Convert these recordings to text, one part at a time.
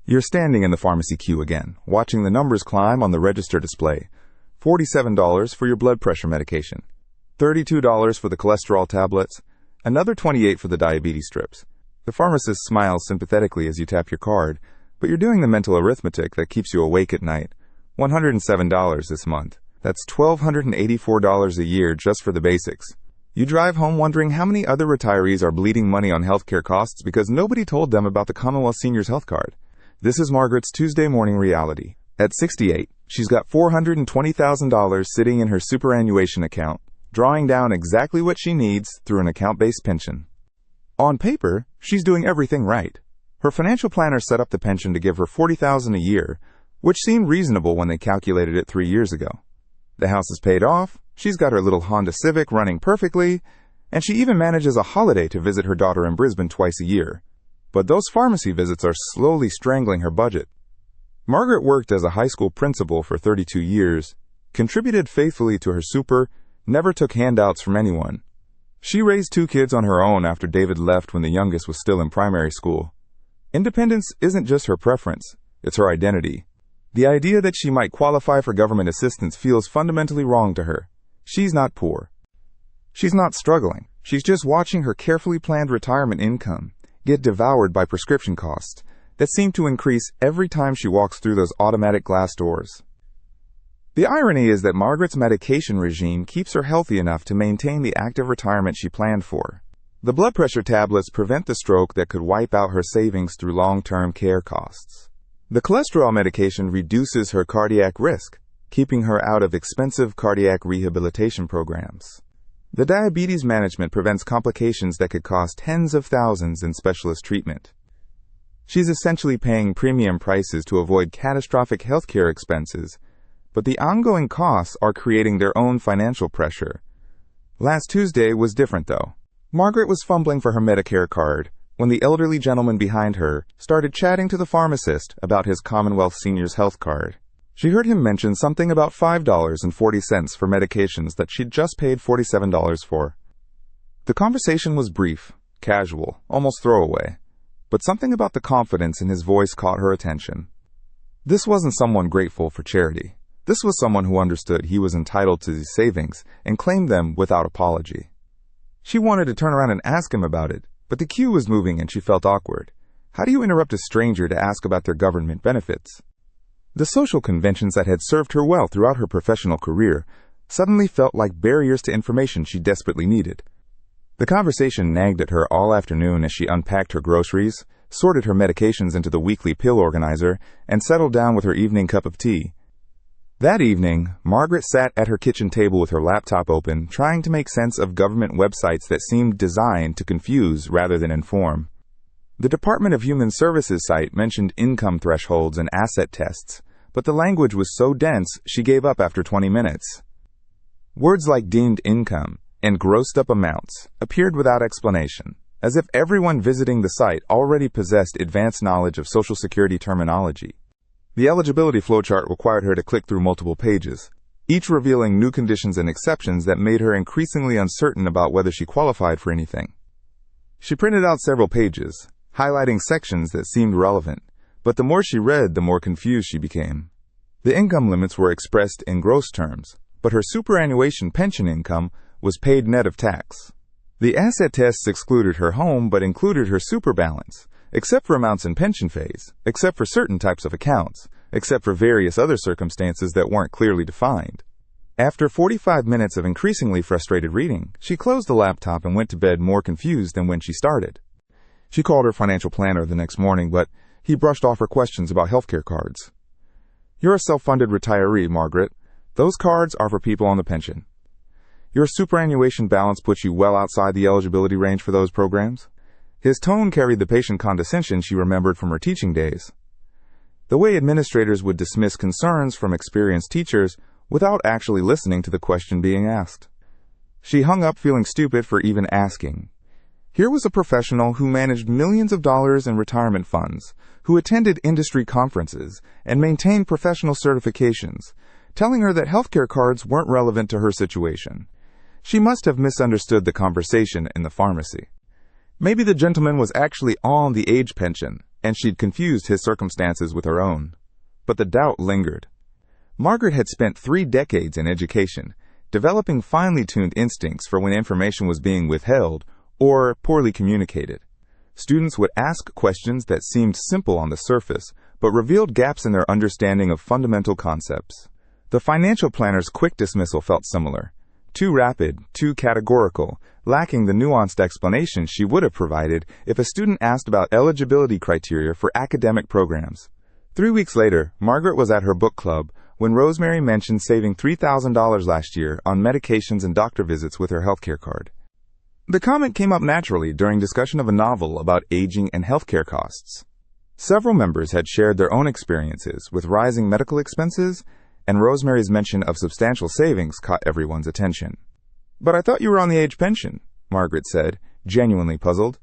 You're standing in the pharmacy queue again, watching the numbers climb on the register display. $47 for your blood pressure medication, $32 for the cholesterol tablets, another $28 for the diabetes strips. The pharmacist smiles sympathetically as you tap your card, but you're doing the mental arithmetic that keeps you awake at night. $107 this month. That's $1,284 a year just for the basics. You drive home wondering how many other retirees are bleeding money on healthcare costs because nobody told them about the Commonwealth Seniors Health Card. This is Margaret's Tuesday morning reality. At 68, she's got $420,000 sitting in her superannuation account, drawing down exactly what she needs through an account-based pension. On paper, she's doing everything right. Her financial planner set up the pension to give her $40,000 a year, which seemed reasonable when they calculated it 3 years ago. The house is paid off, she's got her little Honda Civic running perfectly, and she even manages a holiday to visit her daughter in Brisbane twice a year. But those pharmacy visits are slowly strangling her budget. Margaret worked as a high school principal for 32 years, contributed faithfully to her super, never took handouts from anyone. She raised 2 kids on her own after David left when the youngest was still in primary school. Independence isn't just her preference, it's her identity. The idea that she might qualify for government assistance feels fundamentally wrong to her. She's not poor. She's not struggling. She's just watching her carefully planned retirement income get devoured by prescription costs that seem to increase every time she walks through those automatic glass doors. The irony is that Margaret's medication regime keeps her healthy enough to maintain the active retirement she planned for. The blood pressure tablets prevent the stroke that could wipe out her savings through long-term care costs. The cholesterol medication reduces her cardiac risk, keeping her out of expensive cardiac rehabilitation programs. The diabetes management prevents complications that could cost tens of thousands in specialist treatment. She's essentially paying premium prices to avoid catastrophic healthcare expenses, but the ongoing costs are creating their own financial pressure. Last Tuesday was different, though. Margaret was fumbling for her Medicare card when the elderly gentleman behind her started chatting to the pharmacist about his Commonwealth Seniors Health Card. She heard him mention something about $5.40 for medications that she'd just paid $47 for. The conversation was brief, casual, almost throwaway, but something about the confidence in his voice caught her attention. This wasn't someone grateful for charity. This was someone who understood he was entitled to these savings and claimed them without apology. She wanted to turn around and ask him about it, but the queue was moving and she felt awkward. How do you interrupt a stranger to ask about their government benefits? The social conventions that had served her well throughout her professional career suddenly felt like barriers to information she desperately needed. The conversation nagged at her all afternoon as she unpacked her groceries, sorted her medications into the weekly pill organizer, and settled down with her evening cup of tea. That evening, Margaret sat at her kitchen table with her laptop open, trying to make sense of government websites that seemed designed to confuse rather than inform. The Department of Human Services site mentioned income thresholds and asset tests, but the language was so dense she gave up after 20 minutes. Words like deemed income and grossed up amounts appeared without explanation, as if everyone visiting the site already possessed advanced knowledge of Social Security terminology. The eligibility flowchart required her to click through multiple pages, each revealing new conditions and exceptions that made her increasingly uncertain about whether she qualified for anything. She printed out several pages, highlighting sections that seemed relevant, but the more she read, the more confused she became. The income limits were expressed in gross terms, but her superannuation pension income was paid net of tax. The asset tests excluded her home but included her super balance, except for amounts in pension phase, except for certain types of accounts, except for various other circumstances that weren't clearly defined. After 45 minutes of increasingly frustrated reading, she closed the laptop and went to bed more confused than when she started. She called her financial planner the next morning, but he brushed off her questions about healthcare cards. You're a self-funded retiree, Margaret. Those cards are for people on the pension. Your superannuation balance puts you well outside the eligibility range for those programs. His tone carried the patient condescension she remembered from her teaching days. The way administrators would dismiss concerns from experienced teachers without actually listening to the question being asked. She hung up feeling stupid for even asking. Here was a professional who managed millions of dollars in retirement funds, who attended industry conferences and maintained professional certifications, telling her that healthcare cards weren't relevant to her situation. She must have misunderstood the conversation in the pharmacy. Maybe the gentleman was actually on the age pension, and she'd confused his circumstances with her own. But the doubt lingered. Margaret had spent 3 decades in education, developing finely tuned instincts for when information was being withheld or poorly communicated. Students would ask questions that seemed simple on the surface, but revealed gaps in their understanding of fundamental concepts. The financial planner's quick dismissal felt similar. Too rapid, too categorical, lacking the nuanced explanation she would have provided if a student asked about eligibility criteria for academic programs. 3 weeks later, Margaret was at her book club when Rosemary mentioned saving $3,000 last year on medications and doctor visits with her healthcare card. The comment came up naturally during discussion of a novel about aging and healthcare costs. Several members had shared their own experiences with rising medical expenses, and Rosemary's mention of substantial savings caught everyone's attention. "But I thought you were on the age pension," Margaret said, genuinely puzzled.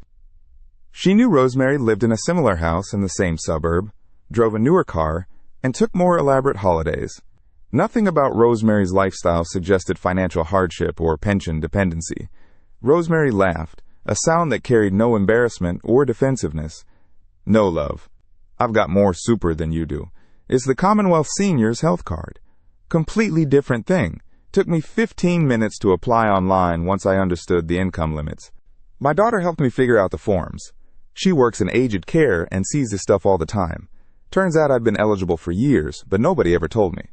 She knew Rosemary lived in a similar house in the same suburb, drove a newer car, and took more elaborate holidays. Nothing about Rosemary's lifestyle suggested financial hardship or pension dependency. Rosemary laughed, a sound that carried no embarrassment or defensiveness. "No, love. I've got more super than you do. It's the Commonwealth Seniors Health Card. Completely different thing. Took me 15 minutes to apply online once I understood the income limits. My daughter helped me figure out the forms. She works in aged care and sees this stuff all the time. Turns out I'd been eligible for years, but nobody ever told me."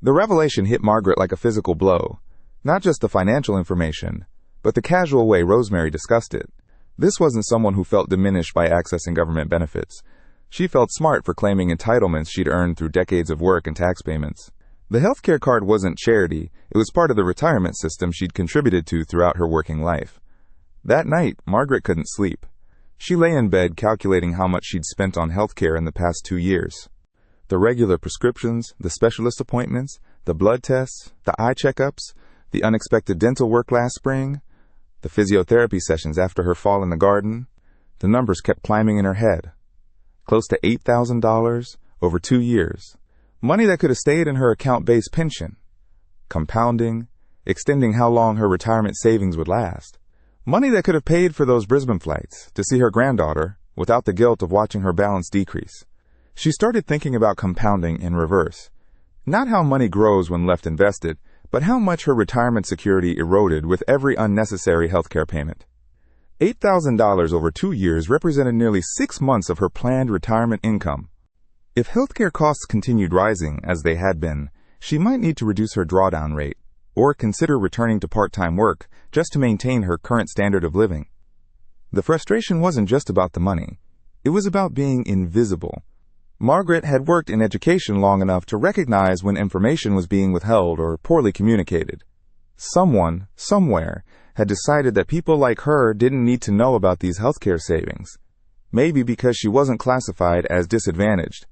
The revelation hit Margaret like a physical blow. Not just the financial information, but the casual way Rosemary discussed it. This wasn't someone who felt diminished by accessing government benefits. She felt smart for claiming entitlements she'd earned through decades of work and tax payments. The healthcare card wasn't charity, it was part of the retirement system she'd contributed to throughout her working life. That night, Margaret couldn't sleep. She lay in bed calculating how much she'd spent on healthcare in the past 2 years. The regular prescriptions, the specialist appointments, the blood tests, the eye checkups, the unexpected dental work last spring, the physiotherapy sessions after her fall in the garden. The numbers kept climbing in her head. Close to $8,000 over 2 years. Money that could have stayed in her account-based pension. Compounding, extending how long her retirement savings would last. Money that could have paid for those Brisbane flights to see her granddaughter without the guilt of watching her balance decrease. She started thinking about compounding in reverse. Not how money grows when left invested, but how much her retirement security eroded with every unnecessary healthcare payment. $8,000 over 2 years represented nearly 6 months of her planned retirement income. If healthcare costs continued rising as they had been, she might need to reduce her drawdown rate, or consider returning to part-time work just to maintain her current standard of living. The frustration wasn't just about the money. It was about being invisible. Margaret had worked in education long enough to recognize when information was being withheld or poorly communicated. Someone, somewhere, had decided that people like her didn't need to know about these healthcare savings. Maybe because she wasn't classified as disadvantaged.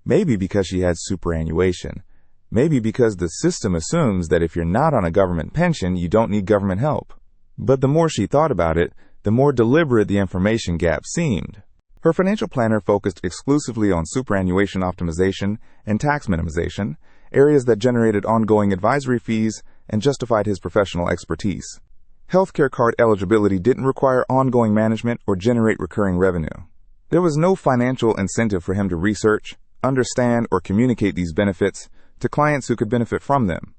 Maybe because she had superannuation. Maybe because the system assumes that if you're not on a government pension, you don't need government help. But the more she thought about it, the more deliberate the information gap seemed. Her financial planner focused exclusively on superannuation optimization and tax minimization, areas that generated ongoing advisory fees and justified his professional expertise. Healthcare card eligibility didn't require ongoing management or generate recurring revenue. There was no financial incentive for him to research, understand, or communicate these benefits to clients who could benefit from them.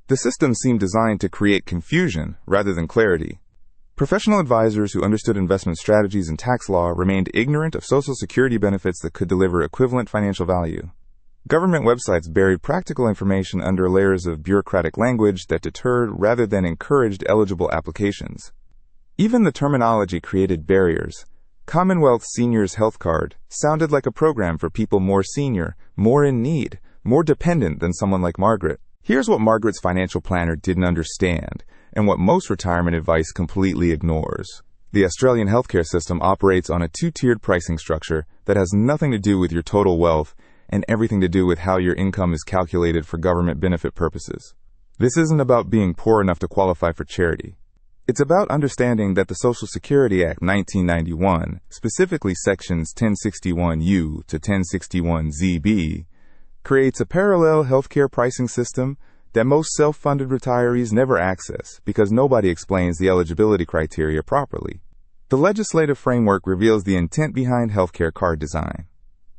The system seemed designed to create confusion rather than clarity. Professional advisors who understood investment strategies and tax law remained ignorant of Social Security benefits that could deliver equivalent financial value. Government websites buried practical information under layers of bureaucratic language that deterred rather than encouraged eligible applications. Even the terminology created barriers. Commonwealth Seniors Health Card sounded like a program for people more senior, more in need, more dependent than someone like Margaret. Here's what Margaret's financial planner didn't understand, and what most retirement advice completely ignores. The Australian healthcare system operates on a 2-tiered pricing structure that has nothing to do with your total wealth and everything to do with how your income is calculated for government benefit purposes. This isn't about being poor enough to qualify for charity. It's about understanding that the Social Security Act 1991, specifically sections 1061U to 1061ZB, creates a parallel healthcare pricing system that most self-funded retirees never access because nobody explains the eligibility criteria properly. The legislative framework reveals the intent behind healthcare card design.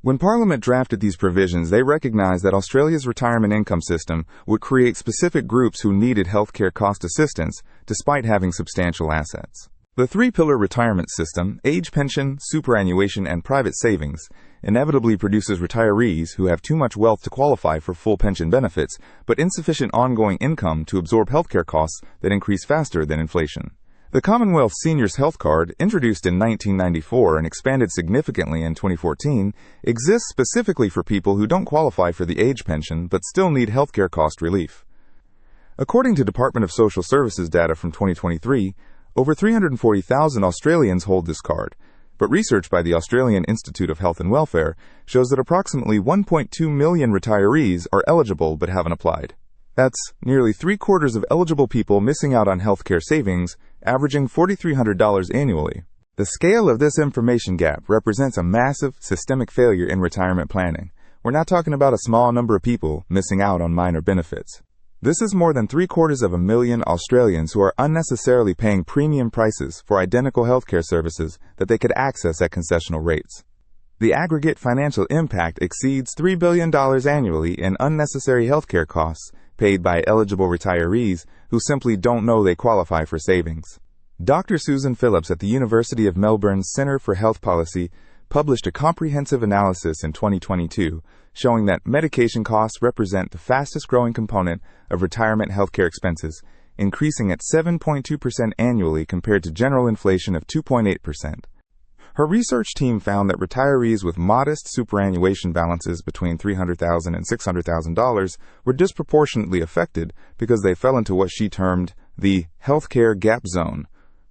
When Parliament drafted these provisions, they recognized that Australia's retirement income system would create specific groups who needed healthcare cost assistance despite having substantial assets. The three-pillar retirement system, age pension, superannuation, and private savings, inevitably produces retirees who have too much wealth to qualify for full pension benefits, but insufficient ongoing income to absorb healthcare costs that increase faster than inflation. The Commonwealth Seniors Health Card, introduced in 1994 and expanded significantly in 2014, exists specifically for people who don't qualify for the age pension but still need healthcare cost relief. According to Department of Social Services data from 2023, over 340,000 Australians hold this card, but research by the Australian Institute of Health and Welfare shows that approximately 1.2 million retirees are eligible but haven't applied. That's nearly three-quarters of eligible people missing out on healthcare savings, averaging $4,300 annually. The scale of this information gap represents a massive, systemic failure in retirement planning. We're not talking about a small number of people missing out on minor benefits. This is more than 750,000 Australians who are unnecessarily paying premium prices for identical healthcare services that they could access at concessional rates. The aggregate financial impact exceeds $3 billion annually in unnecessary healthcare costs paid by eligible retirees who simply don't know they qualify for savings. Dr. Susan Phillips at the University of Melbourne's Centre for Health Policy published a comprehensive analysis in 2022 showing that medication costs represent the fastest growing component of retirement healthcare expenses, increasing at 7.2% annually compared to general inflation of 2.8%. Her research team found that retirees with modest superannuation balances between $300,000 and $600,000 were disproportionately affected because they fell into what she termed the healthcare gap zone,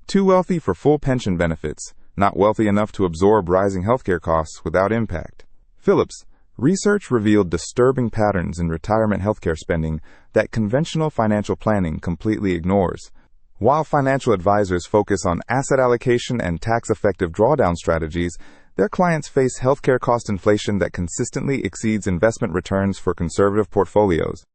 too wealthy for full pension benefits, not wealthy enough to absorb rising healthcare costs without impact. Phillips' research revealed disturbing patterns in retirement healthcare spending that conventional financial planning completely ignores. While financial advisors focus on asset allocation and tax-effective drawdown strategies, their clients face healthcare cost inflation that consistently exceeds investment returns for conservative portfolios.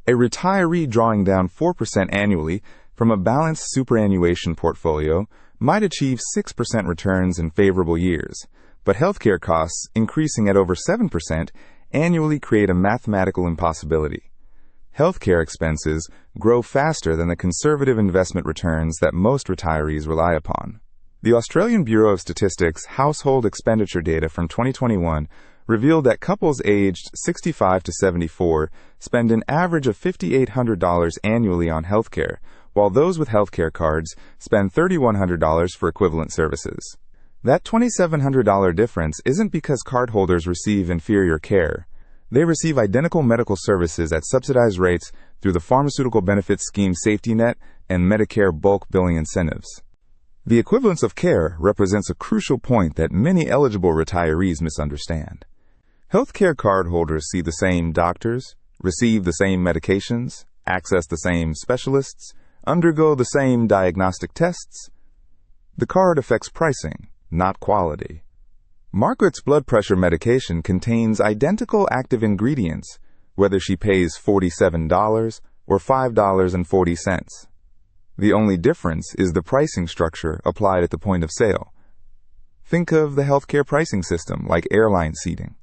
A retiree drawing down 4% annually from a balanced superannuation portfolio might achieve 6% returns in favorable years, but healthcare costs, increasing at over 7%, annually create a mathematical impossibility. Healthcare expenses grow faster than the conservative investment returns that most retirees rely upon. The Australian Bureau of Statistics household expenditure data from 2021 revealed that couples aged 65 to 74 spend an average of $5,800 annually on healthcare, while those with healthcare cards spend $3,100 for equivalent services. That $2,700 difference isn't because cardholders receive inferior care. They receive identical medical services at subsidized rates through the Pharmaceutical Benefits Scheme safety net and Medicare bulk billing incentives. The equivalence of care represents a crucial point that many eligible retirees misunderstand. Healthcare cardholders see the same doctors, receive the same medications, access the same specialists, undergo the same diagnostic tests. The card affects pricing, not quality. Margaret's blood pressure medication contains identical active ingredients, whether she pays $47 or $5.40. The only difference is the pricing structure applied at the point of sale. Think of the healthcare pricing system like airline seating.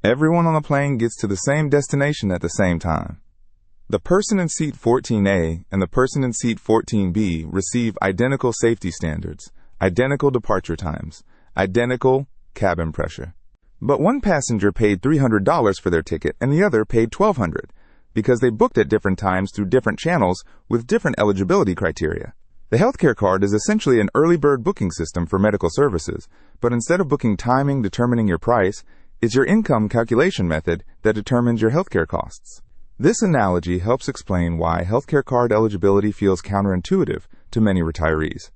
Everyone on the plane gets to the same destination at the same time. The person in seat 14A and the person in seat 14B receive identical safety standards, identical departure times, identical cabin pressure. But one passenger paid $300 for their ticket and the other paid $1,200 because they booked at different times through different channels with different eligibility criteria. The healthcare card is essentially an early bird booking system for medical services, but instead of booking timing determining your price, it's your income calculation method that determines your healthcare costs. This analogy helps explain why healthcare card eligibility feels counterintuitive to many retirees.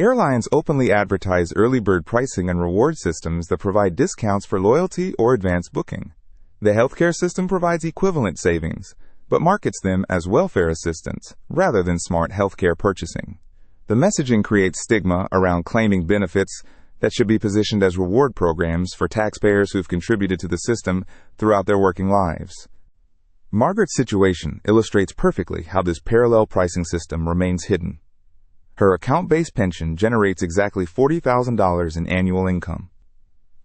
Airlines openly advertise early bird pricing and reward systems that provide discounts for loyalty or advanced booking. The healthcare system provides equivalent savings, but markets them as welfare assistance rather than smart healthcare purchasing. The messaging creates stigma around claiming benefits that should be positioned as reward programs for taxpayers who've contributed to the system throughout their working lives. Margaret's situation illustrates perfectly how this parallel pricing system remains hidden. Her account-based pension generates exactly $40,000 in annual income.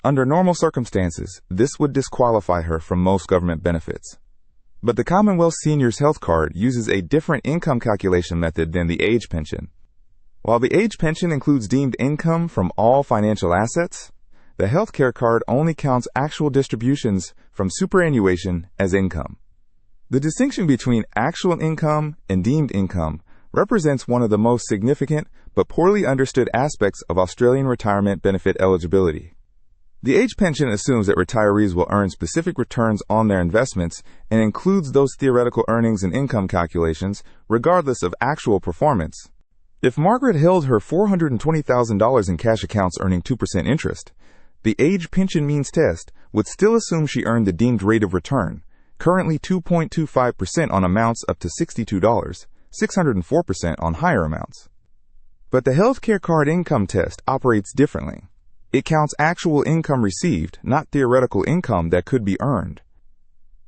Under normal circumstances, this would disqualify her from most government benefits. But the Commonwealth Seniors Health Card uses a different income calculation method than the age pension. While the age pension includes deemed income from all financial assets, the healthcare card only counts actual distributions from superannuation as income. The distinction between actual income and deemed income represents one of the most significant but poorly understood aspects of Australian retirement benefit eligibility. The age pension assumes that retirees will earn specific returns on their investments and includes those theoretical earnings and income calculations regardless of actual performance. If Margaret held her $420,000 in cash accounts earning 2% interest, the age pension means test would still assume she earned the deemed rate of return, currently 2.25% on amounts up to $62, 604% on higher amounts. But the healthcare card income test operates differently. It counts actual income received, not theoretical income that could be earned.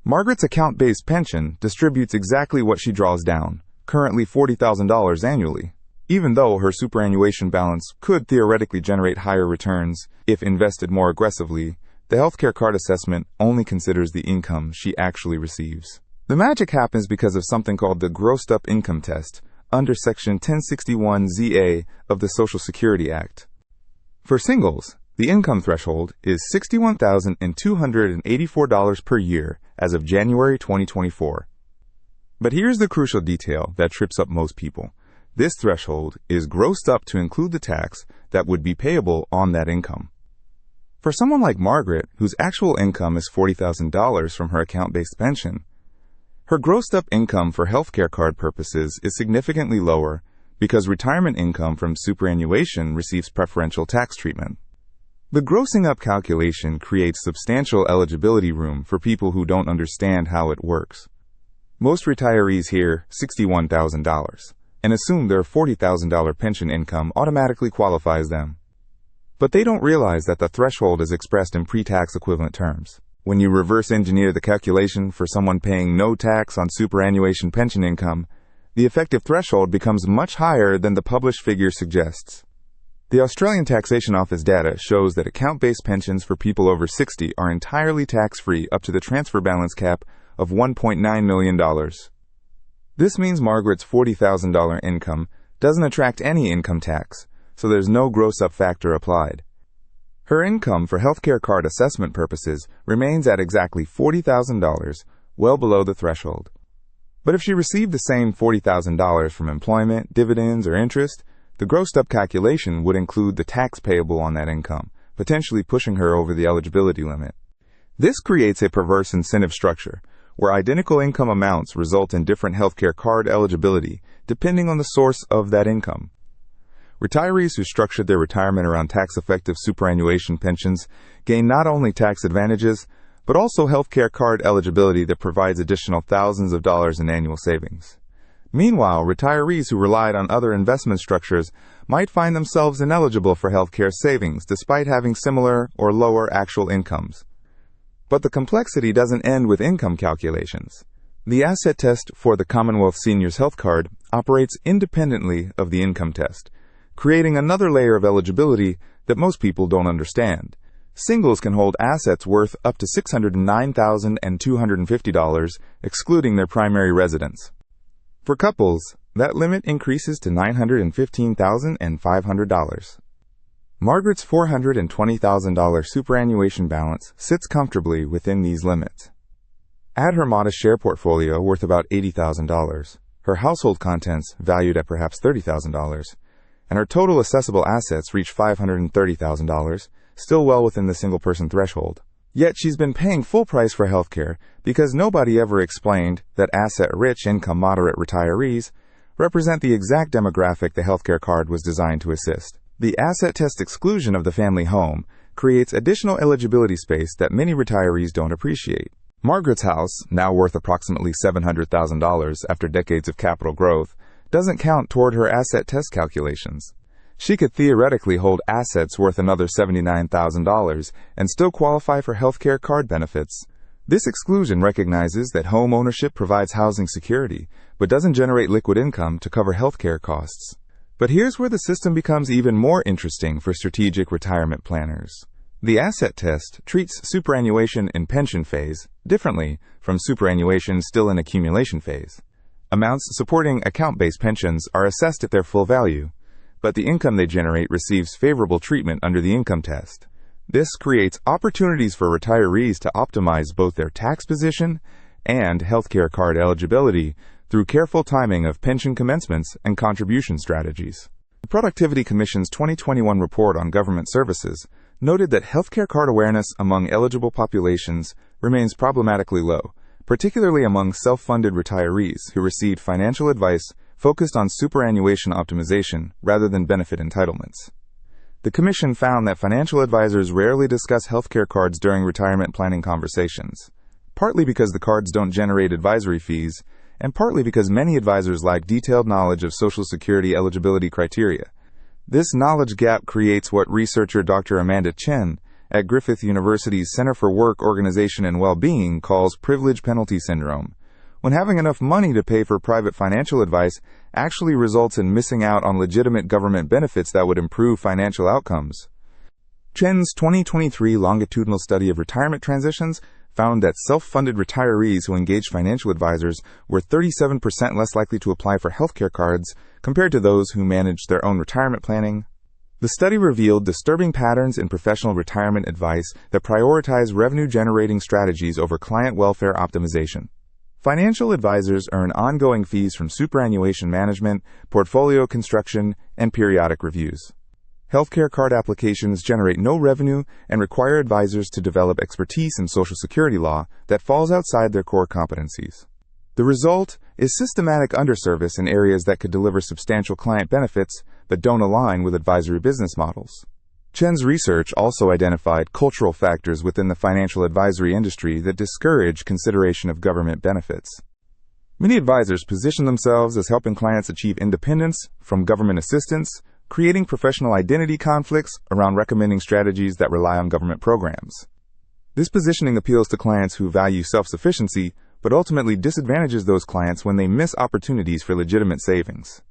Margaret's account-based pension distributes exactly what she draws down, currently $40,000 annually, even though her superannuation balance could theoretically generate higher returns if invested more aggressively. The healthcare card assessment only considers the income she actually receives. The magic happens because of something called the grossed-up income test under Section 1061ZA of the Social Security Act. For singles, the income threshold is $61,284 per year as of January 2024. But here's the crucial detail that trips up most people. This threshold is grossed up to include the tax that would be payable on that income. For someone like Margaret, whose actual income is $40,000 from her account-based pension, her grossed-up income for healthcare card purposes is significantly lower because retirement income from superannuation receives preferential tax treatment. The grossing up calculation creates substantial eligibility room for people who don't understand how it works. Most retirees hear $61,000 and assume their $40,000 pension income automatically qualifies them. But they don't realize that the threshold is expressed in pre-tax equivalent terms. When you reverse engineer the calculation for someone paying no tax on superannuation pension income, the effective threshold becomes much higher than the published figure suggests. The Australian Taxation Office data shows that account-based pensions for people over 60 are entirely tax-free up to the transfer balance cap of $1.9 million. This means Margaret's $40,000 income doesn't attract any income tax, so there's no gross-up factor applied. Her income for healthcare card assessment purposes remains at exactly $40,000, well below the threshold. But if she received the same $40,000 from employment, dividends, or interest, the grossed-up calculation would include the tax payable on that income, potentially pushing her over the eligibility limit. This creates a perverse incentive structure, where identical income amounts result in different healthcare card eligibility depending on the source of that income. Retirees who structured their retirement around tax-effective superannuation pensions gain not only tax advantages, but also healthcare card eligibility that provides additional thousands of dollars in annual savings. Meanwhile, retirees who relied on other investment structures might find themselves ineligible for healthcare savings despite having similar or lower actual incomes. But the complexity doesn't end with income calculations. The asset test for the Commonwealth Seniors Health Card operates independently of the income test, creating another layer of eligibility that most people don't understand. Singles can hold assets worth up to $609,250, excluding their primary residence. For couples, that limit increases to $915,500. Margaret's $420,000 superannuation balance sits comfortably within these limits. Add her modest share portfolio worth about $80,000, her household contents valued at perhaps $30,000, and her total assessable assets reach $530,000, still well within the single-person threshold. Yet she's been paying full price for healthcare because nobody ever explained that asset-rich, income-moderate retirees represent the exact demographic the healthcare card was designed to assist. The asset test exclusion of the family home creates additional eligibility space that many retirees don't appreciate. Margaret's house, now worth approximately $700,000 after decades of capital growth, doesn't count toward her asset test calculations. She could theoretically hold assets worth another $79,000 and still qualify for healthcare card benefits. This exclusion recognizes that home ownership provides housing security, but doesn't generate liquid income to cover healthcare costs. But here's where the system becomes even more interesting for strategic retirement planners. The asset test treats superannuation in pension phase differently from superannuation still in accumulation phase. Amounts supporting account-based pensions are assessed at their full value, but the income they generate receives favorable treatment under the income test. This creates opportunities for retirees to optimize both their tax position and healthcare card eligibility through careful timing of pension commencements and contribution strategies. The Productivity Commission's 2021 report on government services noted that healthcare card awareness among eligible populations remains problematically low, particularly among self-funded retirees who received financial advice focused on superannuation optimization rather than benefit entitlements. The Commission found that financial advisors rarely discuss healthcare cards during retirement planning conversations, partly because the cards don't generate advisory fees, and partly because many advisors lack detailed knowledge of Social Security eligibility criteria. This knowledge gap creates what researcher Dr. Amanda Chen at Griffith University's Center for Work, Organization, and Well-Being calls privilege penalty syndrome, when having enough money to pay for private financial advice actually results in missing out on legitimate government benefits that would improve financial outcomes. Chen's 2023 longitudinal study of retirement transitions found that self-funded retirees who engaged financial advisors were 37% less likely to apply for healthcare cards compared to those who managed their own retirement planning. The study revealed disturbing patterns in professional retirement advice that prioritize revenue-generating strategies over client welfare optimization. Financial advisors earn ongoing fees from superannuation management, portfolio construction, and periodic reviews. Healthcare card applications generate no revenue and require advisors to develop expertise in Social Security law that falls outside their core competencies. The result is systematic underservice in areas that could deliver substantial client benefits but don't align with advisory business models. Chen's research also identified cultural factors within the financial advisory industry that discourage consideration of government benefits. Many advisors position themselves as helping clients achieve independence from government assistance, creating professional identity conflicts around recommending strategies that rely on government programs. This positioning appeals to clients who value self-sufficiency, but ultimately disadvantages those clients when they miss opportunities for legitimate savings.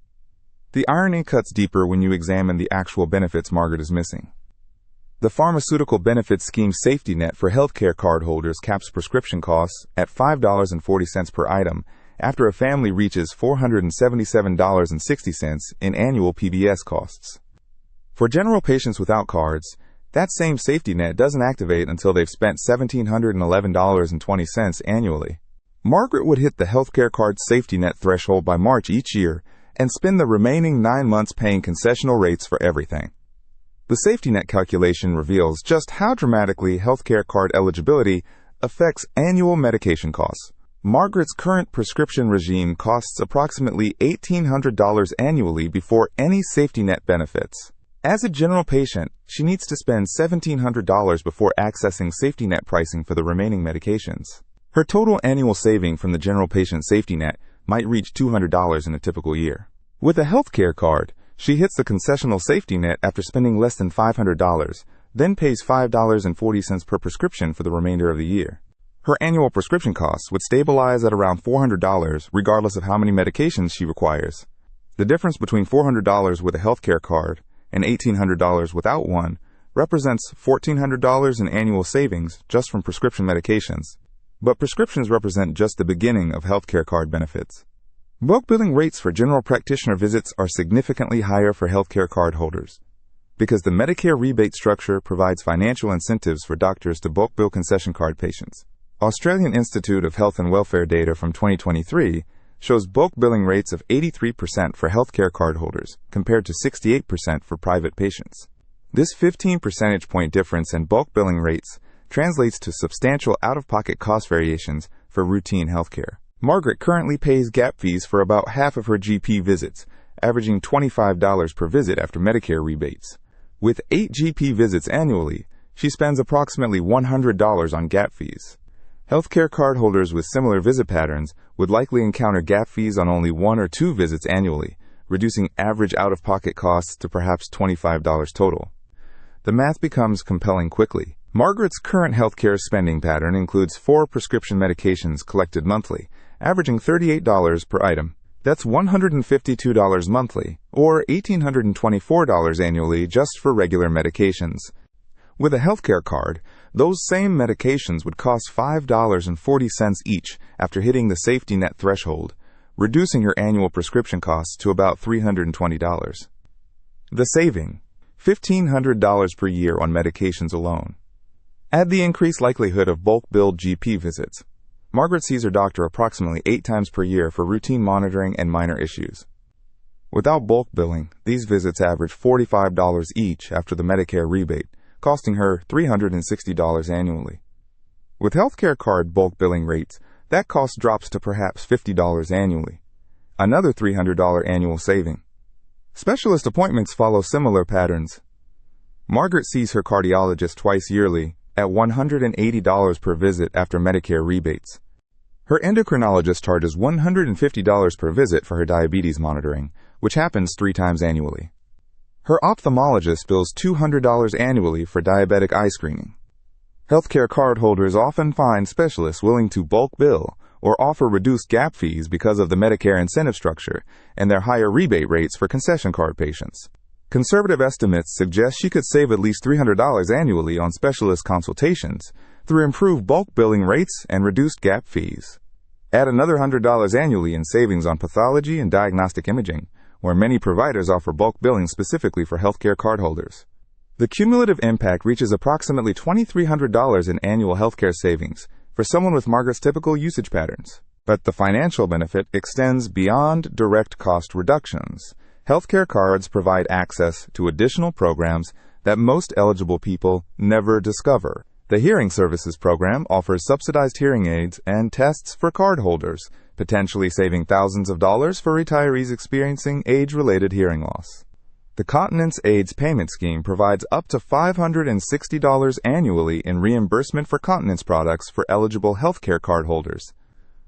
The irony cuts deeper when you examine the actual benefits Margaret is missing. The Pharmaceutical Benefits Scheme safety net for healthcare card holders caps prescription costs at $5.40 per item after a family reaches $477.60 in annual PBS costs. For general patients without cards, that same safety net doesn't activate until they've spent $1,711.20 annually. Margaret would hit the healthcare card safety net threshold by March each year and spend the remaining 9 months paying concessional rates for everything. The safety net calculation reveals just how dramatically healthcare card eligibility affects annual medication costs. Margaret's current prescription regime costs approximately $1,800 annually before any safety net benefits. As a general patient, she needs to spend $1,700 before accessing safety net pricing for the remaining medications. Her total annual saving from the general patient safety net might reach $200 in a typical year. With a healthcare card, she hits the concessional safety net after spending less than $500, then pays $5.40 per prescription for the remainder of the year. Her annual prescription costs would stabilize at around $400 regardless of how many medications she requires. The difference between $400 with a healthcare card and $1,800 without one represents $1,400 in annual savings just from prescription medications. But prescriptions represent just the beginning of healthcare card benefits. Bulk billing rates for general practitioner visits are significantly higher for healthcare card holders because the Medicare rebate structure provides financial incentives for doctors to bulk bill concession card patients. Australian Institute of Health and Welfare data from 2023 shows bulk billing rates of 83% for healthcare card holders compared to 68% for private patients. This 15 percentage point difference in bulk billing rates translates to substantial out-of-pocket cost variations for routine healthcare. Margaret currently pays gap fees for about half of her GP visits, averaging $25 per visit after Medicare rebates. With 8 GP visits annually, she spends approximately $100 on gap fees. Healthcare card holders with similar visit patterns would likely encounter gap fees on only 1 or 2 visits annually, reducing average out-of-pocket costs to perhaps $25 total. The math becomes compelling quickly. Margaret's current healthcare spending pattern includes 4 prescription medications collected monthly, averaging $38 per item. That's $152 monthly, or $1,824 annually just for regular medications. With a healthcare card, those same medications would cost $5.40 each after hitting the safety net threshold, reducing your annual prescription costs to about $320. The saving, $1,500 per year on medications alone. Add the increased likelihood of bulk billed GP visits. Margaret sees her doctor approximately 8 times per year for routine monitoring and minor issues. Without bulk billing, these visits average $45 each after the Medicare rebate, costing her $360 annually. With healthcare card bulk billing rates, that cost drops to perhaps $50 annually, another $300 annual saving. Specialist appointments follow similar patterns. Margaret sees her cardiologist twice yearly at $180 per visit after Medicare rebates. Her endocrinologist charges $150 per visit for her diabetes monitoring, which happens 3 times annually. Her ophthalmologist bills $200 annually for diabetic eye screening. Healthcare card holders often find specialists willing to bulk bill or offer reduced gap fees because of the Medicare incentive structure and their higher rebate rates for concession card patients. Conservative estimates suggest she could save at least $300 annually on specialist consultations through improved bulk billing rates and reduced gap fees. Add another $100 annually in savings on pathology and diagnostic imaging, where many providers offer bulk billing specifically for healthcare card holders. The cumulative impact reaches approximately $2,300 in annual healthcare savings for someone with Margaret's typical usage patterns. But the financial benefit extends beyond direct cost reductions. Healthcare cards provide access to additional programs that most eligible people never discover. The Hearing Services Program offers subsidized hearing aids and tests for cardholders, potentially saving thousands of dollars for retirees experiencing age-related hearing loss. The Continence AIDS Payment Scheme provides up to $560 annually in reimbursement for continence products for eligible healthcare card holders.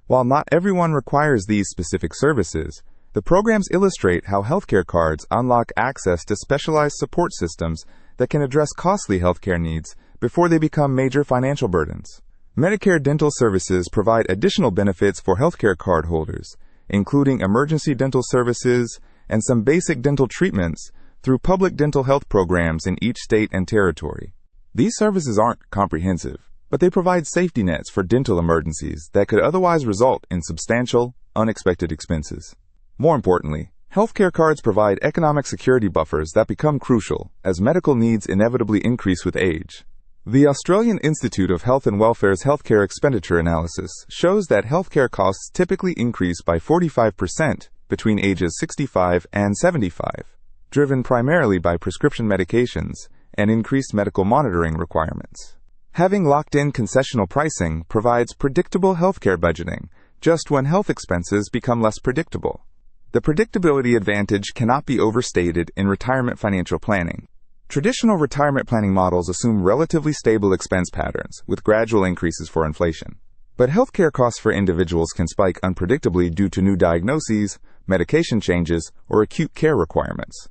While not everyone requires these specific services, the programs illustrate how healthcare cards unlock access to specialized support systems that can address costly healthcare needs before they become major financial burdens. Medicare dental services provide additional benefits for healthcare card holders, including emergency dental services and some basic dental treatments through public dental health programs in each state and territory. These services aren't comprehensive, but they provide safety nets for dental emergencies that could otherwise result in substantial, unexpected expenses. More importantly, healthcare cards provide economic security buffers that become crucial as medical needs inevitably increase with age. The Australian Institute of Health and Welfare's healthcare expenditure analysis shows that healthcare costs typically increase by 45% between ages 65 and 75, driven primarily by prescription medications and increased medical monitoring requirements. Having locked-in concessional pricing provides predictable healthcare budgeting just when health expenses become less predictable. The predictability advantage cannot be overstated in retirement financial planning. Traditional retirement planning models assume relatively stable expense patterns with gradual increases for inflation. But healthcare costs for individuals can spike unpredictably due to new diagnoses, medication changes, or acute care requirements.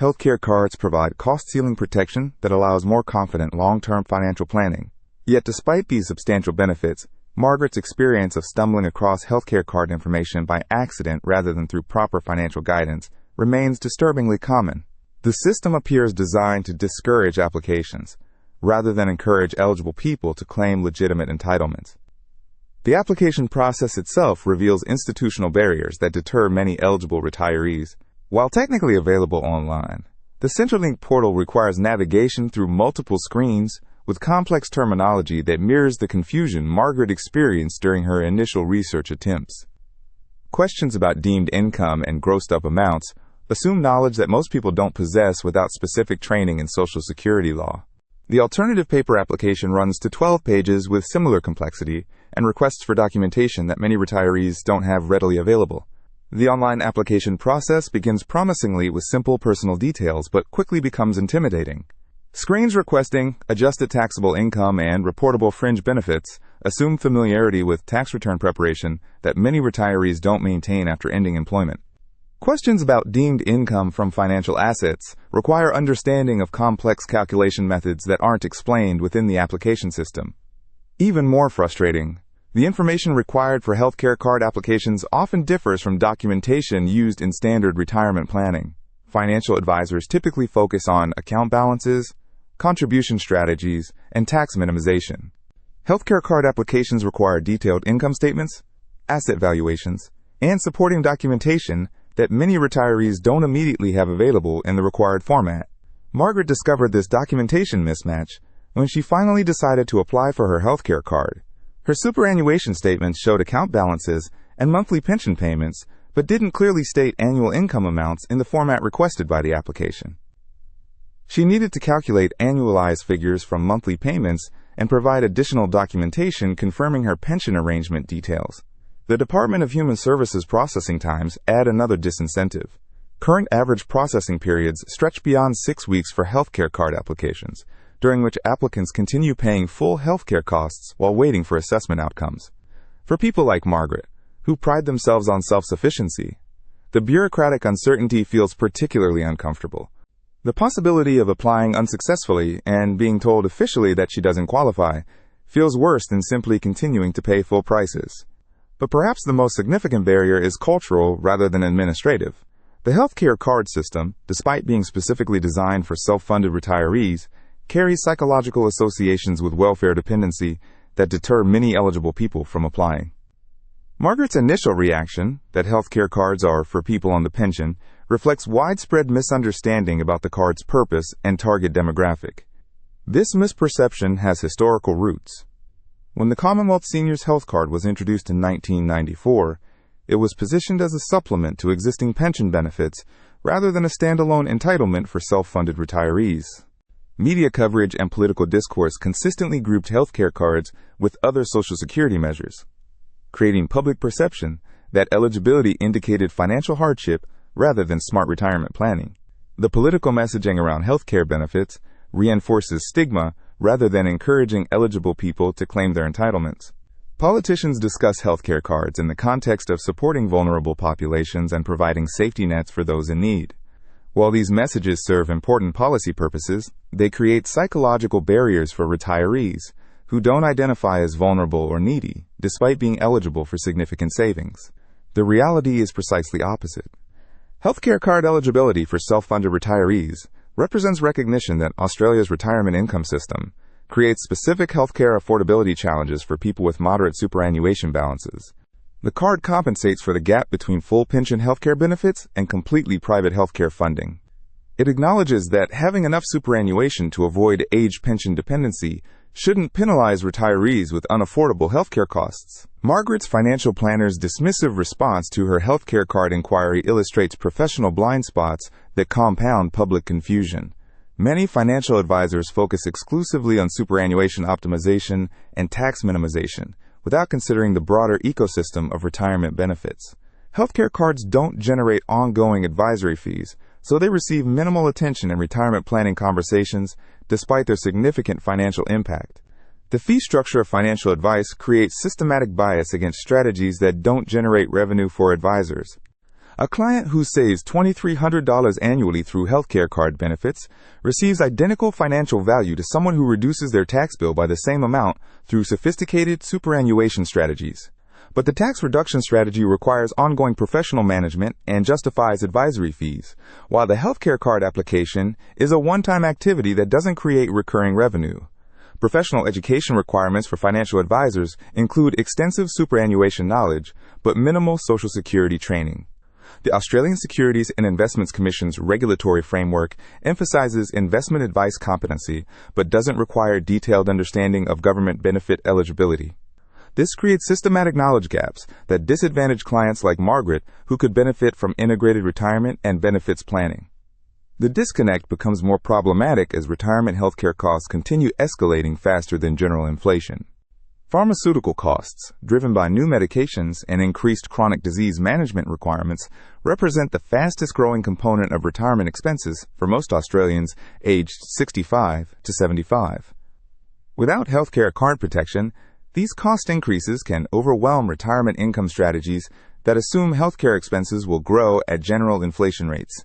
Healthcare cards provide cost-ceiling protection that allows more confident long-term financial planning. Yet despite these substantial benefits, Margaret's experience of stumbling across healthcare card information by accident rather than through proper financial guidance remains disturbingly common. The system appears designed to discourage applications, rather than encourage eligible people to claim legitimate entitlements. The application process itself reveals institutional barriers that deter many eligible retirees. While technically available online, the CentralLink portal requires navigation through multiple screens with complex terminology that mirrors the confusion Margaret experienced during her initial research attempts. Questions about deemed income and grossed-up amounts assume knowledge that most people don't possess without specific training in Social Security law. The alternative paper application runs to 12 pages with similar complexity and requests for documentation that many retirees don't have readily available. The online application process begins promisingly with simple personal details but quickly becomes intimidating. Screens requesting adjusted taxable income and reportable fringe benefits assume familiarity with tax return preparation that many retirees don't maintain after ending employment. Questions about deemed income from financial assets require understanding of complex calculation methods that aren't explained within the application system. Even more frustrating, the information required for healthcare card applications often differs from documentation used in standard retirement planning. Financial advisors typically focus on account balances, contribution strategies, and tax minimization. Healthcare card applications require detailed income statements, asset valuations, and supporting documentation that many retirees don't immediately have available in the required format. Margaret discovered this documentation mismatch when she finally decided to apply for her healthcare card. Her superannuation statements showed account balances and monthly pension payments, but didn't clearly state annual income amounts in the format requested by the application. She needed to calculate annualized figures from monthly payments and provide additional documentation confirming her pension arrangement details. The Department of Human Services processing times add another disincentive. Current average processing periods stretch beyond 6 weeks for healthcare card applications, during which applicants continue paying full healthcare costs while waiting for assessment outcomes. For people like Margaret, who pride themselves on self-sufficiency, the bureaucratic uncertainty feels particularly uncomfortable. The possibility of applying unsuccessfully and being told officially that she doesn't qualify feels worse than simply continuing to pay full prices. But perhaps the most significant barrier is cultural rather than administrative. The healthcare card system, despite being specifically designed for self-funded retirees, carries psychological associations with welfare dependency that deter many eligible people from applying. Margaret's initial reaction, that healthcare cards are for people on the pension, reflects widespread misunderstanding about the card's purpose and target demographic. This misperception has historical roots. When the Commonwealth Seniors Health Card was introduced in 1994, it was positioned as a supplement to existing pension benefits rather than a standalone entitlement for self-funded retirees. Media coverage and political discourse consistently grouped healthcare cards with other Social Security measures, creating public perception that eligibility indicated financial hardship rather than smart retirement planning. The political messaging around healthcare benefits reinforces stigma rather than encouraging eligible people to claim their entitlements. Politicians discuss healthcare cards in the context of supporting vulnerable populations and providing safety nets for those in need. While these messages serve important policy purposes, they create psychological barriers for retirees who don't identify as vulnerable or needy, despite being eligible for significant savings. The reality is precisely opposite. Healthcare card eligibility for self-funded retirees represents recognition that Australia's retirement income system creates specific healthcare affordability challenges for people with moderate superannuation balances. The card compensates for the gap between full pension healthcare benefits and completely private healthcare funding. It acknowledges that having enough superannuation to avoid age pension dependency shouldn't penalize retirees with unaffordable healthcare costs. Margaret's financial planner's dismissive response to her healthcare card inquiry illustrates professional blind spots that compound public confusion. Many financial advisors focus exclusively on superannuation optimization and tax minimization, without considering the broader ecosystem of retirement benefits. Healthcare cards don't generate ongoing advisory fees, so they receive minimal attention in retirement planning conversations, despite their significant financial impact. The fee structure of financial advice creates systematic bias against strategies that don't generate revenue for advisors. A client who saves $2,300 annually through healthcare card benefits receives identical financial value to someone who reduces their tax bill by the same amount through sophisticated superannuation strategies. But the tax reduction strategy requires ongoing professional management and justifies advisory fees, while the healthcare card application is a one-time activity that doesn't create recurring revenue. Professional education requirements for financial advisors include extensive superannuation knowledge, but minimal Social Security training. The Australian Securities and Investments Commission's regulatory framework emphasizes investment advice competency, but doesn't require detailed understanding of government benefit eligibility. This creates systematic knowledge gaps that disadvantage clients like Margaret, who could benefit from integrated retirement and benefits planning. The disconnect becomes more problematic as retirement healthcare costs continue escalating faster than general inflation. Pharmaceutical costs, driven by new medications and increased chronic disease management requirements, represent the fastest-growing component of retirement expenses for most Australians aged 65 to 75. Without healthcare card protection, these cost increases can overwhelm retirement income strategies that assume healthcare expenses will grow at general inflation rates.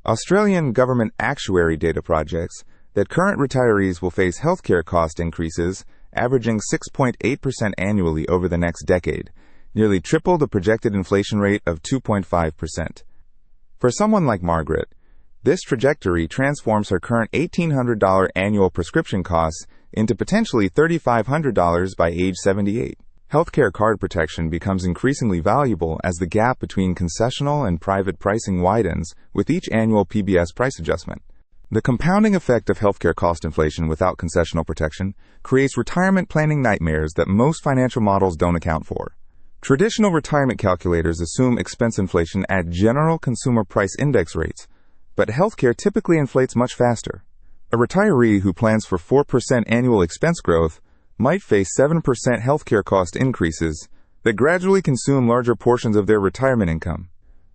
Australian government actuary data projects that current retirees will face healthcare cost increases averaging 6.8% annually over the next decade, nearly triple the projected inflation rate of 2.5%. For someone like Margaret, This trajectory transforms her current $1,800 annual prescription costs into potentially $3,500 by age 78. Healthcare card protection becomes increasingly valuable as the gap between concessional and private pricing widens with each annual PBS price adjustment. The compounding effect of healthcare cost inflation without concessional protection creates retirement planning nightmares that most financial models don't account for. Traditional retirement calculators assume expense inflation at general consumer price index rates, but healthcare typically inflates much faster. A retiree who plans for 4% annual expense growth might face 7% healthcare cost increases that gradually consume larger portions of their retirement income.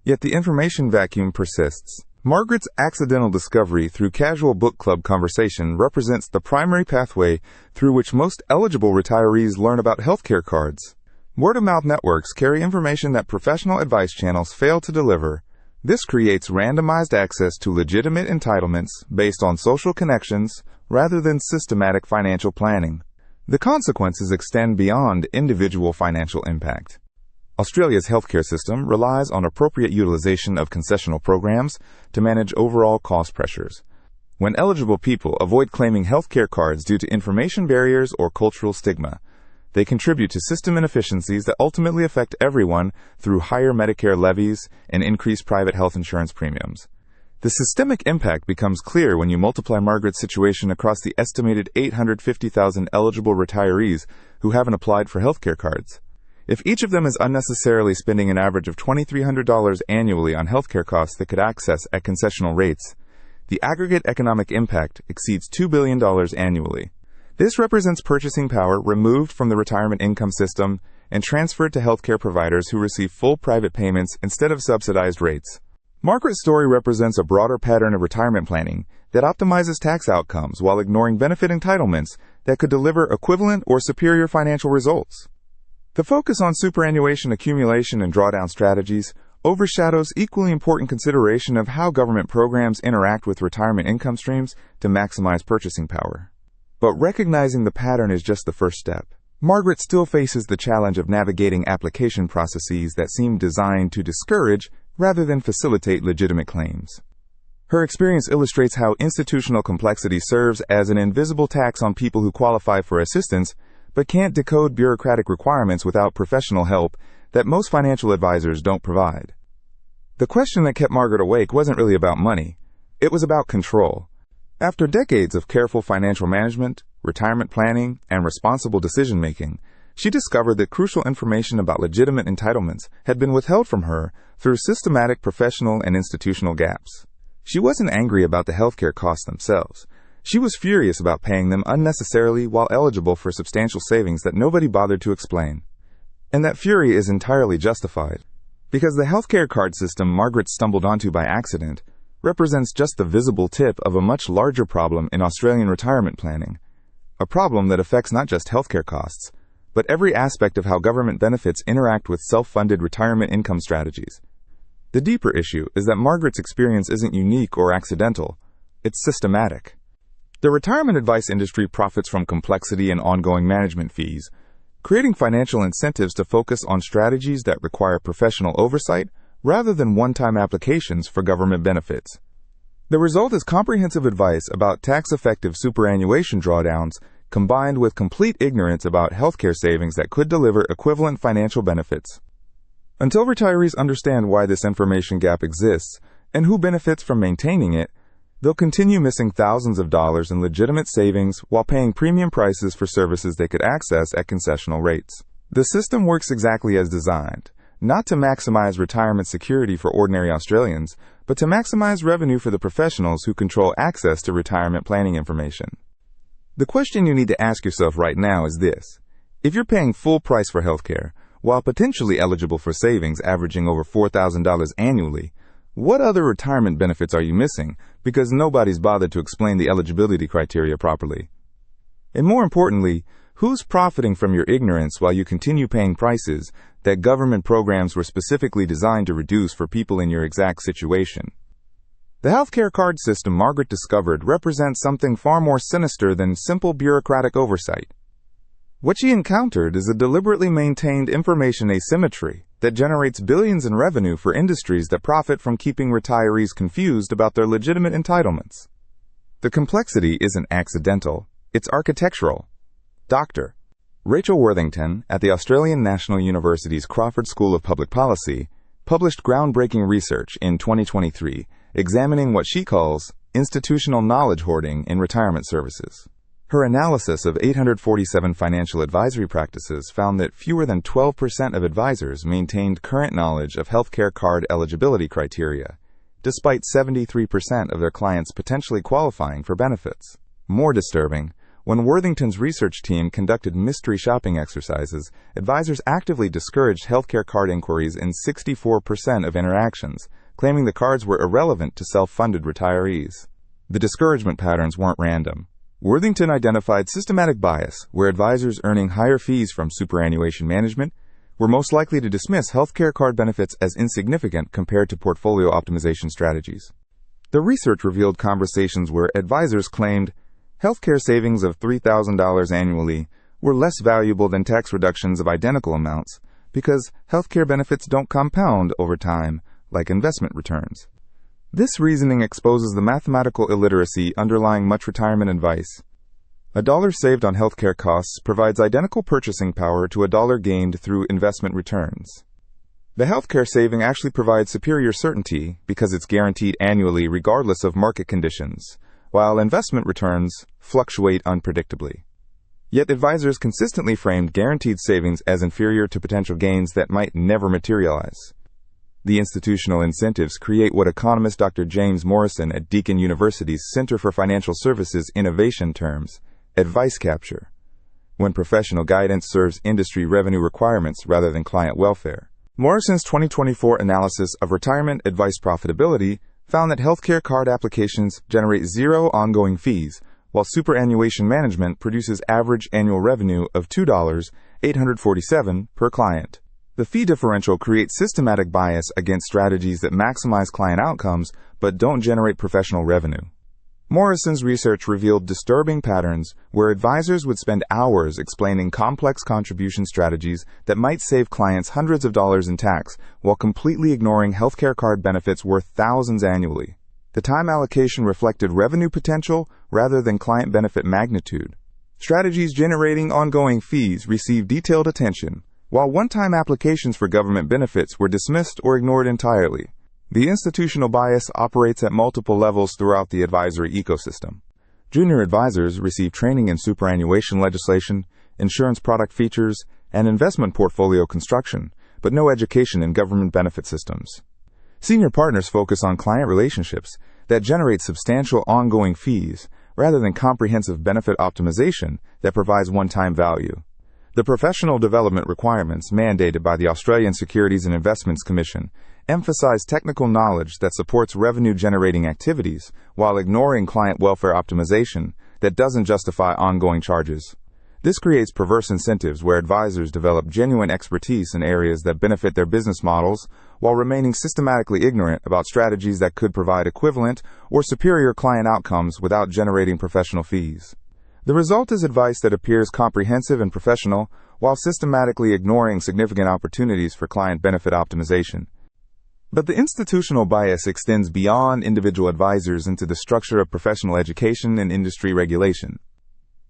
Yet the information vacuum persists. Margaret's accidental discovery through casual book club conversation represents the primary pathway through which most eligible retirees learn about healthcare cards. Word-of-mouth networks carry information that professional advice channels fail to deliver. This creates randomized access to legitimate entitlements based on social connections rather than systematic financial planning. The consequences extend beyond individual financial impact. Australia's healthcare system relies on appropriate utilization of concessional programs to manage overall cost pressures. When eligible people avoid claiming healthcare cards due to information barriers or cultural stigma, they contribute to system inefficiencies that ultimately affect everyone through higher Medicare levies and increased private health insurance premiums. The systemic impact becomes clear when you multiply Margaret's situation across the estimated 850,000 eligible retirees who haven't applied for healthcare cards. If each of them is unnecessarily spending an average of $2,300 annually on healthcare costs they could access at concessional rates, the aggregate economic impact exceeds $2 billion annually. This represents purchasing power removed from the retirement income system and transferred to healthcare providers who receive full private payments instead of subsidized rates. Margaret's story represents a broader pattern of retirement planning that optimizes tax outcomes while ignoring benefit entitlements that could deliver equivalent or superior financial results. The focus on superannuation accumulation and drawdown strategies overshadows equally important consideration of how government programs interact with retirement income streams to maximize purchasing power. But recognizing the pattern is just the first step. Margaret still faces the challenge of navigating application processes that seem designed to discourage rather than facilitate legitimate claims. Her experience illustrates how institutional complexity serves as an invisible tax on people who qualify for assistance but can't decode bureaucratic requirements without professional help that most financial advisors don't provide. The question that kept Margaret awake wasn't really about money. It was about control. After decades of careful financial management, retirement planning, and responsible decision-making, she discovered that crucial information about legitimate entitlements had been withheld from her through systematic professional and institutional gaps. She wasn't angry about the healthcare costs themselves. She was furious about paying them unnecessarily while eligible for substantial savings that nobody bothered to explain. And that fury is entirely justified, because the healthcare card system Margaret stumbled onto by accident represents just the visible tip of a much larger problem in Australian retirement planning, a problem that affects not just healthcare costs, but every aspect of how government benefits interact with self-funded retirement income strategies. The deeper issue is that Margaret's experience isn't unique or accidental, it's systematic. The retirement advice industry profits from complexity and ongoing management fees, creating financial incentives to focus on strategies that require professional oversight rather than one-time applications for government benefits. The result is comprehensive advice about tax-effective superannuation drawdowns combined with complete ignorance about healthcare savings that could deliver equivalent financial benefits. Until retirees understand why this information gap exists and who benefits from maintaining it, they'll continue missing thousands of dollars in legitimate savings while paying premium prices for services they could access at concessional rates. The system works exactly as designed, not to maximize retirement security for ordinary Australians, but to maximize revenue for the professionals who control access to retirement planning information. The question you need to ask yourself right now is this: if you're paying full price for healthcare, while potentially eligible for savings averaging over $4,000 annually, what other retirement benefits are you missing because nobody's bothered to explain the eligibility criteria properly? And more importantly, who's profiting from your ignorance while you continue paying prices that government programs were specifically designed to reduce for people in your exact situation? The healthcare card system Margaret discovered represents something far more sinister than simple bureaucratic oversight. What she encountered is a deliberately maintained information asymmetry that generates billions in revenue for industries that profit from keeping retirees confused about their legitimate entitlements. The complexity isn't accidental, it's architectural. Dr. Rachel Worthington at the Australian National University's Crawford School of Public Policy published groundbreaking research in 2023 examining what she calls institutional knowledge hoarding in retirement services. Her analysis of 847 financial advisory practices found that fewer than 12% of advisors maintained current knowledge of healthcare card eligibility criteria, despite 73% of their clients potentially qualifying for benefits. More disturbing, when Worthington's research team conducted mystery shopping exercises, advisors actively discouraged healthcare card inquiries in 64% of interactions, claiming the cards were irrelevant to self-funded retirees. The discouragement patterns weren't random. Worthington identified systematic bias, where advisors earning higher fees from superannuation management were most likely to dismiss healthcare card benefits as insignificant compared to portfolio optimization strategies. The research revealed conversations where advisors claimed healthcare savings of $3,000 annually were less valuable than tax reductions of identical amounts because healthcare benefits don't compound over time like investment returns. This reasoning exposes the mathematical illiteracy underlying much retirement advice. A dollar saved on healthcare costs provides identical purchasing power to a dollar gained through investment returns. The healthcare saving actually provides superior certainty because it's guaranteed annually regardless of market conditions, while investment returns fluctuate unpredictably. Yet advisors consistently framed guaranteed savings as inferior to potential gains that might never materialize. The institutional incentives create what economist Dr. James Morrison at Deakin University's Center for Financial Services Innovation terms advice capture, when professional guidance serves industry revenue requirements rather than client welfare. Morrison's 2024 analysis of retirement advice profitability found that healthcare card applications generate zero ongoing fees, while superannuation management produces average annual revenue of $2,847 per client. The fee differential creates systematic bias against strategies that maximize client outcomes but don't generate professional revenue. Morrison's research revealed disturbing patterns where advisors would spend hours explaining complex contribution strategies that might save clients hundreds of dollars in tax while completely ignoring healthcare card benefits worth thousands annually. The time allocation reflected revenue potential rather than client benefit magnitude. Strategies generating ongoing fees received detailed attention, while one-time applications for government benefits were dismissed or ignored entirely. The institutional bias operates at multiple levels throughout the advisory ecosystem. Junior advisors receive training in superannuation legislation, insurance product features, and investment portfolio construction, but no education in government benefit systems. Senior partners focus on client relationships that generate substantial ongoing fees rather than comprehensive benefit optimization that provides one-time value. The professional development requirements mandated by the Australian Securities and Investments Commission emphasize technical knowledge that supports revenue-generating activities while ignoring client welfare optimization that doesn't justify ongoing charges. This creates perverse incentives where advisors develop genuine expertise in areas that benefit their business models while remaining systematically ignorant about strategies that could provide equivalent or superior client outcomes without generating professional fees. The result is advice that appears comprehensive and professional while systematically ignoring significant opportunities for client benefit optimization. But the institutional bias extends beyond individual advisors into the structure of professional education and industry regulation.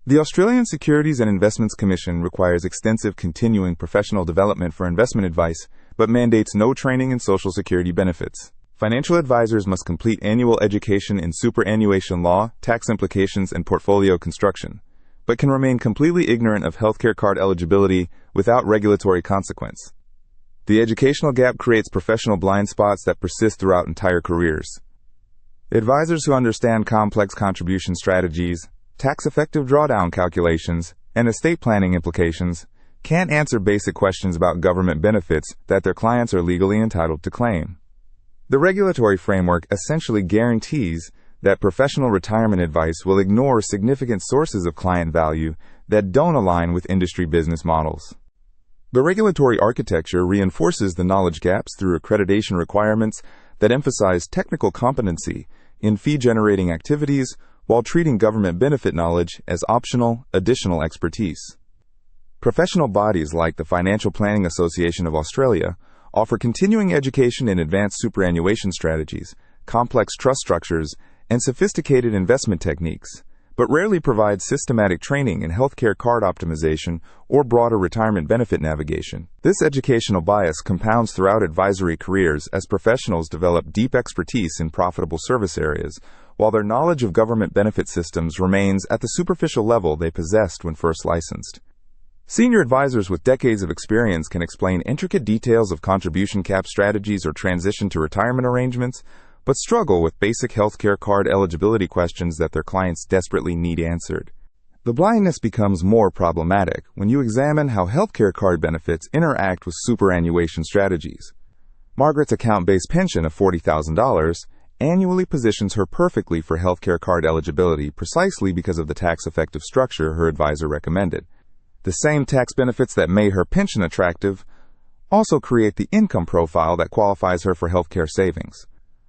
The Australian Securities and Investments Commission requires extensive continuing professional development for investment advice, but mandates no training in Social Security benefits. Financial advisors must complete annual education in superannuation law, tax implications, and portfolio construction, but can remain completely ignorant of healthcare card eligibility without regulatory consequence. The educational gap creates professional blind spots that persist throughout entire careers. Advisors who understand complex contribution strategies, tax-effective drawdown calculations, and estate planning implications can't answer basic questions about government benefits that their clients are legally entitled to claim. The regulatory framework essentially guarantees that professional retirement advice will ignore significant sources of client value that don't align with industry business models. The regulatory architecture reinforces the knowledge gaps through accreditation requirements that emphasize technical competency in fee-generating activities while treating government benefit knowledge as optional, additional expertise. Professional bodies like the Financial Planning Association of Australia offer continuing education in advanced superannuation strategies, complex trust structures, and sophisticated investment techniques, but rarely provide systematic training in healthcare card optimization or broader retirement benefit navigation. This educational bias compounds throughout advisory careers as professionals develop deep expertise in profitable service areas, while their knowledge of government benefit systems remains at the superficial level they possessed when first licensed. Senior advisors with decades of experience can explain intricate details of contribution cap strategies or transition to retirement arrangements, but struggle with basic healthcare card eligibility questions that their clients desperately need answered. The blindness becomes more problematic when you examine how healthcare card benefits interact with superannuation strategies. Margaret's account-based pension of $40,000 annually positions her perfectly for healthcare card eligibility precisely because of the tax-effective structure her advisor recommended. The same tax benefits that made her pension attractive also create the income profile that qualifies her for healthcare savings.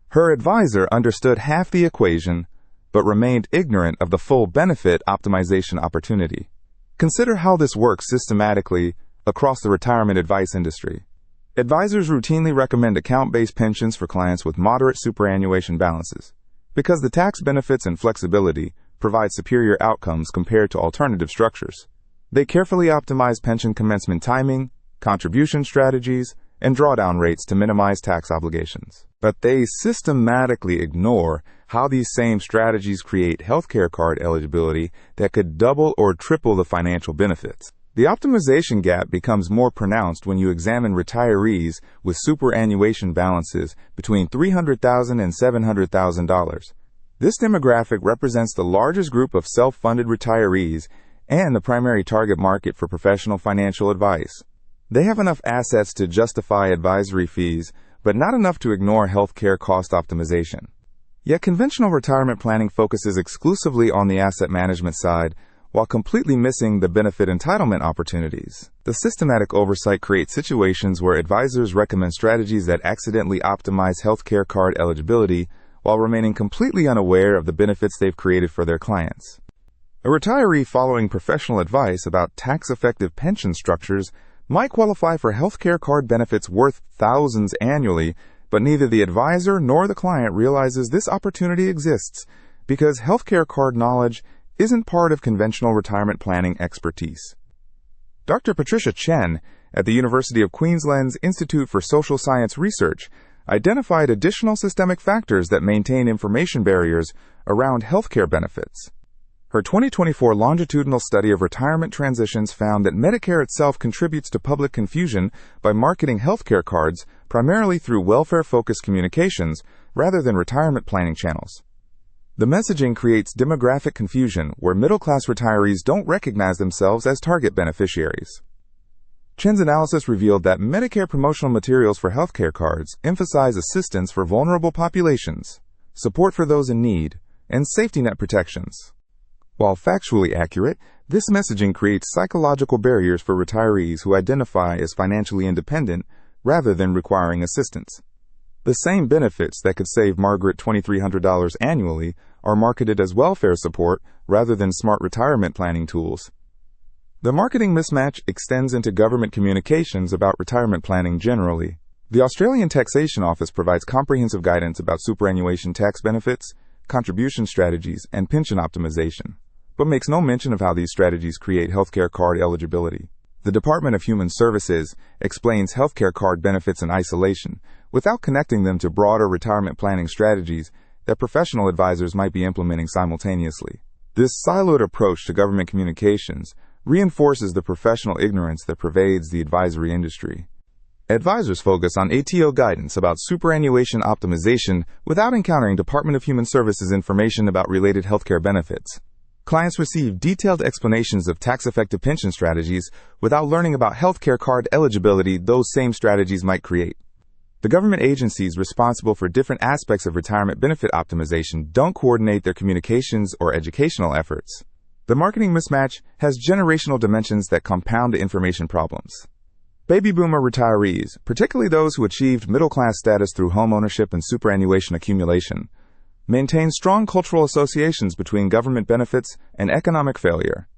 Her advisor understood half the equation, but remained ignorant of the full benefit optimization opportunity. Consider how this works systematically across the retirement advice industry. Advisors routinely recommend account-based pensions for clients with moderate superannuation balances, because the tax benefits and flexibility provide superior outcomes compared to alternative structures. They carefully optimize pension commencement timing, contribution strategies, and drawdown rates to minimize tax obligations. But they systematically ignore how these same strategies create healthcare card eligibility that could double or triple the financial benefits. The optimization gap becomes more pronounced when you examine retirees with superannuation balances between $300,000 and $700,000. This demographic represents the largest group of self-funded retirees and the primary target market for professional financial advice. They have enough assets to justify advisory fees, but not enough to ignore healthcare cost optimization. Yet conventional retirement planning focuses exclusively on the asset management side, while completely missing the benefit entitlement opportunities. The systematic oversight creates situations where advisors recommend strategies that accidentally optimize healthcare card eligibility while remaining completely unaware of the benefits they've created for their clients. A retiree following professional advice about tax-effective pension structures might qualify for healthcare card benefits worth thousands annually, but neither the advisor nor the client realizes this opportunity exists because healthcare card knowledge isn't part of conventional retirement planning expertise. Dr. Patricia Chen at the University of Queensland's Institute for Social Science Research identified additional systemic factors that maintain information barriers around healthcare benefits. Her 2024 longitudinal study of retirement transitions found that Medicare itself contributes to public confusion by marketing healthcare cards primarily through welfare-focused communications rather than retirement planning channels. The messaging creates demographic confusion where middle-class retirees don't recognize themselves as target beneficiaries. Chen's analysis revealed that Medicare promotional materials for healthcare cards emphasize assistance for vulnerable populations, support for those in need, and safety net protections. While factually accurate, this messaging creates psychological barriers for retirees who identify as financially independent rather than requiring assistance. The same benefits that could save Margaret $2,300 annually are marketed as welfare support rather than smart retirement planning tools. The marketing mismatch extends into government communications about retirement planning generally. The Australian Taxation Office provides comprehensive guidance about superannuation tax benefits, contribution strategies, and pension optimization, but makes no mention of how these strategies create healthcare card eligibility. The Department of Human Services explains healthcare card benefits in isolation, without connecting them to broader retirement planning strategies that professional advisors might be implementing simultaneously. This siloed approach to government communications reinforces the professional ignorance that pervades the advisory industry. Advisors focus on ATO guidance about superannuation optimization without encountering Department of Human Services information about related healthcare benefits. Clients receive detailed explanations of tax-effective pension strategies without learning about healthcare card eligibility those same strategies might create. The government agencies responsible for different aspects of retirement benefit optimization don't coordinate their communications or educational efforts. The marketing mismatch has generational dimensions that compound the information problems. Baby boomer retirees, particularly those who achieved middle-class status through home ownership and superannuation accumulation, maintain strong cultural associations between government benefits and economic failure.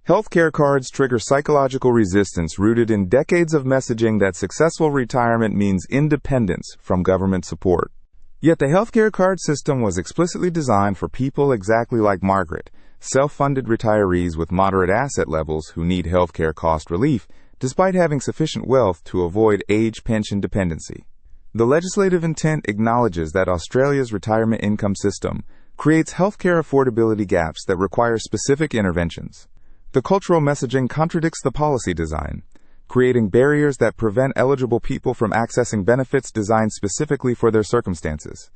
Healthcare cards trigger psychological resistance rooted in decades of messaging that successful retirement means independence from government support. Yet the healthcare card system was explicitly designed for people exactly like Margaret, self-funded retirees with moderate asset levels who need healthcare cost relief despite having sufficient wealth to avoid age pension dependency. The legislative intent acknowledges that Australia's retirement income system creates healthcare affordability gaps that require specific interventions. The cultural messaging contradicts the policy design, creating barriers that prevent eligible people from accessing benefits designed specifically for their circumstances.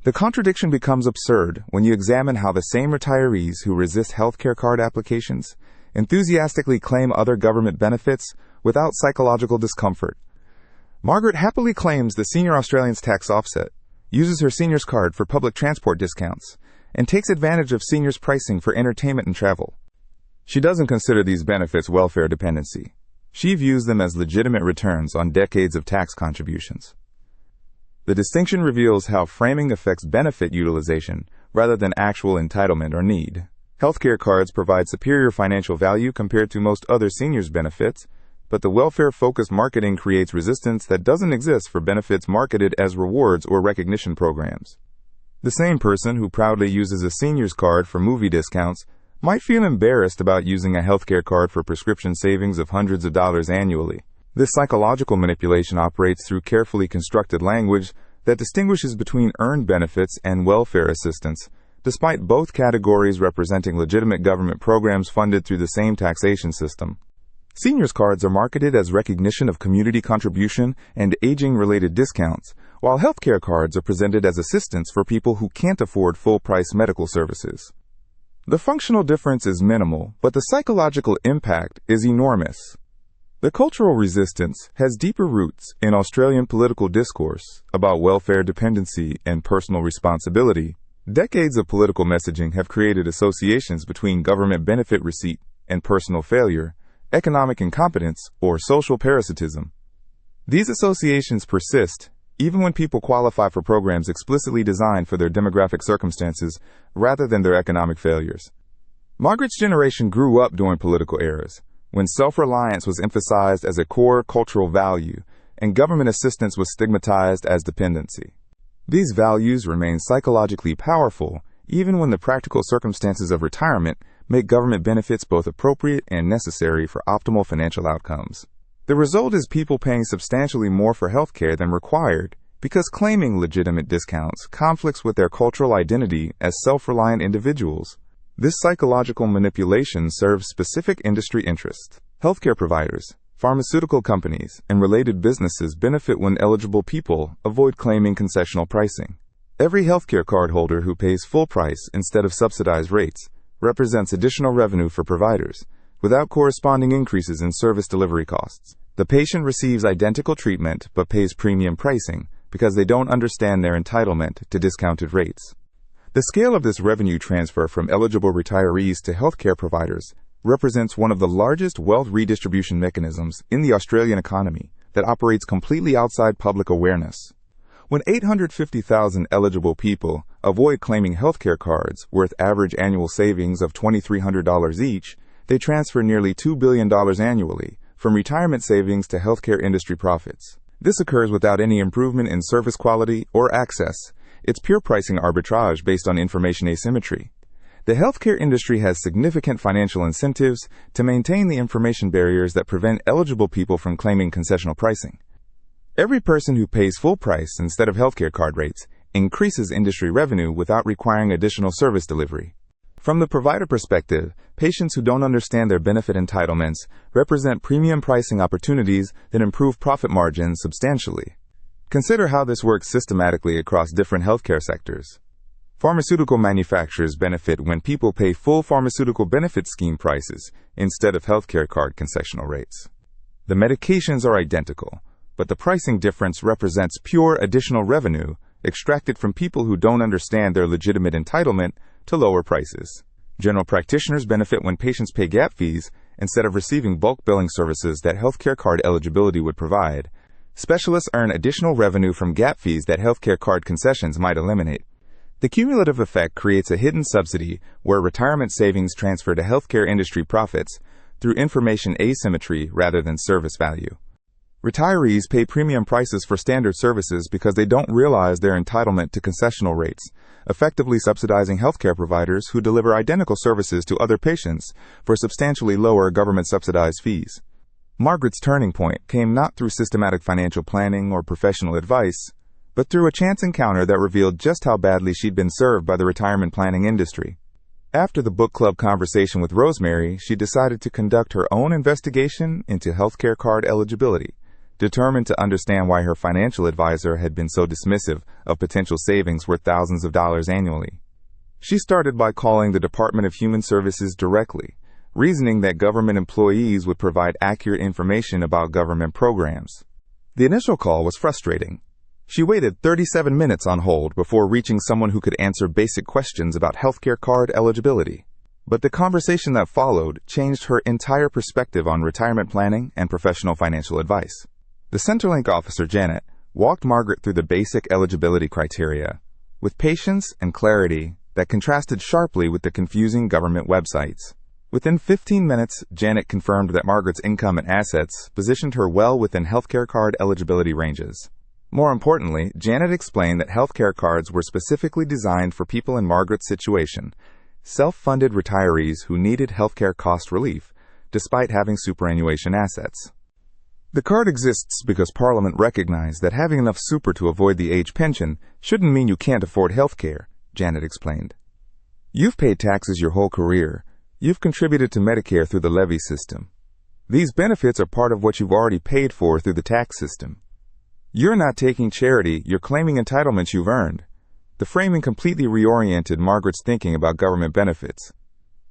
The contradiction becomes absurd when you examine how the same retirees who resist healthcare card applications enthusiastically claim other government benefits without psychological discomfort. Margaret happily claims the Senior Australians tax offset, uses her seniors card for public transport discounts, and takes advantage of seniors pricing for entertainment and travel. She doesn't consider these benefits welfare dependency. She views them as legitimate returns on decades of tax contributions. The distinction reveals how framing affects benefit utilization rather than actual entitlement or need. Healthcare cards provide superior financial value compared to most other seniors' benefits, but the welfare-focused marketing creates resistance that doesn't exist for benefits marketed as rewards or recognition programs. The same person who proudly uses a seniors card for movie discounts might feel embarrassed about using a healthcare card for prescription savings of hundreds of dollars annually. This psychological manipulation operates through carefully constructed language that distinguishes between earned benefits and welfare assistance, despite both categories representing legitimate government programs funded through the same taxation system. Seniors cards are marketed as recognition of community contribution and aging-related discounts, while healthcare cards are presented as assistance for people who can't afford full-price medical services. The functional difference is minimal, but the psychological impact is enormous. The cultural resistance has deeper roots in Australian political discourse about welfare dependency and personal responsibility. Decades of political messaging have created associations between government benefit receipt and personal failure, economic incompetence, or social parasitism. These associations persist even when people qualify for programs explicitly designed for their demographic circumstances rather than their economic failures. Margaret's generation grew up during political eras, when self-reliance was emphasized as a core cultural value and government assistance was stigmatized as dependency. These values remain psychologically powerful even when the practical circumstances of retirement make government benefits both appropriate and necessary for optimal financial outcomes. The result is people paying substantially more for healthcare than required because claiming legitimate discounts conflicts with their cultural identity as self-reliant individuals. This psychological manipulation serves specific industry interests. Healthcare providers, pharmaceutical companies, and related businesses benefit when eligible people avoid claiming concessional pricing. Every healthcare card holder who pays full price instead of subsidized rates represents additional revenue for providers, without corresponding increases in service delivery costs. The patient receives identical treatment but pays premium pricing because they don't understand their entitlement to discounted rates. The scale of this revenue transfer from eligible retirees to healthcare providers represents one of the largest wealth redistribution mechanisms in the Australian economy that operates completely outside public awareness. When 850,000 eligible people avoid claiming healthcare cards worth average annual savings of $2,300 each, they transfer nearly $2 billion annually from retirement savings to healthcare industry profits. This occurs without any improvement in service quality or access. It's pure pricing arbitrage based on information asymmetry. The healthcare industry has significant financial incentives to maintain the information barriers that prevent eligible people from claiming concessional pricing. Every person who pays full price instead of healthcare card rates increases industry revenue without requiring additional service delivery. From the provider perspective, patients who don't understand their benefit entitlements represent premium pricing opportunities that improve profit margins substantially. Consider how this works systematically across different healthcare sectors. Pharmaceutical manufacturers benefit when people pay full pharmaceutical benefit scheme prices instead of healthcare card concessional rates. The medications are identical, but the pricing difference represents pure additional revenue extracted from people who don't understand their legitimate entitlement to lower prices. General practitioners benefit when patients pay gap fees instead of receiving bulk billing services that healthcare card eligibility would provide. Specialists earn additional revenue from gap fees that healthcare card concessions might eliminate. The cumulative effect creates a hidden subsidy where retirement savings transfer to healthcare industry profits through information asymmetry rather than service value. Retirees pay premium prices for standard services because they don't realize their entitlement to concessional rates, effectively subsidizing healthcare providers who deliver identical services to other patients for substantially lower government-subsidized fees. Margaret's turning point came not through systematic financial planning or professional advice, but through a chance encounter that revealed just how badly she'd been served by the retirement planning industry. After the book club conversation with Rosemary, she decided to conduct her own investigation into healthcare card eligibility, determined to understand why her financial advisor had been so dismissive of potential savings worth thousands of dollars annually. She started by calling the Department of Human Services directly, reasoning that government employees would provide accurate information about government programs. The initial call was frustrating. She waited 37 minutes on hold before reaching someone who could answer basic questions about healthcare card eligibility. But the conversation that followed changed her entire perspective on retirement planning and professional financial advice. The Centrelink officer, Janet, walked Margaret through the basic eligibility criteria with patience and clarity that contrasted sharply with the confusing government websites. Within 15 minutes, Janet confirmed that Margaret's income and assets positioned her well within healthcare card eligibility ranges. More importantly, Janet explained that healthcare cards were specifically designed for people in Margaret's situation, self-funded retirees who needed healthcare cost relief, despite having superannuation assets. The card exists because Parliament recognized that having enough super to avoid the age pension shouldn't mean you can't afford health care, Janet explained. You've paid taxes your whole career. You've contributed to Medicare through the levy system. These benefits are part of what you've already paid for through the tax system. You're not taking charity, you're claiming entitlements you've earned. The framing completely reoriented Margaret's thinking about government benefits.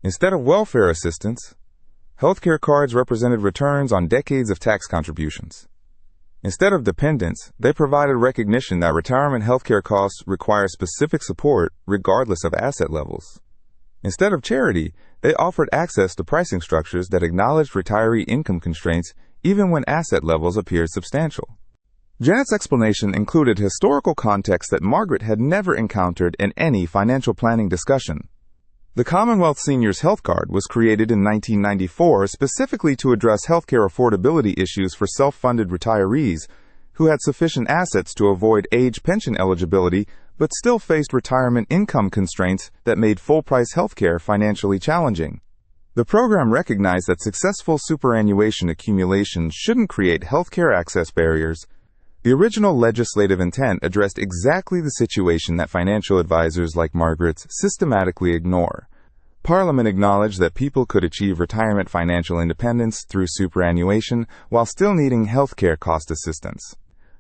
Instead of welfare assistance, healthcare cards represented returns on decades of tax contributions. Instead of dependence, they provided recognition that retirement healthcare costs require specific support regardless of asset levels. Instead of charity, they offered access to pricing structures that acknowledged retiree income constraints even when asset levels appeared substantial. Janet's explanation included historical context that Margaret had never encountered in any financial planning discussion. The Commonwealth Seniors Health Card was created in 1994 specifically to address healthcare affordability issues for self-funded retirees who had sufficient assets to avoid age pension eligibility but still faced retirement income constraints that made full-price healthcare financially challenging. The program recognized that successful superannuation accumulation shouldn't create healthcare access barriers. The original legislative intent addressed exactly the situation that financial advisors like Margaret's systematically ignore. Parliament acknowledged that people could achieve retirement financial independence through superannuation while still needing healthcare cost assistance.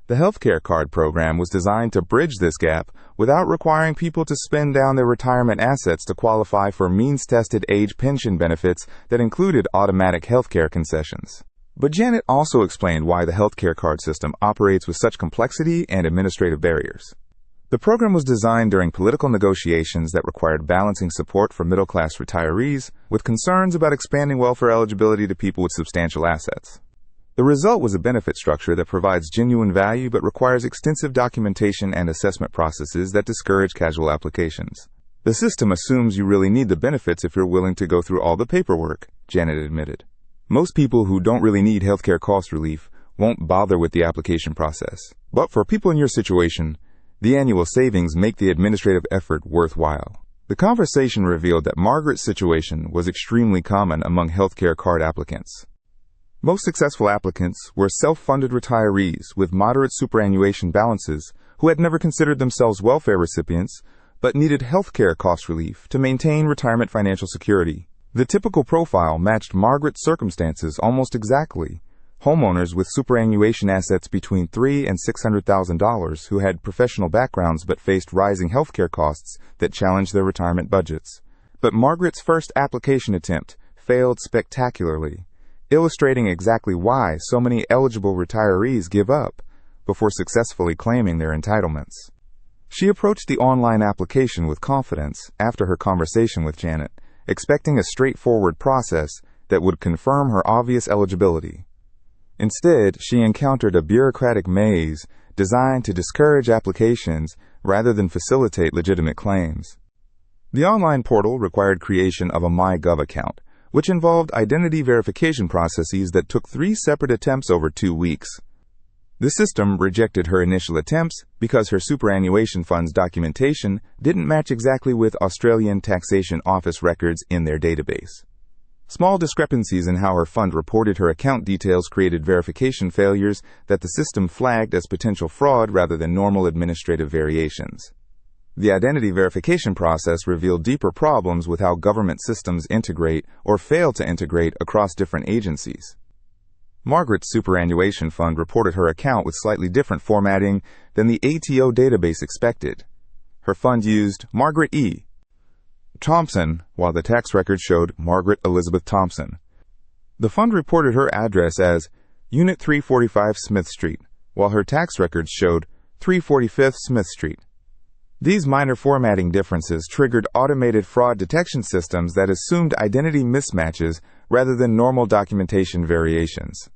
The healthcare card program was designed to bridge this gap without requiring people to spend down their retirement assets to qualify for means-tested age pension benefits that included automatic healthcare concessions. But Janet also explained why the healthcare card system operates with such complexity and administrative barriers. The program was designed during political negotiations that required balancing support for middle-class retirees with concerns about expanding welfare eligibility to people with substantial assets. The result was a benefit structure that provides genuine value but requires extensive documentation and assessment processes that discourage casual applications. The system assumes you really need the benefits if you're willing to go through all the paperwork, Janet admitted. Most people who don't really need healthcare cost relief won't bother with the application process. But for people in your situation, the annual savings make the administrative effort worthwhile. The conversation revealed that Margaret's situation was extremely common among healthcare card applicants. Most successful applicants were self-funded retirees with moderate superannuation balances who had never considered themselves welfare recipients but needed healthcare cost relief to maintain retirement financial security. The typical profile matched Margaret's circumstances almost exactly. Homeowners with superannuation assets between $300,000 and $600,000 who had professional backgrounds but faced rising healthcare costs that challenged their retirement budgets. But Margaret's first application attempt failed spectacularly, illustrating exactly why so many eligible retirees give up before successfully claiming their entitlements. She approached the online application with confidence after her conversation with Janet, expecting a straightforward process that would confirm her obvious eligibility. Instead, she encountered a bureaucratic maze designed to discourage applications rather than facilitate legitimate claims. The online portal required creation of a MyGov account, which involved identity verification processes that took 3 separate attempts over 2 weeks. The system rejected her initial attempts because her superannuation fund's documentation didn't match exactly with Australian Taxation Office records in their database. Small discrepancies in how her fund reported her account details created verification failures that the system flagged as potential fraud rather than normal administrative variations. The identity verification process revealed deeper problems with how government systems integrate or fail to integrate across different agencies. Margaret's superannuation fund reported her account with slightly different formatting than the ATO database expected. Her fund used Margaret E. Thompson, while the tax record showed Margaret Elizabeth Thompson. The fund reported her address as Unit 345 Smith Street, while her tax records showed 345 Smith Street. These minor formatting differences triggered automated fraud detection systems that assumed identity mismatches rather than normal documentation variations.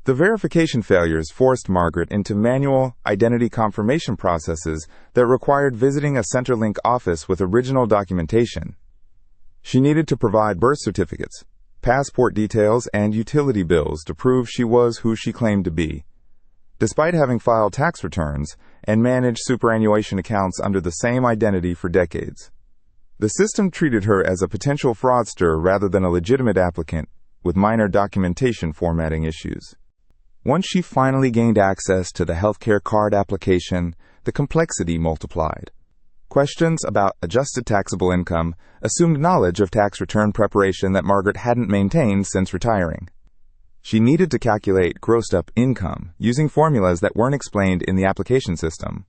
The verification failures forced Margaret into manual identity confirmation processes that required visiting a Centrelink office with original documentation. She needed to provide birth certificates, passport details, and utility bills to prove she was who she claimed to be. Despite having filed tax returns and managed superannuation accounts under the same identity for decades, the system treated her as a potential fraudster rather than a legitimate applicant with minor documentation formatting issues. Once she finally gained access to the healthcare card application, the complexity multiplied. Questions about adjusted taxable income assumed knowledge of tax return preparation that Margaret hadn't maintained since retiring. She needed to calculate grossed-up income using formulas that weren't explained in the application system.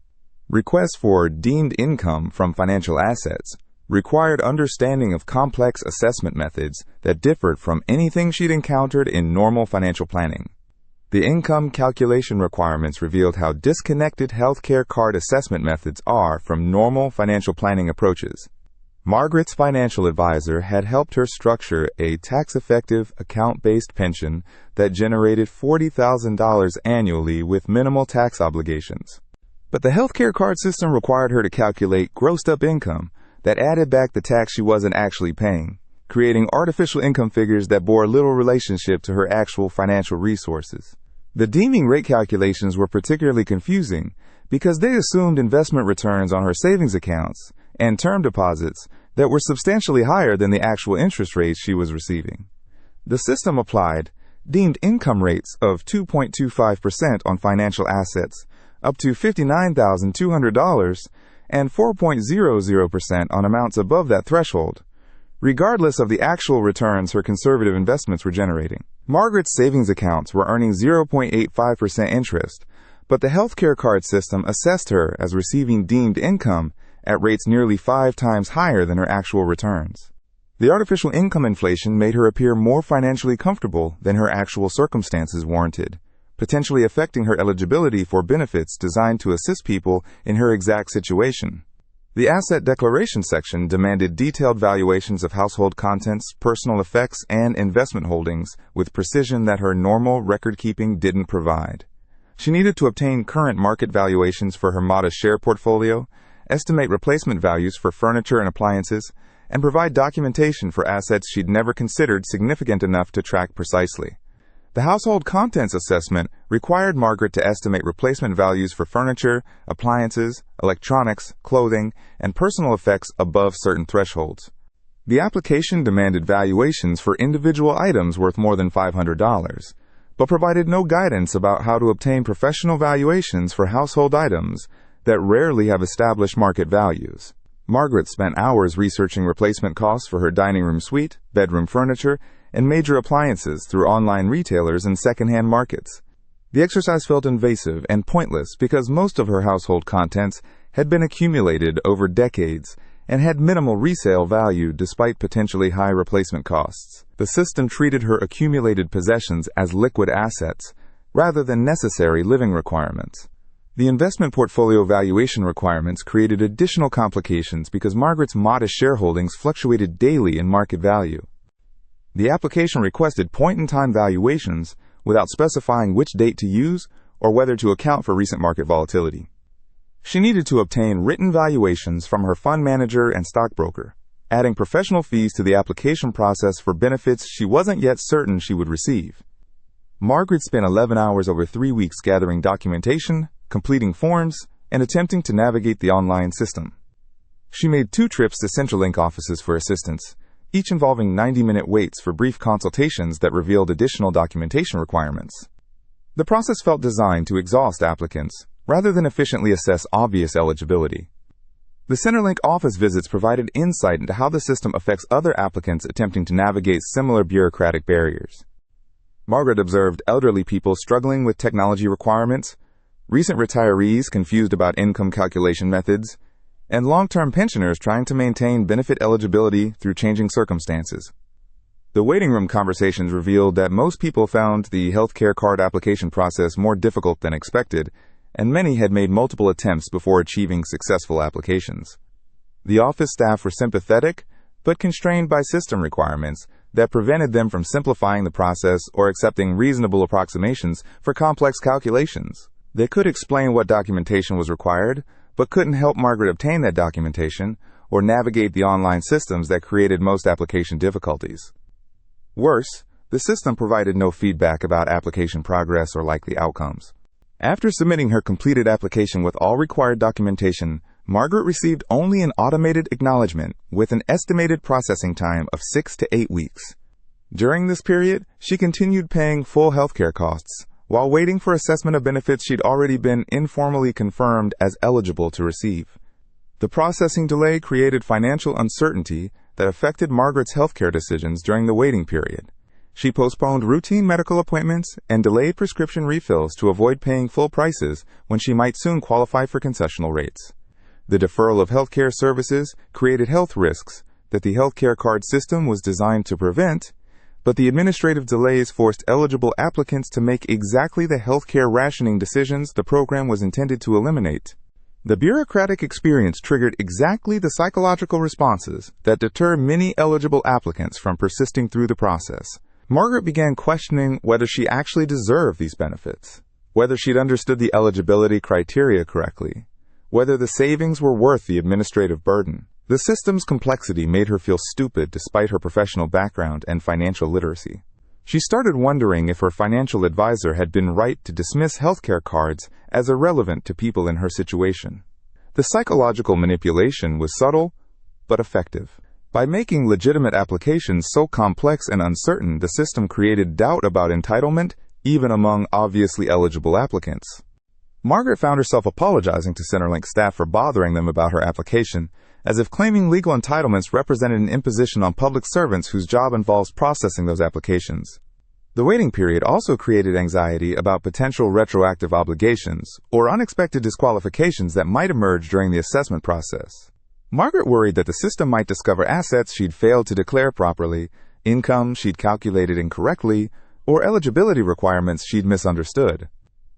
Requests for deemed income from financial assets required understanding of complex assessment methods that differed from anything she'd encountered in normal financial planning. The income calculation requirements revealed how disconnected healthcare card assessment methods are from normal financial planning approaches. Margaret's financial advisor had helped her structure a tax-effective, account-based pension that generated $40,000 annually with minimal tax obligations. But the healthcare card system required her to calculate grossed-up income that added back the tax she wasn't actually paying, creating artificial income figures that bore little relationship to her actual financial resources. The deeming rate calculations were particularly confusing because they assumed investment returns on her savings accounts and term deposits that were substantially higher than the actual interest rates she was receiving. The system applied deemed income rates of 2.25% on financial assets up to $59,200 and 4.00% on amounts above that threshold, regardless of the actual returns her conservative investments were generating. Margaret's savings accounts were earning 0.85% interest, but the healthcare card system assessed her as receiving deemed income at rates nearly 5 times higher than her actual returns. The artificial income inflation made her appear more financially comfortable than her actual circumstances warranted, potentially affecting her eligibility for benefits designed to assist people in her exact situation. The asset declaration section demanded detailed valuations of household contents, personal effects, and investment holdings with precision that her normal record-keeping didn't provide. She needed to obtain current market valuations for her modest share portfolio, estimate replacement values for furniture and appliances, and provide documentation for assets she'd never considered significant enough to track precisely. The household contents assessment required Margaret to estimate replacement values for furniture, appliances, electronics, clothing, and personal effects above certain thresholds. The application demanded valuations for individual items worth more than $500, but provided no guidance about how to obtain professional valuations for household items that rarely have established market values. Margaret spent hours researching replacement costs for her dining room suite, bedroom furniture, and major appliances through online retailers and secondhand markets. The exercise felt invasive and pointless because most of her household contents had been accumulated over decades and had minimal resale value despite potentially high replacement costs. The system treated her accumulated possessions as liquid assets rather than necessary living requirements. The investment portfolio valuation requirements created additional complications because Margaret's modest shareholdings fluctuated daily in market value. The application requested point-in-time valuations without specifying which date to use or whether to account for recent market volatility. She needed to obtain written valuations from her fund manager and stockbroker, adding professional fees to the application process for benefits she wasn't yet certain she would receive. Margaret spent 11 hours over 3 weeks gathering documentation, completing forms, and attempting to navigate the online system. She made 2 trips to CenturyLink offices for assistance, each involving 90-minute waits for brief consultations that revealed additional documentation requirements. The process felt designed to exhaust applicants, rather than efficiently assess obvious eligibility. The CenturyLink office visits provided insight into how the system affects other applicants attempting to navigate similar bureaucratic barriers. Margaret observed elderly people struggling with technology requirements, recent retirees confused about income calculation methods, and long-term pensioners trying to maintain benefit eligibility through changing circumstances. The waiting room conversations revealed that most people found the healthcare card application process more difficult than expected, and many had made multiple attempts before achieving successful applications. The office staff were sympathetic, but constrained by system requirements that prevented them from simplifying the process or accepting reasonable approximations for complex calculations. They could explain what documentation was required, but couldn't help Margaret obtain that documentation or navigate the online systems that created most application difficulties. Worse, the system provided no feedback about application progress or likely outcomes. After submitting her completed application with all required documentation, Margaret received only an automated acknowledgement with an estimated processing time of 6 to 8 weeks. During this period, she continued paying full healthcare costs while waiting for assessment of benefits she'd already been informally confirmed as eligible to receive. The processing delay created financial uncertainty that affected Margaret's healthcare decisions during the waiting period. She postponed routine medical appointments and delayed prescription refills to avoid paying full prices when she might soon qualify for concessional rates. The deferral of healthcare services created health risks that the healthcare card system was designed to prevent, but the administrative delays forced eligible applicants to make exactly the healthcare rationing decisions the program was intended to eliminate. The bureaucratic experience triggered exactly the psychological responses that deter many eligible applicants from persisting through the process. Margaret began questioning whether she actually deserved these benefits, whether she'd understood the eligibility criteria correctly, whether the savings were worth the administrative burden. The system's complexity made her feel stupid despite her professional background and financial literacy. She started wondering if her financial advisor had been right to dismiss healthcare cards as irrelevant to people in her situation. The psychological manipulation was subtle, but effective. By making legitimate applications so complex and uncertain, the system created doubt about entitlement, even among obviously eligible applicants. Margaret found herself apologizing to CenturyLink staff for bothering them about her application, as if claiming legal entitlements represented an imposition on public servants whose job involves processing those applications. The waiting period also created anxiety about potential retroactive obligations or unexpected disqualifications that might emerge during the assessment process. Margaret worried that the system might discover assets she'd failed to declare properly, income she'd calculated incorrectly, or eligibility requirements she'd misunderstood.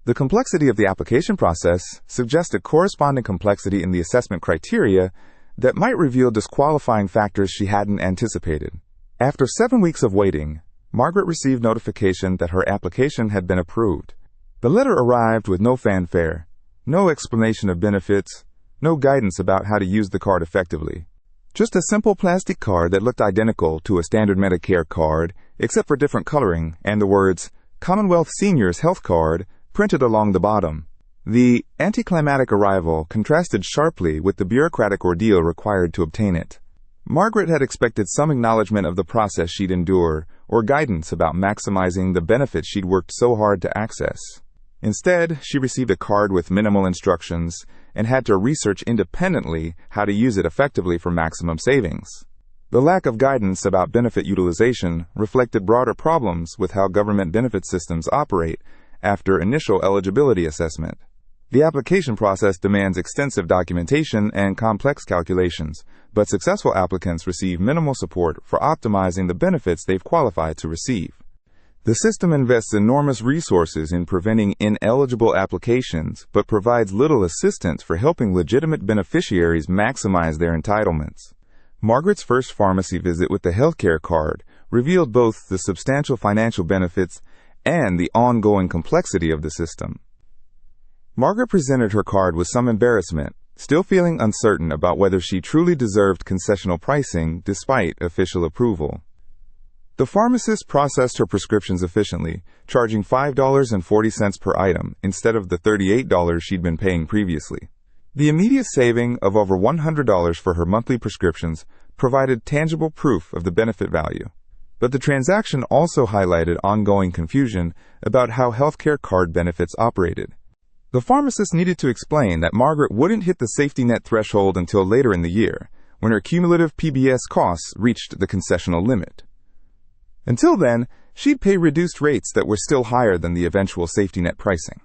The complexity of the application process suggested corresponding complexity in the assessment criteria that might reveal disqualifying factors she hadn't anticipated. After 7 weeks of waiting, Margaret received notification that her application had been approved. The letter arrived with no fanfare, no explanation of benefits, no guidance about how to use the card effectively. Just a simple plastic card that looked identical to a standard Medicare card, except for different coloring, and the words, Commonwealth Seniors Health Card, printed along the bottom. The anticlimactic arrival contrasted sharply with the bureaucratic ordeal required to obtain it. Margaret had expected some acknowledgement of the process she'd endure, or guidance about maximizing the benefits she'd worked so hard to access. Instead, she received a card with minimal instructions and had to research independently how to use it effectively for maximum savings. The lack of guidance about benefit utilization reflected broader problems with how government benefit systems operate after initial eligibility assessment. The application process demands extensive documentation and complex calculations, but successful applicants receive minimal support for optimizing the benefits they've qualified to receive. The system invests enormous resources in preventing ineligible applications, but provides little assistance for helping legitimate beneficiaries maximize their entitlements. Margaret's first pharmacy visit with the healthcare card revealed both the substantial financial benefits and the ongoing complexity of the system. Margaret presented her card with some embarrassment, still feeling uncertain about whether she truly deserved concessional pricing despite official approval. The pharmacist processed her prescriptions efficiently, charging $5.40 per item instead of the $38 she'd been paying previously. The immediate saving of over $100 for her monthly prescriptions provided tangible proof of the benefit value. But the transaction also highlighted ongoing confusion about how healthcare card benefits operated. The pharmacist needed to explain that Margaret wouldn't hit the safety net threshold until later in the year, when her cumulative PBS costs reached the concessional limit. Until then, she'd pay reduced rates that were still higher than the eventual safety net pricing.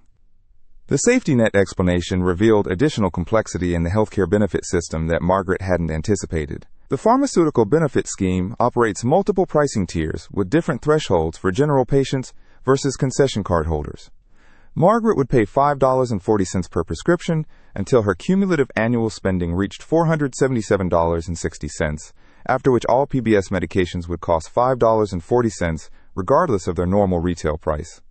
The safety net explanation revealed additional complexity in the healthcare benefit system that Margaret hadn't anticipated. The pharmaceutical benefit scheme operates multiple pricing tiers with different thresholds for general patients versus concession card holders. Margaret would pay $5.40 per prescription until her cumulative annual spending reached $477.60, after which all PBS medications would cost $5.40 regardless of their normal retail price.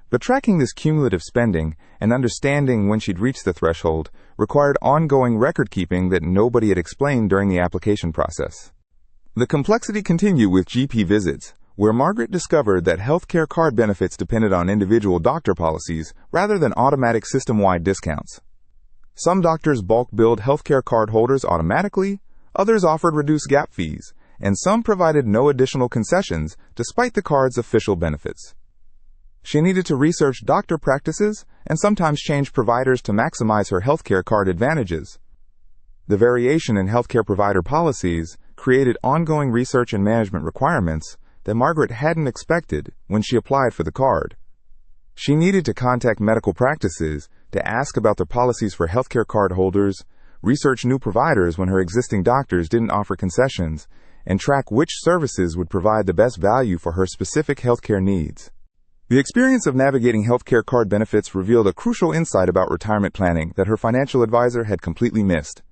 But tracking this cumulative spending and understanding when she'd reached the threshold required ongoing record-keeping that nobody had explained during the application process. The complexity continued with GP visits, where Margaret discovered that healthcare card benefits depended on individual doctor policies rather than automatic system-wide discounts. Some doctors bulk billed healthcare card holders automatically, others offered reduced gap fees, and some provided no additional concessions despite the card's official benefits. She needed to research doctor practices and sometimes change providers to maximize her healthcare card advantages. The variation in healthcare provider policies created ongoing research and management requirements that Margaret hadn't expected when she applied for the card. She needed to contact medical practices to ask about their policies for healthcare card holders, research new providers when her existing doctors didn't offer concessions, and track which services would provide the best value for her specific healthcare needs. The experience of navigating healthcare card benefits revealed a crucial insight about retirement planning that her financial advisor had completely missed.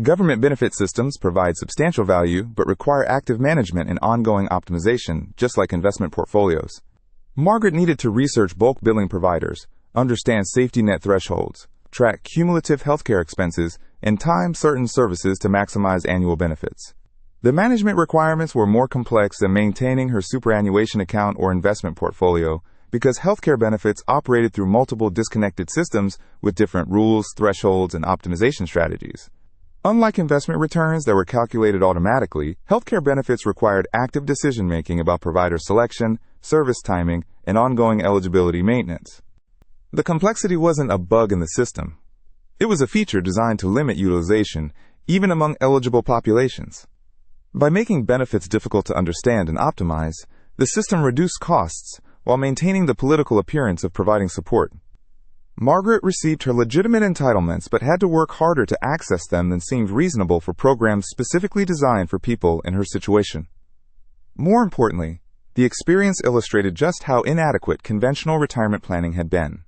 Government benefit systems provide substantial value but require active management and ongoing optimization, just like investment portfolios. Margaret needed to research bulk billing providers, understand safety net thresholds, track cumulative healthcare expenses, and time certain services to maximize annual benefits. The management requirements were more complex than maintaining her superannuation account or investment portfolio because healthcare benefits operated through multiple disconnected systems with different rules, thresholds, and optimization strategies. Unlike investment returns that were calculated automatically, healthcare benefits required active decision-making about provider selection, service timing, and ongoing eligibility maintenance. The complexity wasn't a bug in the system. It was a feature designed to limit utilization, even among eligible populations. By making benefits difficult to understand and optimize, the system reduced costs while maintaining the political appearance of providing support. Margaret received her legitimate entitlements but had to work harder to access them than seemed reasonable for programs specifically designed for people in her situation. More importantly, the experience illustrated just how inadequate conventional retirement planning had been.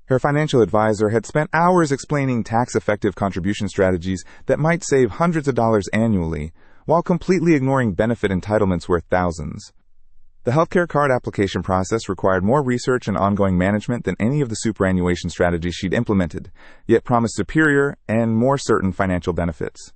Her financial advisor had spent hours explaining tax-effective contribution strategies that might save hundreds of dollars annually, while completely ignoring benefit entitlements worth thousands. The healthcare card application process required more research and ongoing management than any of the superannuation strategies she'd implemented, yet promised superior and more certain financial benefits.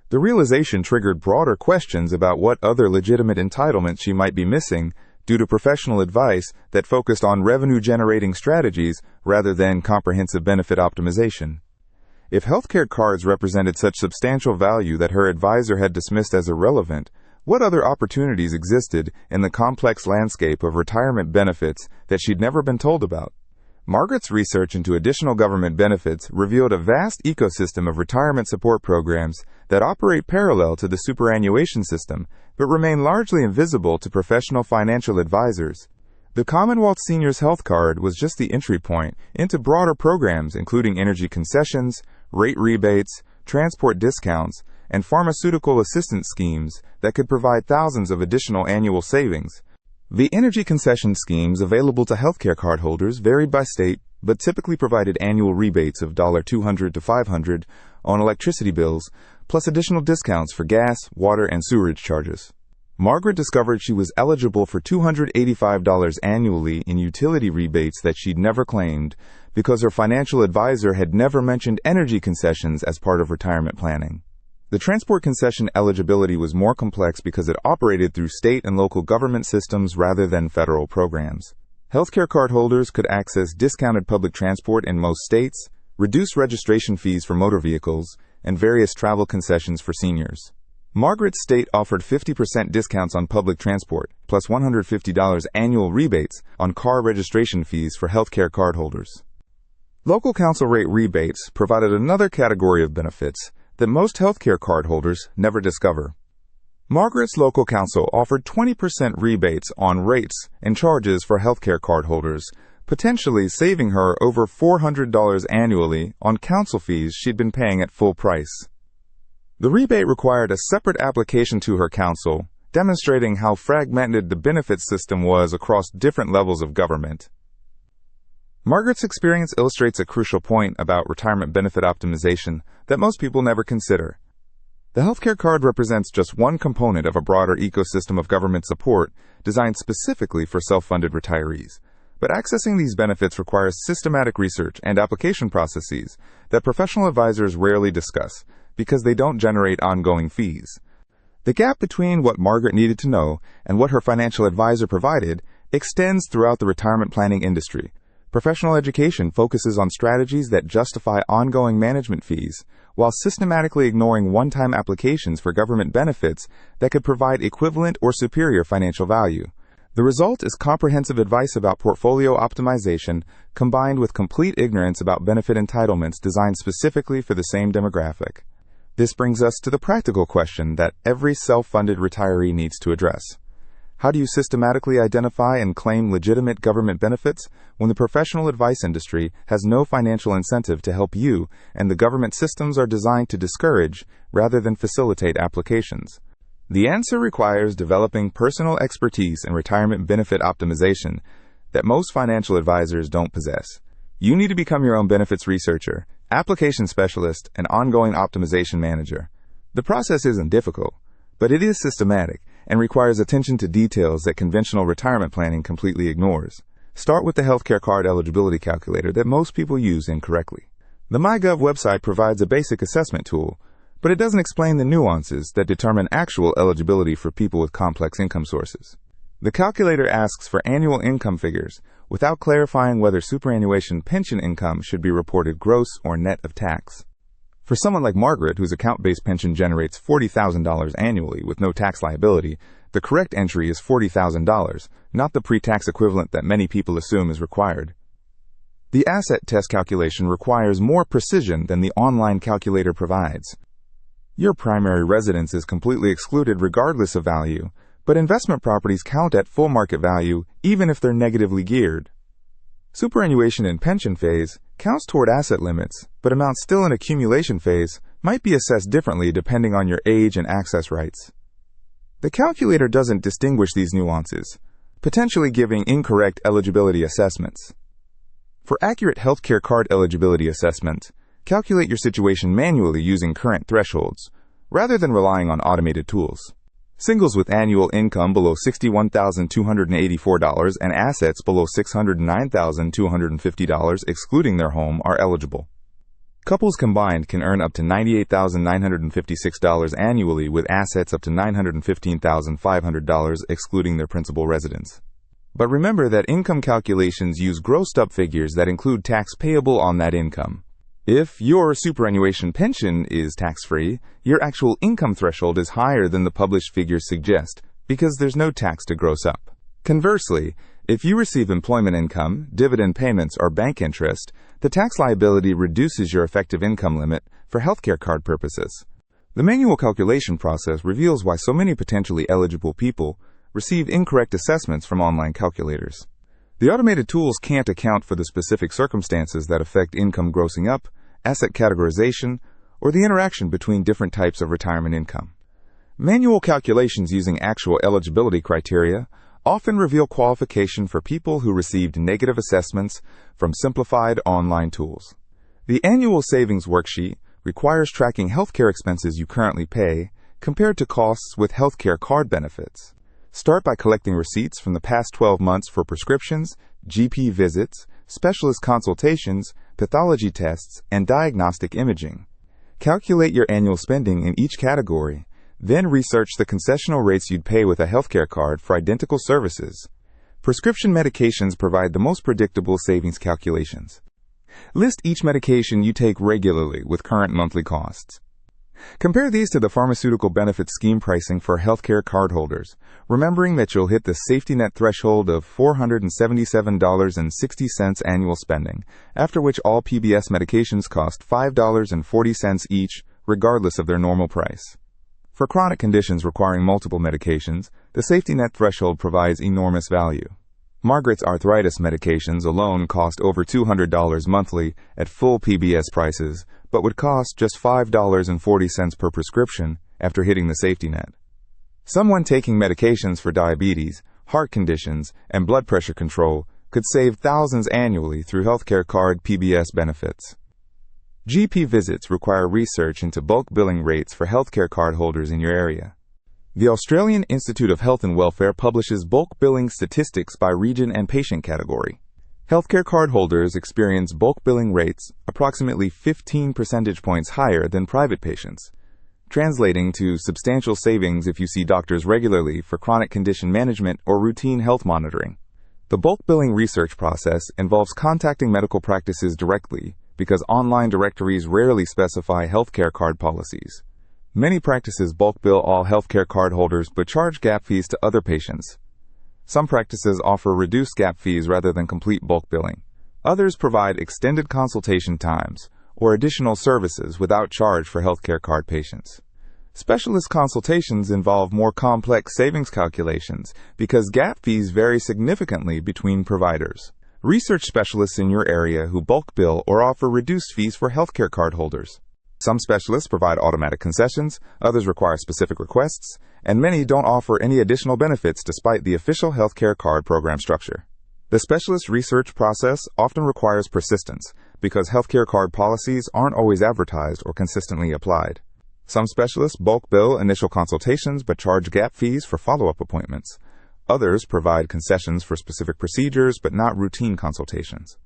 The realization triggered broader questions about what other legitimate entitlements she might be missing due to professional advice that focused on revenue-generating strategies rather than comprehensive benefit optimization. If healthcare cards represented such substantial value that her advisor had dismissed as irrelevant, what other opportunities existed in the complex landscape of retirement benefits that she'd never been told about? Margaret's research into additional government benefits revealed a vast ecosystem of retirement support programs that operate parallel to the superannuation system but remain largely invisible to professional financial advisors. The Commonwealth Seniors Health Card was just the entry point into broader programs including energy concessions, rate rebates, transport discounts, and pharmaceutical assistance schemes that could provide thousands of additional annual savings. The energy concession schemes available to healthcare card holders varied by state, but typically provided annual rebates of $200 to $500 on electricity bills, plus additional discounts for gas, water, and sewerage charges. Margaret discovered she was eligible for $285 annually in utility rebates that she'd never claimed because her financial advisor had never mentioned energy concessions as part of retirement planning. The transport concession eligibility was more complex because it operated through state and local government systems rather than federal programs. Healthcare card holders could access discounted public transport in most states, reduced registration fees for motor vehicles, and various travel concessions for seniors. Margaret's state offered 50% discounts on public transport, plus $150 annual rebates on car registration fees for healthcare card holders. Local council rate rebates provided another category of benefits that most healthcare card holders never discover. Margaret's local council offered 20% rebates on rates and charges for healthcare card holders, potentially saving her over $400 annually on council fees she'd been paying at full price. The rebate required a separate application to her council, demonstrating how fragmented the benefits system was across different levels of government. Margaret's experience illustrates a crucial point about retirement benefit optimization that most people never consider. The healthcare card represents just one component of a broader ecosystem of government support designed specifically for self-funded retirees. But accessing these benefits requires systematic research and application processes that professional advisors rarely discuss because they don't generate ongoing fees. The gap between what Margaret needed to know and what her financial advisor provided extends throughout the retirement planning industry. Professional education focuses on strategies that justify ongoing management fees, while systematically ignoring one-time applications for government benefits that could provide equivalent or superior financial value. The result is comprehensive advice about portfolio optimization combined with complete ignorance about benefit entitlements designed specifically for the same demographic. This brings us to the practical question that every self-funded retiree needs to address. How do you systematically identify and claim legitimate government benefits when the professional advice industry has no financial incentive to help you and the government systems are designed to discourage rather than facilitate applications? The answer requires developing personal expertise in retirement benefit optimization that most financial advisors don't possess. You need to become your own benefits researcher, application specialist, and ongoing optimization manager. The process isn't difficult, but it is systematic and requires attention to details that conventional retirement planning completely ignores. Start with the healthcare card eligibility calculator that most people use incorrectly. The MyGov website provides a basic assessment tool, but it doesn't explain the nuances that determine actual eligibility for people with complex income sources. The calculator asks for annual income figures without clarifying whether superannuation pension income should be reported gross or net of tax. For someone like Margaret, whose account-based pension generates $40,000 annually with no tax liability, the correct entry is $40,000, not the pre-tax equivalent that many people assume is required. The asset test calculation requires more precision than the online calculator provides. Your primary residence is completely excluded regardless of value, but investment properties count at full market value even if they're negatively geared. Superannuation in pension phase counts toward asset limits, but amounts still in accumulation phase might be assessed differently depending on your age and access rights. The calculator doesn't distinguish these nuances, potentially giving incorrect eligibility assessments. For accurate healthcare card eligibility assessment, calculate your situation manually using current thresholds, rather than relying on automated tools. Singles with annual income below $61,284 and assets below $609,250 excluding their home are eligible. Couples combined can earn up to $98,956 annually with assets up to $915,500 excluding their principal residence. But remember that income calculations use grossed-up figures that include tax payable on that income. If your superannuation pension is tax-free, your actual income threshold is higher than the published figures suggest because there's no tax to gross up. Conversely, if you receive employment income, dividend payments, or bank interest, the tax liability reduces your effective income limit for healthcare card purposes. The manual calculation process reveals why so many potentially eligible people receive incorrect assessments from online calculators. The automated tools can't account for the specific circumstances that affect income grossing up, asset categorization, or the interaction between different types of retirement income. Manual calculations using actual eligibility criteria often reveal qualification for people who received negative assessments from simplified online tools. The annual savings worksheet requires tracking healthcare expenses you currently pay compared to costs with healthcare card benefits. Start by collecting receipts from the past 12 months for prescriptions, GP visits, specialist consultations, pathology tests, and diagnostic imaging. Calculate your annual spending in each category, then research the concessional rates you'd pay with a healthcare card for identical services. Prescription medications provide the most predictable savings calculations. List each medication you take regularly with current monthly costs. Compare these to the pharmaceutical benefit scheme pricing for healthcare cardholders, remembering that you'll hit the safety net threshold of $477.60 annual spending, after which all PBS medications cost $5.40 each, regardless of their normal price. For chronic conditions requiring multiple medications, the safety net threshold provides enormous value. Margaret's arthritis medications alone cost over $200 monthly at full PBS prices, but would cost just $5.40 per prescription after hitting the safety net. Someone taking medications for diabetes, heart conditions, and blood pressure control could save thousands annually through healthcare card PBS benefits. GP visits require research into bulk billing rates for healthcare card holders in your area. The Australian Institute of Health and Welfare publishes bulk billing statistics by region and patient category. Healthcare card holders experience bulk billing rates approximately 15 percentage points higher than private patients, translating to substantial savings if you see doctors regularly for chronic condition management or routine health monitoring. The bulk billing research process involves contacting medical practices directly because online directories rarely specify healthcare card policies. Many practices bulk bill all healthcare card holders but charge gap fees to other patients. Some practices offer reduced gap fees rather than complete bulk billing. Others provide extended consultation times or additional services without charge for healthcare card patients. Specialist consultations involve more complex savings calculations because gap fees vary significantly between providers. Research specialists in your area who bulk bill or offer reduced fees for healthcare card holders. Some specialists provide automatic concessions, others require specific requests, and many don't offer any additional benefits despite the official healthcare card program structure. The specialist research process often requires persistence because healthcare card policies aren't always advertised or consistently applied. Some specialists bulk bill initial consultations but charge gap fees for follow-up appointments. Others provide concessions for specific procedures but not routine consultations.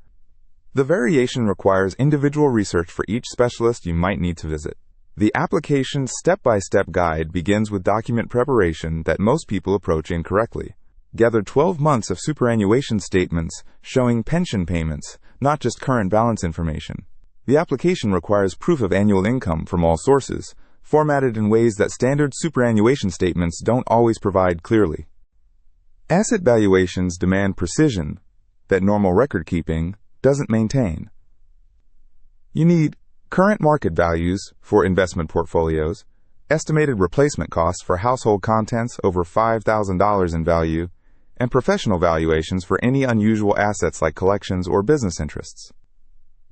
The variation requires individual research for each specialist you might need to visit. The application step-by-step guide begins with document preparation that most people approach incorrectly. Gather 12 months of superannuation statements showing pension payments, not just current balance information. The application requires proof of annual income from all sources, formatted in ways that standard superannuation statements don't always provide clearly. Asset valuations demand precision that normal record-keeping doesn't maintain. You need current market values for investment portfolios, estimated replacement costs for household contents over $5,000 in value, and professional valuations for any unusual assets like collections or business interests.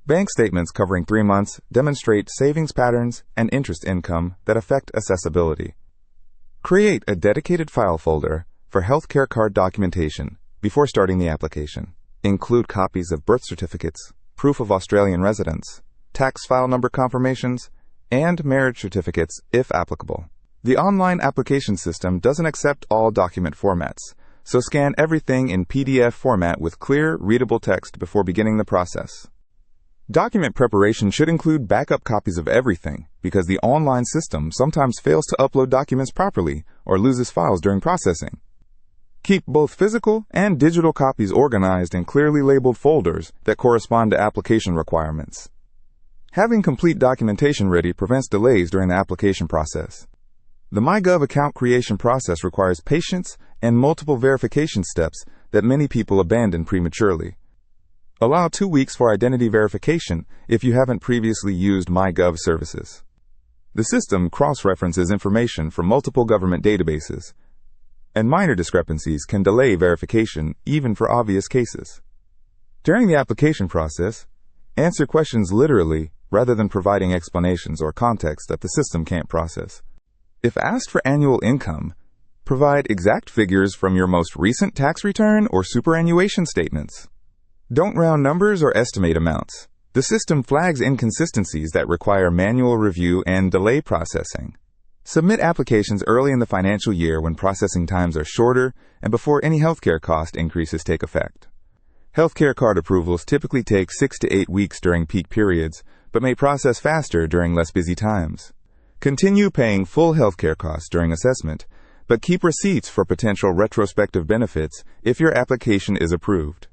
Bank statements covering 3 months demonstrate savings patterns and interest income that affect accessibility. Create a dedicated file folder for healthcare card documentation before starting the application. Include copies of birth certificates, proof of Australian residence, tax file number confirmations, and marriage certificates if applicable. The online application system doesn't accept all document formats, so scan everything in PDF format with clear, readable text before beginning the process. Document preparation should include backup copies of everything because the online system sometimes fails to upload documents properly or loses files during processing. Keep both physical and digital copies organized in clearly labeled folders that correspond to application requirements. Having complete documentation ready prevents delays during the application process. The MyGov account creation process requires patience and multiple verification steps that many people abandon prematurely. Allow 2 weeks for identity verification if you haven't previously used MyGov services. The system cross-references information from multiple government databases, and minor discrepancies can delay verification even for obvious cases. During the application process, answer questions literally rather than providing explanations or context that the system can't process. If asked for annual income, provide exact figures from your most recent tax return or superannuation statements. Don't round numbers or estimate amounts. The system flags inconsistencies that require manual review and delay processing. Submit applications early in the financial year when processing times are shorter and before any healthcare cost increases take effect. Healthcare card approvals typically take 6 to 8 weeks during peak periods, but may process faster during less busy times. Continue paying full healthcare costs during assessment, but keep receipts for potential retrospective benefits if your application is approved.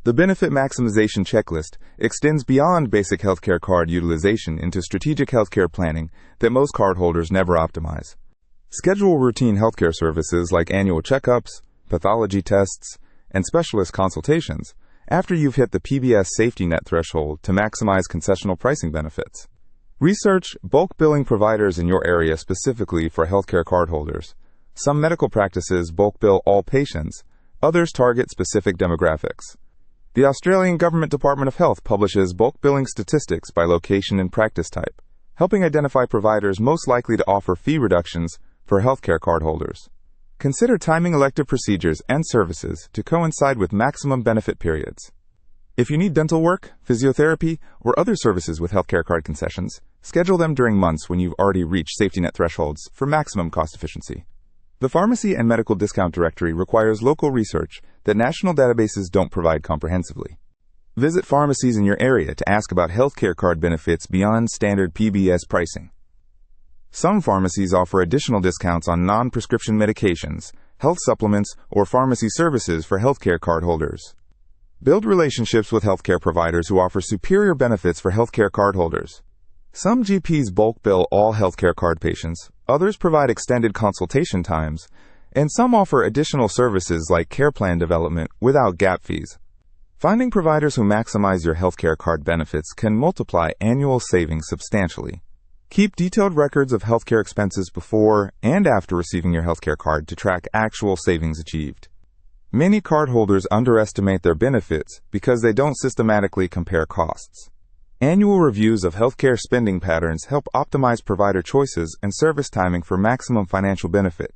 The benefit maximization checklist extends beyond basic healthcare card utilization into strategic healthcare planning that most cardholders never optimize. Schedule routine healthcare services like annual checkups, pathology tests, and specialist consultations after you've hit the PBS safety net threshold to maximize concessional pricing benefits. Research bulk billing providers in your area specifically for healthcare cardholders. Some medical practices bulk bill all patients, others target specific demographics. The Australian Government Department of Health publishes bulk billing statistics by location and practice type, helping identify providers most likely to offer fee reductions for healthcare cardholders. Consider timing elective procedures and services to coincide with maximum benefit periods. If you need dental work, physiotherapy, or other services with healthcare card concessions, schedule them during months when you've already reached safety net thresholds for maximum cost efficiency. The Pharmacy and Medical Discount Directory requires local research that national databases don't provide comprehensively. Visit pharmacies in your area to ask about healthcare card benefits beyond standard PBS pricing. Some pharmacies offer additional discounts on non-prescription medications, health supplements, or pharmacy services for healthcare cardholders. Build relationships with healthcare providers who offer superior benefits for healthcare cardholders. Some GPs bulk bill all healthcare card patients, others provide extended consultation times, and some offer additional services like care plan development without gap fees. Finding providers who maximize your healthcare card benefits can multiply annual savings substantially. Keep detailed records of healthcare expenses before and after receiving your healthcare card to track actual savings achieved. Many cardholders underestimate their benefits because they don't systematically compare costs. Annual reviews of healthcare spending patterns help optimize provider choices and service timing for maximum financial benefit.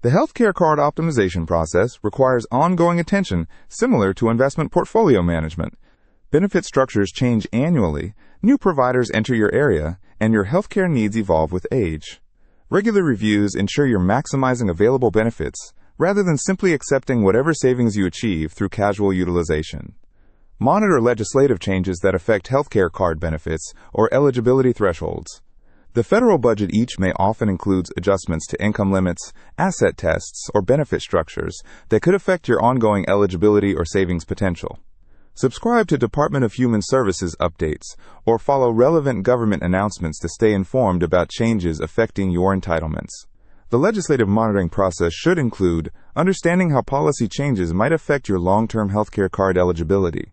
The healthcare card optimization process requires ongoing attention similar to investment portfolio management. Benefit structures change annually, new providers enter your area, and your healthcare needs evolve with age. Regular reviews ensure you're maximizing available benefits rather than simply accepting whatever savings you achieve through casual utilization. Monitor legislative changes that affect healthcare card benefits or eligibility thresholds. The federal budget each may often includes adjustments to income limits, asset tests, or benefit structures that could affect your ongoing eligibility or savings potential. Subscribe to Department of Human Services updates or follow relevant government announcements to stay informed about changes affecting your entitlements. The legislative monitoring process should include understanding how policy changes might affect your long-term healthcare card eligibility.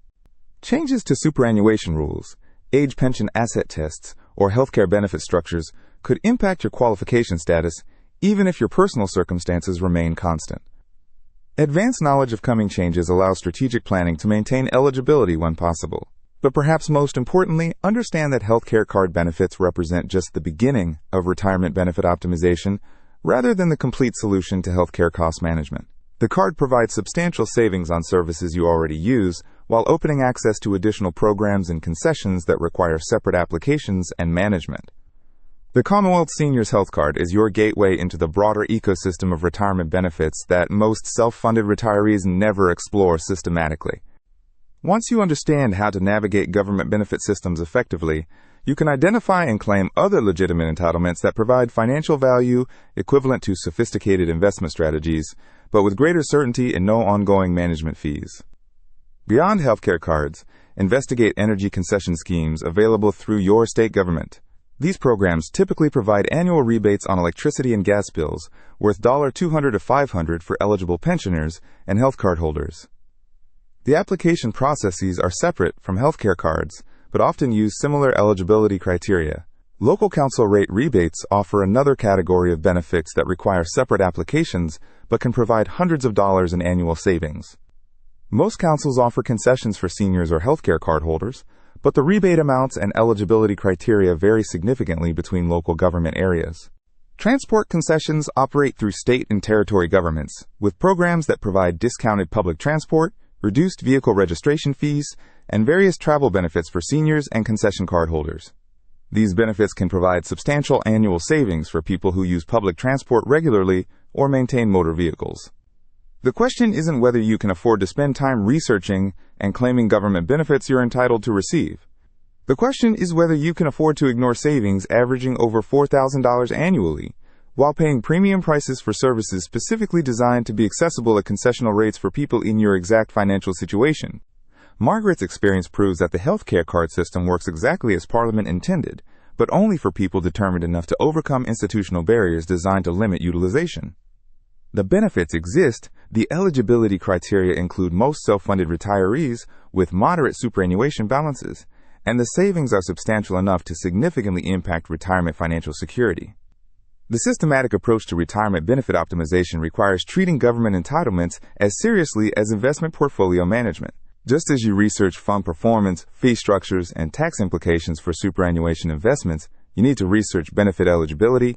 Changes to superannuation rules, age pension asset tests, or healthcare benefit structures could impact your qualification status even if your personal circumstances remain constant. Advanced knowledge of coming changes allows strategic planning to maintain eligibility when possible. But perhaps most importantly, understand that healthcare card benefits represent just the beginning of retirement benefit optimization rather than the complete solution to healthcare cost management. The card provides substantial savings on services you already use while opening access to additional programs and concessions that require separate applications and management. The Commonwealth Seniors Health Card is your gateway into the broader ecosystem of retirement benefits that most self-funded retirees never explore systematically. Once you understand how to navigate government benefit systems effectively, you can identify and claim other legitimate entitlements that provide financial value equivalent to sophisticated investment strategies, but with greater certainty and no ongoing management fees. Beyond healthcare cards, investigate energy concession schemes available through your state government. These programs typically provide annual rebates on electricity and gas bills worth $200 to $500 for eligible pensioners and health card holders. The application processes are separate from healthcare cards, but often use similar eligibility criteria. Local council rate rebates offer another category of benefits that require separate applications but can provide hundreds of dollars in annual savings. Most councils offer concessions for seniors or healthcare card holders, but the rebate amounts and eligibility criteria vary significantly between local government areas. Transport concessions operate through state and territory governments, with programs that provide discounted public transport, reduced vehicle registration fees, and various travel benefits for seniors and concession card holders. These benefits can provide substantial annual savings for people who use public transport regularly or maintain motor vehicles. The question isn't whether you can afford to spend time researching and claiming government benefits you're entitled to receive. The question is whether you can afford to ignore savings averaging over $4,000 annually, while paying premium prices for services specifically designed to be accessible at concessional rates for people in your exact financial situation. Margaret's experience proves that the healthcare card system works exactly as Parliament intended, but only for people determined enough to overcome institutional barriers designed to limit utilization. The benefits exist. The eligibility criteria include most self-funded retirees with moderate superannuation balances, and the savings are substantial enough to significantly impact retirement financial security. The systematic approach to retirement benefit optimization requires treating government entitlements as seriously as investment portfolio management. Just as you research fund performance, fee structures, and tax implications for superannuation investments, you need to research benefit eligibility,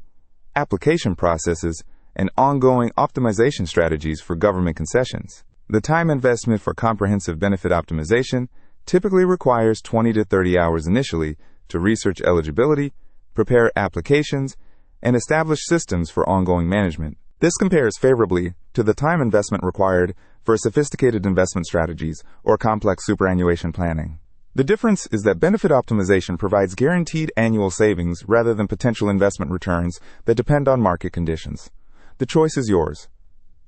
application processes, and ongoing optimization strategies for government concessions. The time investment for comprehensive benefit optimization typically requires 20 to 30 hours initially to research eligibility, prepare applications, and establish systems for ongoing management. This compares favorably to the time investment required for sophisticated investment strategies or complex superannuation planning. The difference is that benefit optimization provides guaranteed annual savings rather than potential investment returns that depend on market conditions. The choice is yours.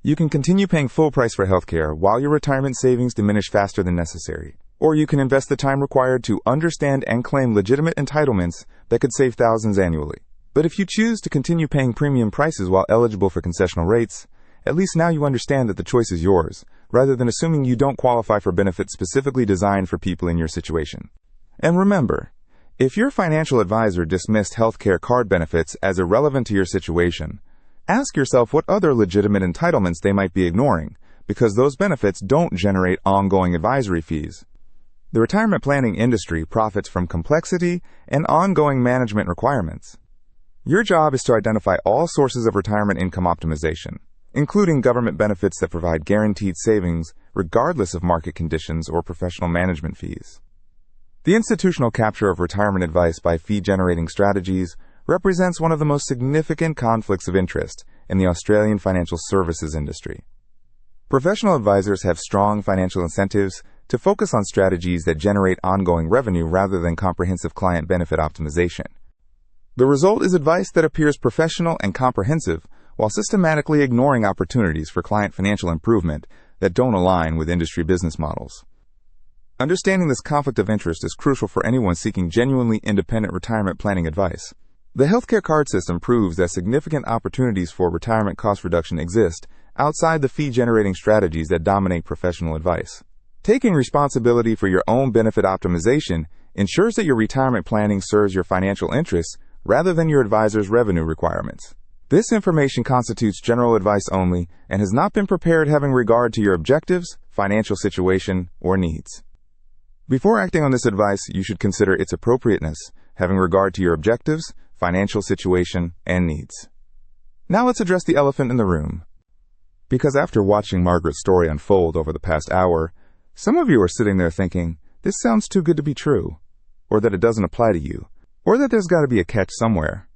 You can continue paying full price for healthcare while your retirement savings diminish faster than necessary. Or you can invest the time required to understand and claim legitimate entitlements that could save thousands annually. But if you choose to continue paying premium prices while eligible for concessional rates, at least now you understand that the choice is yours, rather than assuming you don't qualify for benefits specifically designed for people in your situation. And remember, if your financial advisor dismissed healthcare card benefits as irrelevant to your situation, ask yourself what other legitimate entitlements they might be ignoring, because those benefits don't generate ongoing advisory fees. The retirement planning industry profits from complexity and ongoing management requirements. Your job is to identify all sources of retirement income optimization, including government benefits that provide guaranteed savings regardless of market conditions or professional management fees. The institutional capture of retirement advice by fee-generating strategies represents one of the most significant conflicts of interest in the Australian financial services industry. Professional advisors have strong financial incentives to focus on strategies that generate ongoing revenue rather than comprehensive client benefit optimization. The result is advice that appears professional and comprehensive while systematically ignoring opportunities for client financial improvement that don't align with industry business models. Understanding this conflict of interest is crucial for anyone seeking genuinely independent retirement planning advice. The healthcare card system proves that significant opportunities for retirement cost reduction exist outside the fee-generating strategies that dominate professional advice. Taking responsibility for your own benefit optimization ensures that your retirement planning serves your financial interests rather than your advisor's revenue requirements. This information constitutes general advice only and has not been prepared having regard to your objectives, financial situation, or needs. Before acting on this advice, you should consider its appropriateness, having regard to your objectives, financial situation, and needs. Now let's address the elephant in the room. Because after watching Margaret's story unfold over the past hour, some of you are sitting there thinking, this sounds too good to be true, or that it doesn't apply to you, or that there's got to be a catch somewhere.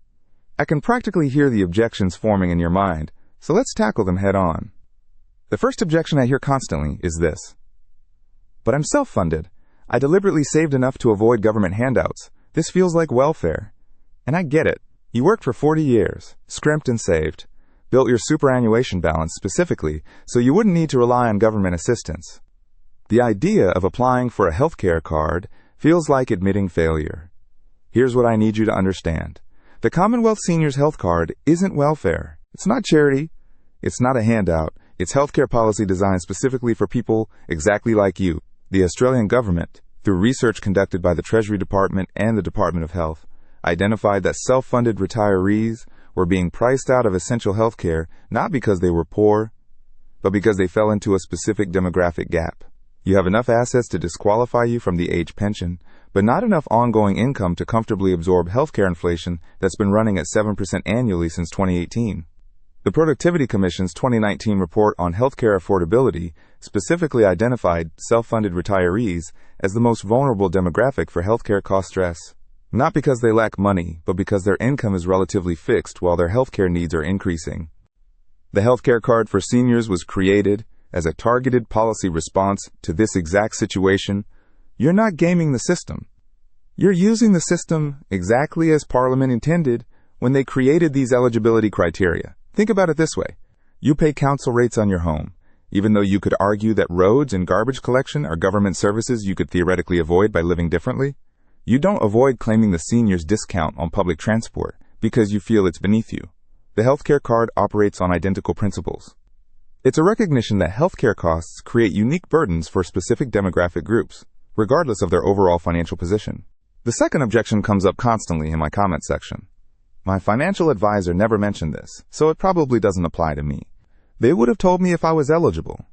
I can practically hear the objections forming in your mind, so let's tackle them head on. The first objection I hear constantly is this. But I'm self-funded. I deliberately saved enough to avoid government handouts. This feels like welfare. And I get it. You worked for 40 years, scrimped and saved, built your superannuation balance specifically so you wouldn't need to rely on government assistance. The idea of applying for a healthcare card feels like admitting failure. Here's what I need you to understand. The Commonwealth Seniors Health Card isn't welfare. It's not charity. It's not a handout. It's healthcare policy designed specifically for people exactly like you. The Australian government, through research conducted by the Treasury Department and the Department of Health, identified that self-funded retirees were being priced out of essential healthcare not because they were poor, but because they fell into a specific demographic gap. You have enough assets to disqualify you from the age pension, but not enough ongoing income to comfortably absorb healthcare inflation that's been running at 7% annually since 2018. The Productivity Commission's 2019 report on healthcare affordability specifically identified self-funded retirees as the most vulnerable demographic for healthcare cost stress. Not because they lack money, but because their income is relatively fixed while their healthcare needs are increasing. The healthcare card for seniors was created, as a targeted policy response to this exact situation, you're not gaming the system. You're using the system exactly as Parliament intended when they created these eligibility criteria. Think about it this way. You pay council rates on your home, even though you could argue that roads and garbage collection are government services you could theoretically avoid by living differently. You don't avoid claiming the senior's discount on public transport because you feel it's beneath you. The healthcare card operates on identical principles. It's a recognition that healthcare costs create unique burdens for specific demographic groups, regardless of their overall financial position. The second objection comes up constantly in my comment section. My financial advisor never mentioned this, so it probably doesn't apply to me. They would have told me if I was eligible.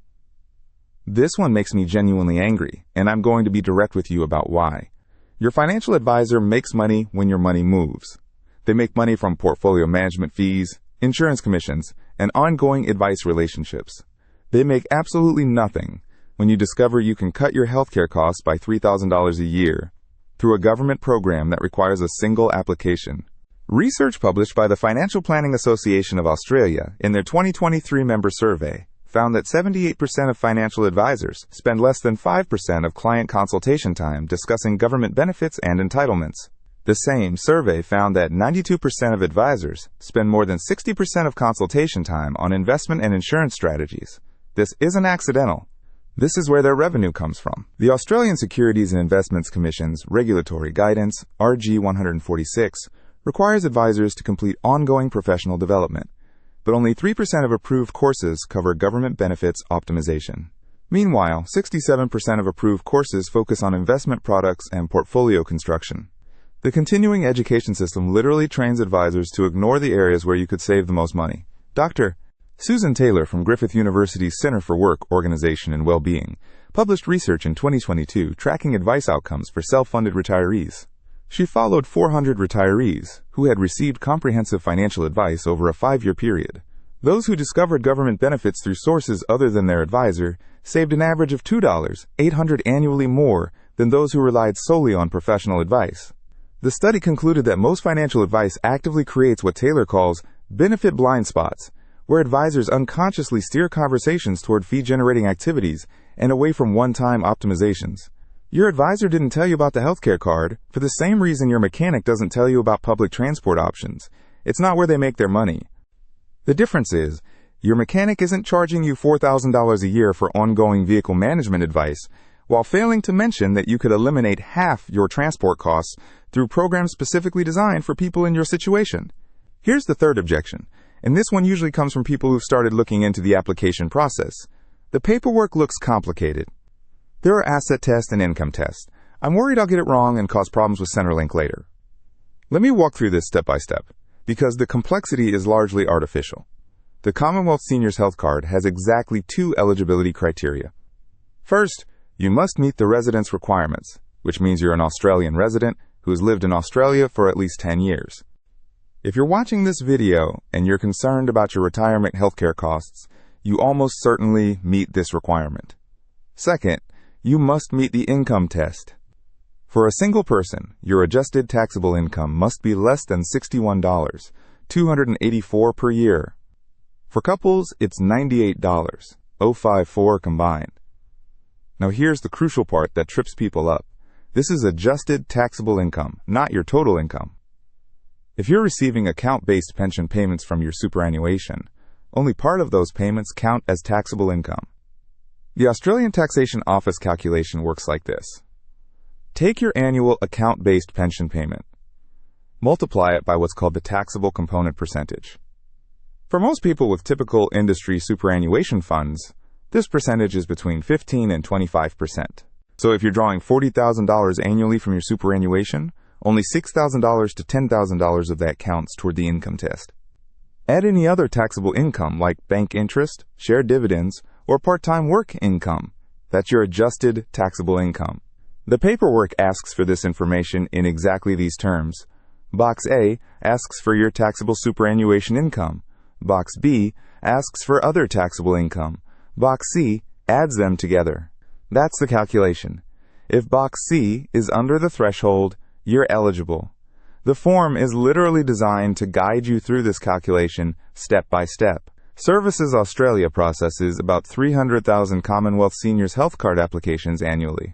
This one makes me genuinely angry, and I'm going to be direct with you about why. Your financial advisor makes money when your money moves. They make money from portfolio management fees, insurance commissions, and ongoing advice relationships. They make absolutely nothing when you discover you can cut your healthcare costs by $3,000 a year through a government program that requires a single application. Research published by the Financial Planning Association of Australia in their 2023 member survey found that 78% of financial advisors spend less than 5% of client consultation time discussing government benefits and entitlements. The same survey found that 92% of advisors spend more than 60% of consultation time on investment and insurance strategies. This isn't accidental. This is where their revenue comes from. The Australian Securities and Investments Commission's Regulatory Guidance, RG 146, requires advisors to complete ongoing professional development, but only 3% of approved courses cover government benefits optimization. Meanwhile, 67% of approved courses focus on investment products and portfolio construction. The continuing education system literally trains advisors to ignore the areas where you could save the most money. Dr. Susan Taylor from Griffith University's Center for Work, Organization, and Well-Being published research in 2022 tracking advice outcomes for self-funded retirees. She followed 400 retirees who had received comprehensive financial advice over a 5-year period. Those who discovered government benefits through sources other than their advisor saved an average of $2,800 annually more than those who relied solely on professional advice. The study concluded that most financial advice actively creates what Taylor calls benefit blind spots, where advisors unconsciously steer conversations toward fee-generating activities and away from one-time optimizations. Your advisor didn't tell you about the healthcare card for the same reason your mechanic doesn't tell you about public transport options. It's not where they make their money. The difference is, your mechanic isn't charging you $4,000 a year for ongoing vehicle management advice, while failing to mention that you could eliminate half your transport costs through programs specifically designed for people in your situation. Here's the third objection, and this one usually comes from people who've started looking into the application process. The paperwork looks complicated. There are asset tests and income tests. I'm worried I'll get it wrong and cause problems with Centrelink later. Let me walk through this step by step, because the complexity is largely artificial. The Commonwealth Seniors Health Card has exactly 2 eligibility criteria. First, you must meet the residence requirements, which means you're an Australian resident who has lived in Australia for at least 10 years. If you're watching this video and you're concerned about your retirement healthcare costs, you almost certainly meet this requirement. Second, you must meet the income test. For a single person, your adjusted taxable income must be less than $61,284 per year. For couples, it's $98,054 combined. Now here's the crucial part that trips people up. This is adjusted taxable income, not your total income. If you're receiving account-based pension payments from your superannuation, only part of those payments count as taxable income. The Australian Taxation Office calculation works like this. Take your annual account-based pension payment. Multiply it by what's called the taxable component percentage. For most people with typical industry superannuation funds, this percentage is between 15 and 25%. So if you're drawing $40,000 annually from your superannuation, only $6,000 to $10,000 of that counts toward the income test. Add any other taxable income like bank interest, shared dividends, or part-time work income. That's your adjusted taxable income. The paperwork asks for this information in exactly these terms. Box A asks for your taxable superannuation income. Box B asks for other taxable income. Box C adds them together. That's the calculation. If Box C is under the threshold, you're eligible. The form is literally designed to guide you through this calculation step by step. Services Australia processes about 300,000 Commonwealth Seniors Health Card applications annually.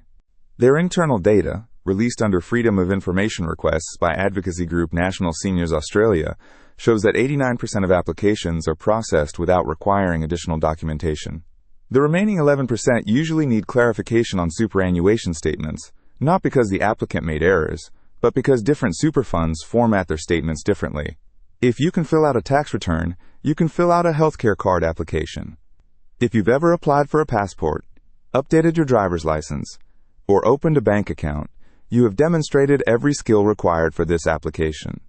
Their internal data, released under Freedom of Information requests by advocacy group National Seniors Australia, shows that 89% of applications are processed without requiring additional documentation. The remaining 11% usually need clarification on superannuation statements, not because the applicant made errors, but because different super funds format their statements differently. If you can fill out a tax return, you can fill out a healthcare card application. If you've ever applied for a passport, updated your driver's license, or opened a bank account, you have demonstrated every skill required for this application.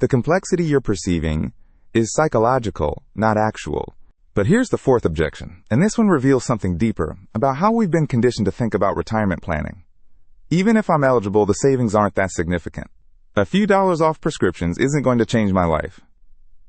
The complexity you're perceiving is psychological, not actual. But here's the fourth objection, and this one reveals something deeper about how we've been conditioned to think about retirement planning. Even if I'm eligible, the savings aren't that significant. A few dollars off prescriptions isn't going to change my life.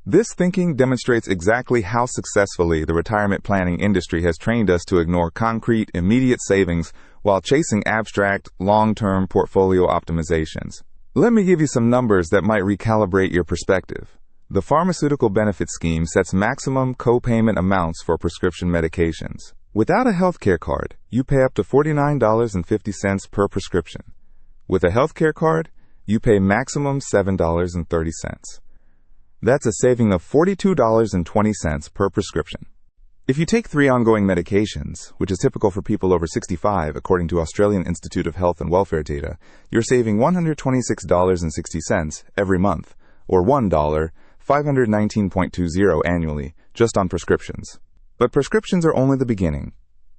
This thinking demonstrates exactly how successfully the retirement planning industry has trained us to ignore concrete, immediate savings while chasing abstract, long-term portfolio optimizations. Let me give you some numbers that might recalibrate your perspective. The Pharmaceutical Benefit Scheme sets maximum co-payment amounts for prescription medications. Without a healthcare card, you pay up to $49.50 per prescription. With a healthcare card, you pay maximum $7.30. That's a saving of $42.20 per prescription. If you take 3 ongoing medications, which is typical for people over 65 according to Australian Institute of Health and Welfare data, you're saving $126.60 every month, or $519.20 annually, just on prescriptions. But prescriptions are only the beginning.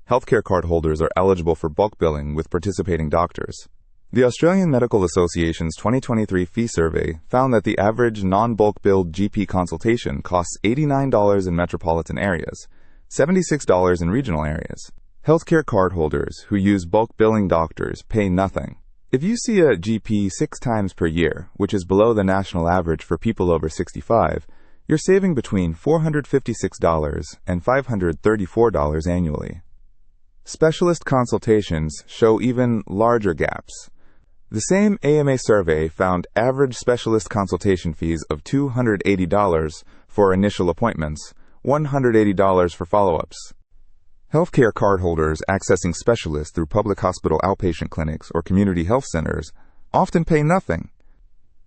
Healthcare card holders are eligible for bulk billing with participating doctors. The Australian Medical Association's 2023 fee survey found that the average non-bulk billed GP consultation costs $89 in metropolitan areas, $76 in regional areas. Healthcare card holders who use bulk billing doctors pay nothing. If you see a GP 6 times per year, which is below the national average for people over 65, you're saving between $456 and $534 annually. Specialist consultations show even larger gaps. The same AMA survey found average specialist consultation fees of $280 for initial appointments, $180 for follow-ups. Healthcare card holders accessing specialists through public hospital outpatient clinics or community health centers often pay nothing.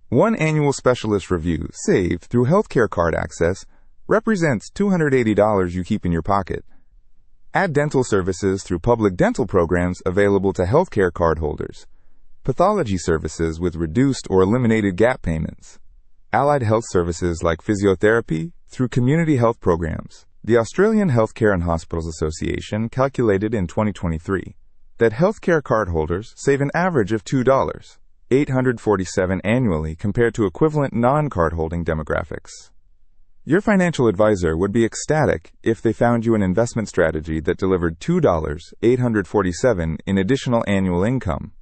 One annual specialist review saved through healthcare card access represents $280 you keep in your pocket. Add dental services through public dental programs available to healthcare card holders. Pathology services with reduced or eliminated gap payments. Allied health services like physiotherapy through community health programs. The Australian Healthcare and Hospitals Association calculated in 2023 that healthcare card holders save an average of $2.847 annually compared to equivalent non-card holding demographics. Your financial advisor would be ecstatic if they found you an investment strategy that delivered $2.847 in additional annual income.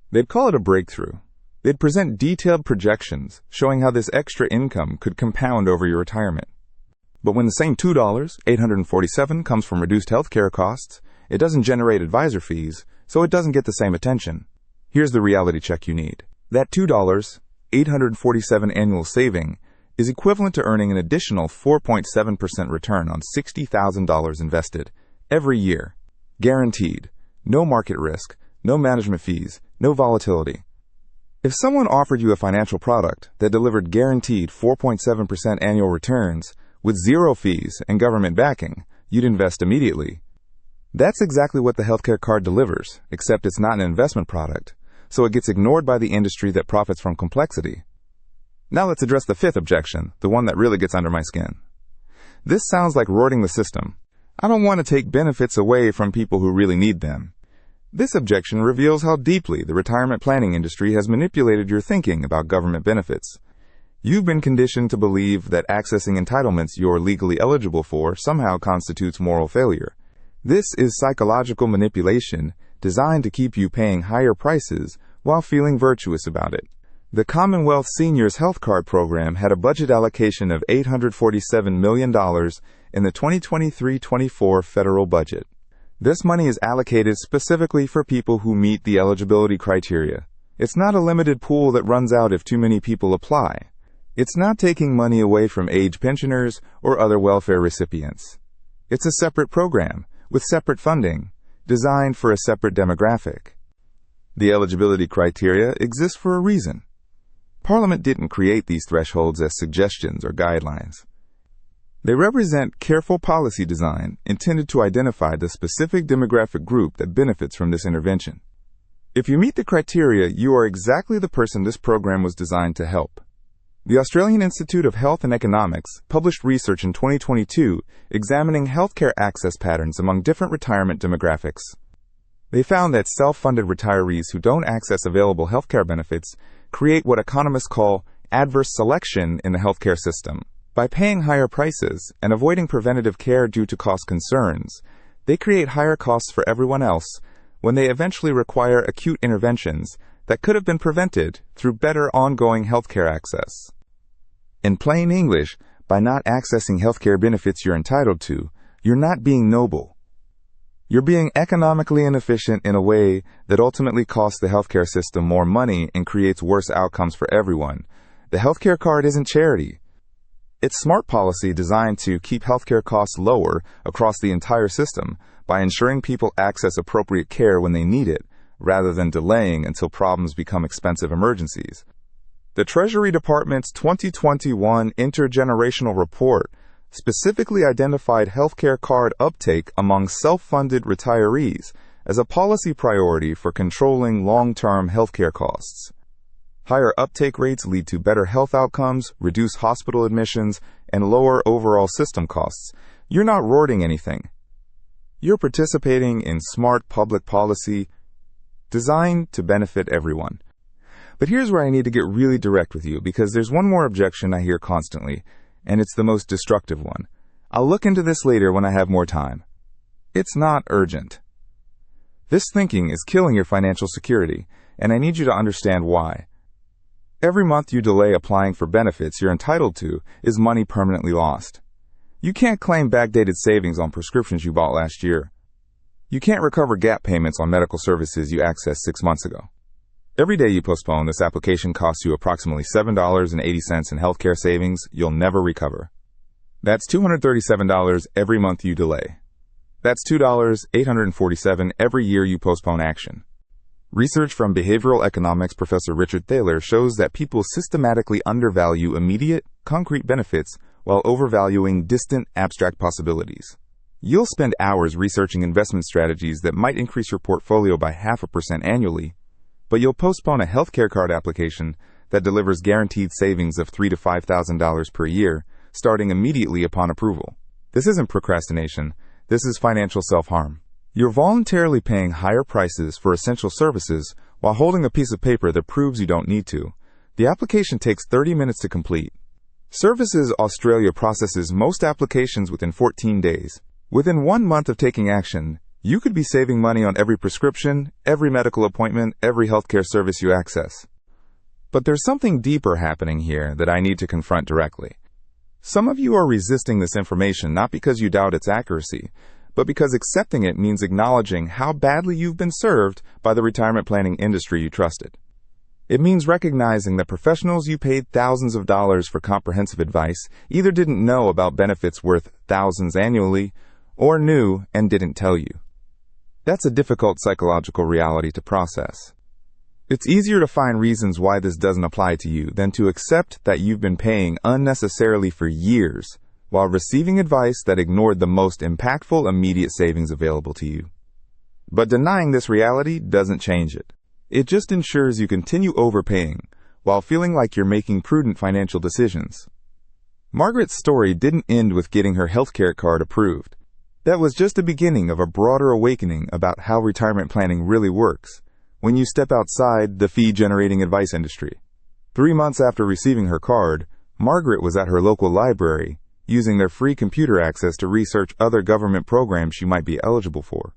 They'd call it a breakthrough. They'd present detailed projections showing how this extra income could compound over your retirement. But when the same $2.847 comes from reduced healthcare costs, it doesn't generate advisor fees, so it doesn't get the same attention. Here's the reality check you need. That $2.847 annual saving is equivalent to earning an additional 4.7% return on $60,000 invested every year. Guaranteed. No market risk, no management fees, no volatility. If someone offered you a financial product that delivered guaranteed 4.7% annual returns with zero fees and government backing, you'd invest immediately. That's exactly what the healthcare card delivers, except it's not an investment product, so it gets ignored by the industry that profits from complexity. Now let's address the fifth objection, the one that really gets under my skin. This sounds like rorting the system. I don't want to take benefits away from people who really need them. This objection reveals how deeply the retirement planning industry has manipulated your thinking about government benefits. You've been conditioned to believe that accessing entitlements you're legally eligible for somehow constitutes moral failure. This is psychological manipulation designed to keep you paying higher prices while feeling virtuous about it. The Commonwealth Seniors Health Card Program had a budget allocation of $847 million in the 2023-24 federal budget. This money is allocated specifically for people who meet the eligibility criteria. It's not a limited pool that runs out if too many people apply. It's not taking money away from age pensioners or other welfare recipients. It's a separate program with separate funding, designed for a separate demographic. The eligibility criteria exist for a reason. Parliament didn't create these thresholds as suggestions or guidelines. They represent careful policy design intended to identify the specific demographic group that benefits from this intervention. If you meet the criteria, you are exactly the person this program was designed to help. The Australian Institute of Health and Economics published research in 2022 examining healthcare access patterns among different retirement demographics. They found that self-funded retirees who don't access available healthcare benefits create what economists call adverse selection in the healthcare system. By paying higher prices and avoiding preventative care due to cost concerns, they create higher costs for everyone else when they eventually require acute interventions that could have been prevented through better ongoing healthcare access. In plain English, by not accessing healthcare benefits you're entitled to, you're not being noble. You're being economically inefficient in a way that ultimately costs the healthcare system more money and creates worse outcomes for everyone. The healthcare card isn't charity. It's smart policy designed to keep healthcare costs lower across the entire system by ensuring people access appropriate care when they need it, rather than delaying until problems become expensive emergencies. The Treasury Department's 2021 Intergenerational Report specifically identified healthcare card uptake among self-funded retirees as a policy priority for controlling long-term healthcare costs. Higher uptake rates lead to better health outcomes, reduce hospital admissions, and lower overall system costs. You're not rewarding anything. You're participating in smart public policy designed to benefit everyone. But here's where I need to get really direct with you, because there's one more objection I hear constantly, and it's the most destructive one. I'll look into this later when I have more time. It's not urgent. This thinking is killing your financial security, and I need you to understand why. Every month you delay applying for benefits you're entitled to is money permanently lost. You can't claim backdated savings on prescriptions you bought last year. You can't recover gap payments on medical services you accessed 6 months ago. Every day you postpone, this application costs you approximately $7.80 in healthcare savings you'll never recover. That's $237 every month you delay. That's $2,847 every year you postpone action. Research from behavioral economics professor Richard Thaler shows that people systematically undervalue immediate, concrete benefits while overvaluing distant, abstract possibilities. You'll spend hours researching investment strategies that might increase your portfolio by 0.5% annually, but you'll postpone a healthcare card application that delivers guaranteed savings of $3,000 to $5,000 per year, starting immediately upon approval. This isn't procrastination. This is financial self-harm. You're voluntarily paying higher prices for essential services while holding a piece of paper that proves you don't need to. The application takes 30 minutes to complete. Services Australia processes most applications within 14 days. Within 1 month of taking action, you could be saving money on every prescription, every medical appointment, every healthcare service you access. But there's something deeper happening here that I need to confront directly. Some of you are resisting this information not because you doubt its accuracy, but because accepting it means acknowledging how badly you've been served by the retirement planning industry you trusted. It means recognizing that professionals you paid thousands of dollars for comprehensive advice either didn't know about benefits worth thousands annually, or knew and didn't tell you. That's a difficult psychological reality to process. It's easier to find reasons why this doesn't apply to you than to accept that you've been paying unnecessarily for years while receiving advice that ignored the most impactful immediate savings available to you. But denying this reality doesn't change it. It just ensures you continue overpaying while feeling like you're making prudent financial decisions. Margaret's story didn't end with getting her healthcare card approved. That was just the beginning of a broader awakening about how retirement planning really works when you step outside the fee-generating advice industry. 3 months after receiving her card, Margaret was at her local library using their free computer access to research other government programs she might be eligible for.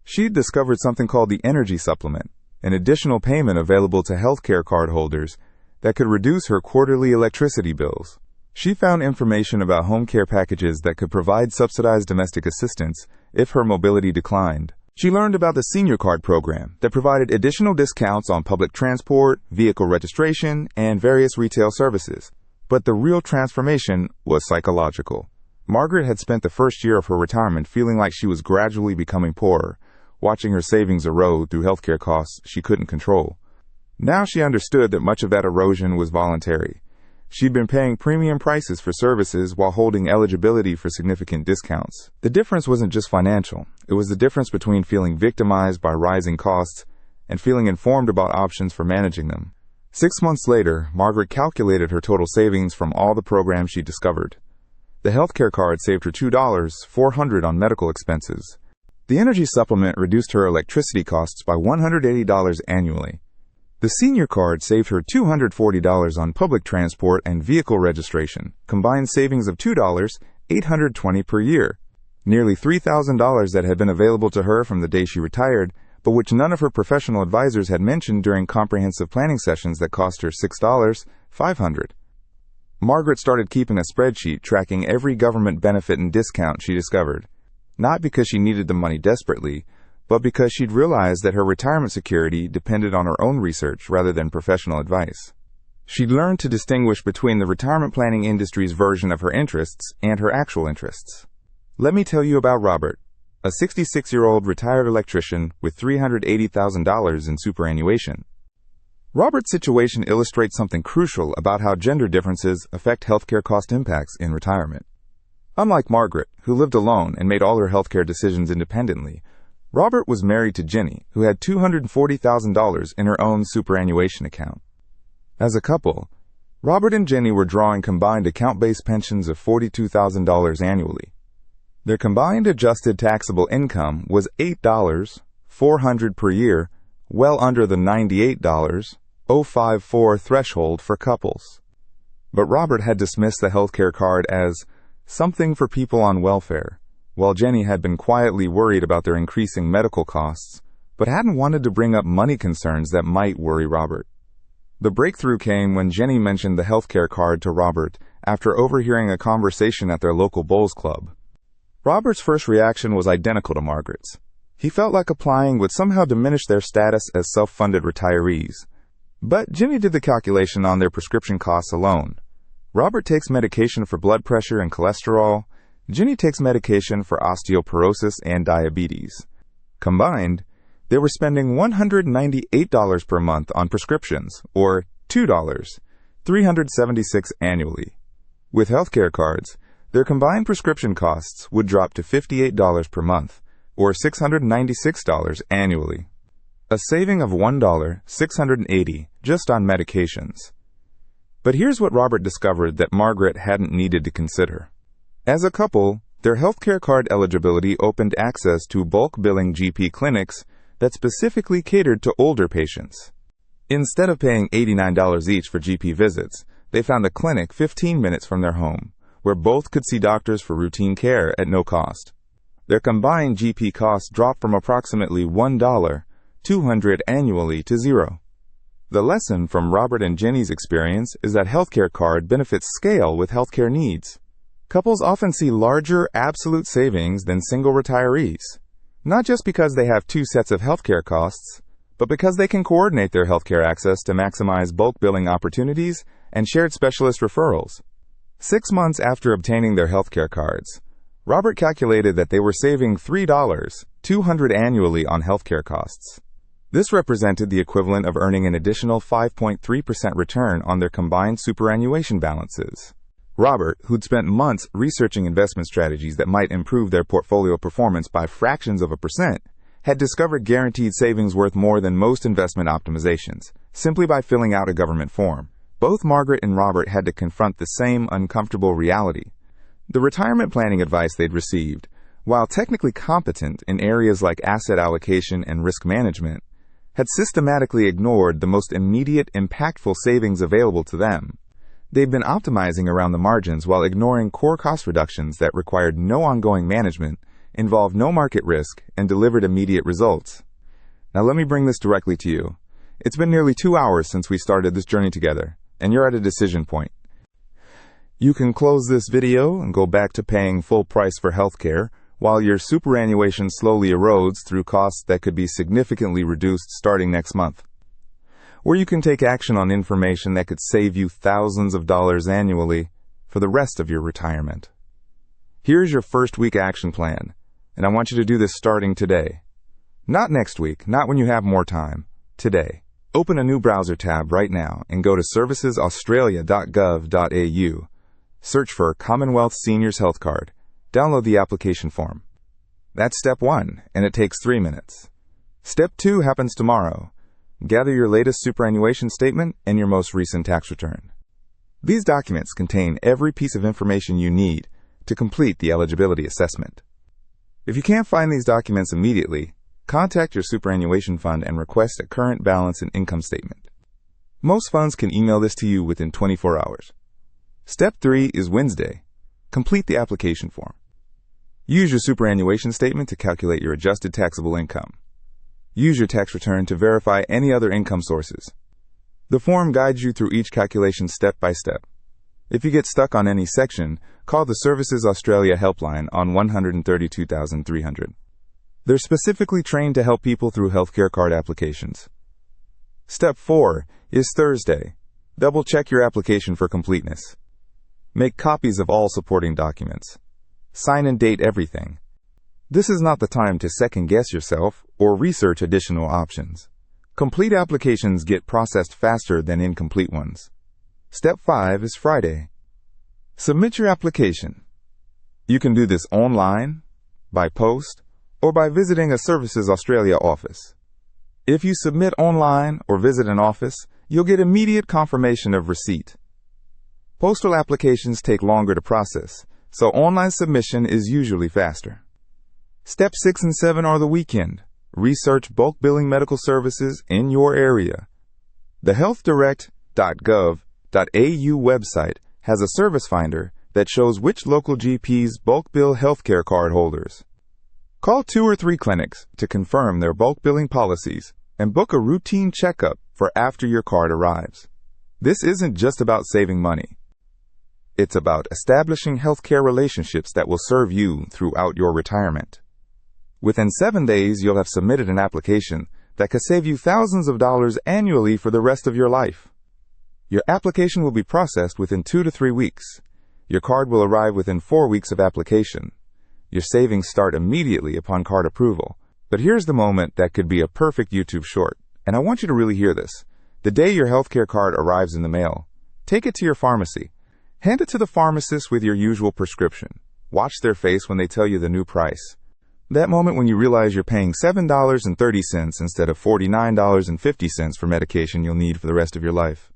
She'd discovered something called the Energy Supplement, an additional payment available to healthcare card holders that could reduce her quarterly electricity bills. She found information about home care packages that could provide subsidized domestic assistance if her mobility declined. She learned about the Senior Card program that provided additional discounts on public transport, vehicle registration, and various retail services. But the real transformation was psychological. Margaret had spent the first year of her retirement feeling like she was gradually becoming poorer, watching her savings erode through healthcare costs she couldn't control. Now she understood that much of that erosion was voluntary. She'd been paying premium prices for services while holding eligibility for significant discounts. The difference wasn't just financial. It was the difference between feeling victimized by rising costs and feeling informed about options for managing them. 6 months later, Margaret calculated her total savings from all the programs she discovered. The healthcare card saved her $2,400 on medical expenses. The energy supplement reduced her electricity costs by $180 annually. The senior card saved her $240 on public transport and vehicle registration, combined savings of $2,820 per year. Nearly $3,000 that had been available to her from the day she retired, but which none of her professional advisors had mentioned during comprehensive planning sessions that cost her $6,500. Margaret started keeping a spreadsheet tracking every government benefit and discount she discovered, not because she needed the money desperately, but because she'd realized that her retirement security depended on her own research rather than professional advice. She'd learned to distinguish between the retirement planning industry's version of her interests and her actual interests. Let me tell you about Robert, a 66-year-old retired electrician with $380,000 in superannuation. Robert's situation illustrates something crucial about how gender differences affect healthcare cost impacts in retirement. Unlike Margaret, who lived alone and made all her healthcare decisions independently, Robert was married to Jenny, who had $240,000 in her own superannuation account. As a couple, Robert and Jenny were drawing combined account-based pensions of $42,000 annually. Their combined adjusted taxable income was $8,400 per year, well under the $98,054 threshold for couples. But Robert had dismissed the healthcare card as something for people on welfare, while Jenny had been quietly worried about their increasing medical costs, but hadn't wanted to bring up money concerns that might worry Robert. The breakthrough came when Jenny mentioned the healthcare card to Robert after overhearing a conversation at their local bowls club. Robert's first reaction was identical to Margaret's. He felt like applying would somehow diminish their status as self-funded retirees. But Jenny did the calculation on their prescription costs alone. Robert takes medication for blood pressure and cholesterol. Jenny takes medication for osteoporosis and diabetes. Combined, they were spending $198 per month on prescriptions, or $2,376 annually. With healthcare cards, their combined prescription costs would drop to $58 per month, or $696 annually. A saving of $1,680 just on medications. But here's what Robert discovered that Margaret hadn't needed to consider. As a couple, their healthcare card eligibility opened access to bulk billing GP clinics that specifically catered to older patients. Instead of paying $89 each for GP visits, they found a clinic 15 minutes from their home, where both could see doctors for routine care at no cost. Their combined GP costs dropped from approximately $1,200 annually to zero. The lesson from Robert and Jenny's experience is that healthcare card benefits scale with healthcare needs. Couples often see larger absolute savings than single retirees, not just because they have two sets of healthcare costs, but because they can coordinate their healthcare access to maximize bulk billing opportunities and shared specialist referrals. 6 months after obtaining their healthcare cards, Robert calculated that they were saving $3,200 annually on healthcare costs. This represented the equivalent of earning an additional 5.3% return on their combined superannuation balances. Robert, who'd spent months researching investment strategies that might improve their portfolio performance by fractions of a percent, had discovered guaranteed savings worth more than most investment optimizations, simply by filling out a government form. Both Margaret and Robert had to confront the same uncomfortable reality. The retirement planning advice they'd received, while technically competent in areas like asset allocation and risk management, had systematically ignored the most immediate, impactful savings available to them. They'd been optimizing around the margins while ignoring core cost reductions that required no ongoing management, involved no market risk, and delivered immediate results. Now let me bring this directly to you. It's been nearly 2 hours since we started this journey together, and you're at a decision point. You can close this video and go back to paying full price for healthcare, while your superannuation slowly erodes through costs that could be significantly reduced starting next month. where you can take action on information that could save you thousands of dollars annually for the rest of your retirement. Here's your first week action plan, and I want you to do this starting today. Not next week, not when you have more time. Today. Open a new browser tab right now and go to servicesaustralia.gov.au. Search for Commonwealth Seniors Health Card. Download the application form. That's step 1, and it takes 3 minutes. Step 2 happens tomorrow. Gather your latest superannuation statement and your most recent tax return. These documents contain every piece of information you need to complete the eligibility assessment. If you can't find these documents immediately, contact your superannuation fund and request a current balance and income statement. Most funds can email this to you within 24 hours. Step 3 is Wednesday. Complete the application form. Use your superannuation statement to calculate your adjusted taxable income. Use your tax return to verify any other income sources. The form guides you through each calculation step by step. If you get stuck on any section, call the Services Australia helpline on 132,300. They're specifically trained to help people through healthcare card applications. Step 4 is Thursday. Double-check your application for completeness. Make copies of all supporting documents. Sign and date everything. This is not the time to second-guess yourself or research additional options. Complete applications get processed faster than incomplete ones. Step 5 is Friday. Submit your application. You can do this online, by post, or by visiting a Services Australia office. If you submit online or visit an office, you'll get immediate confirmation of receipt. Postal applications take longer to process, so online submission is usually faster. Step 6 and 7 are the weekend. Research bulk billing medical services in your area. The healthdirect.gov.au website has a service finder that shows which local GPs bulk bill healthcare card holders. Call 2 or 3 clinics to confirm their bulk billing policies and book a routine checkup for after your card arrives. This isn't just about saving money. It's about establishing healthcare relationships that will serve you throughout your retirement. Within 7 days, you'll have submitted an application that could save you thousands of dollars annually for the rest of your life. Your application will be processed within 2 to 3 weeks. Your card will arrive within 4 weeks of application. Your savings start immediately upon card approval. But here's the moment that could be a perfect YouTube short, and I want you to really hear this. The day your healthcare card arrives in the mail, take it to your pharmacy. Hand it to the pharmacist with your usual prescription. Watch their face when they tell you the new price. That moment when you realize you're paying $7.30 instead of $49.50 for medication you'll need for the rest of your life.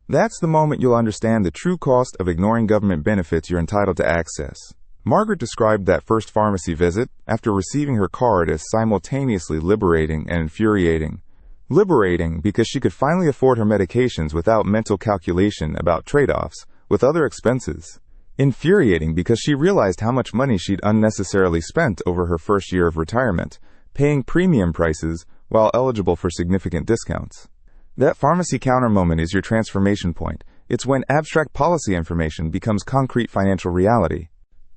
That's the moment you'll understand the true cost of ignoring government benefits you're entitled to access. Margaret described that first pharmacy visit after receiving her card as simultaneously liberating and infuriating. Liberating because she could finally afford her medications without mental calculation about trade-offs with other expenses. Infuriating because she realized how much money she'd unnecessarily spent over her first year of retirement, paying premium prices while eligible for significant discounts. That pharmacy counter moment is your transformation point. It's when abstract policy information becomes concrete financial reality.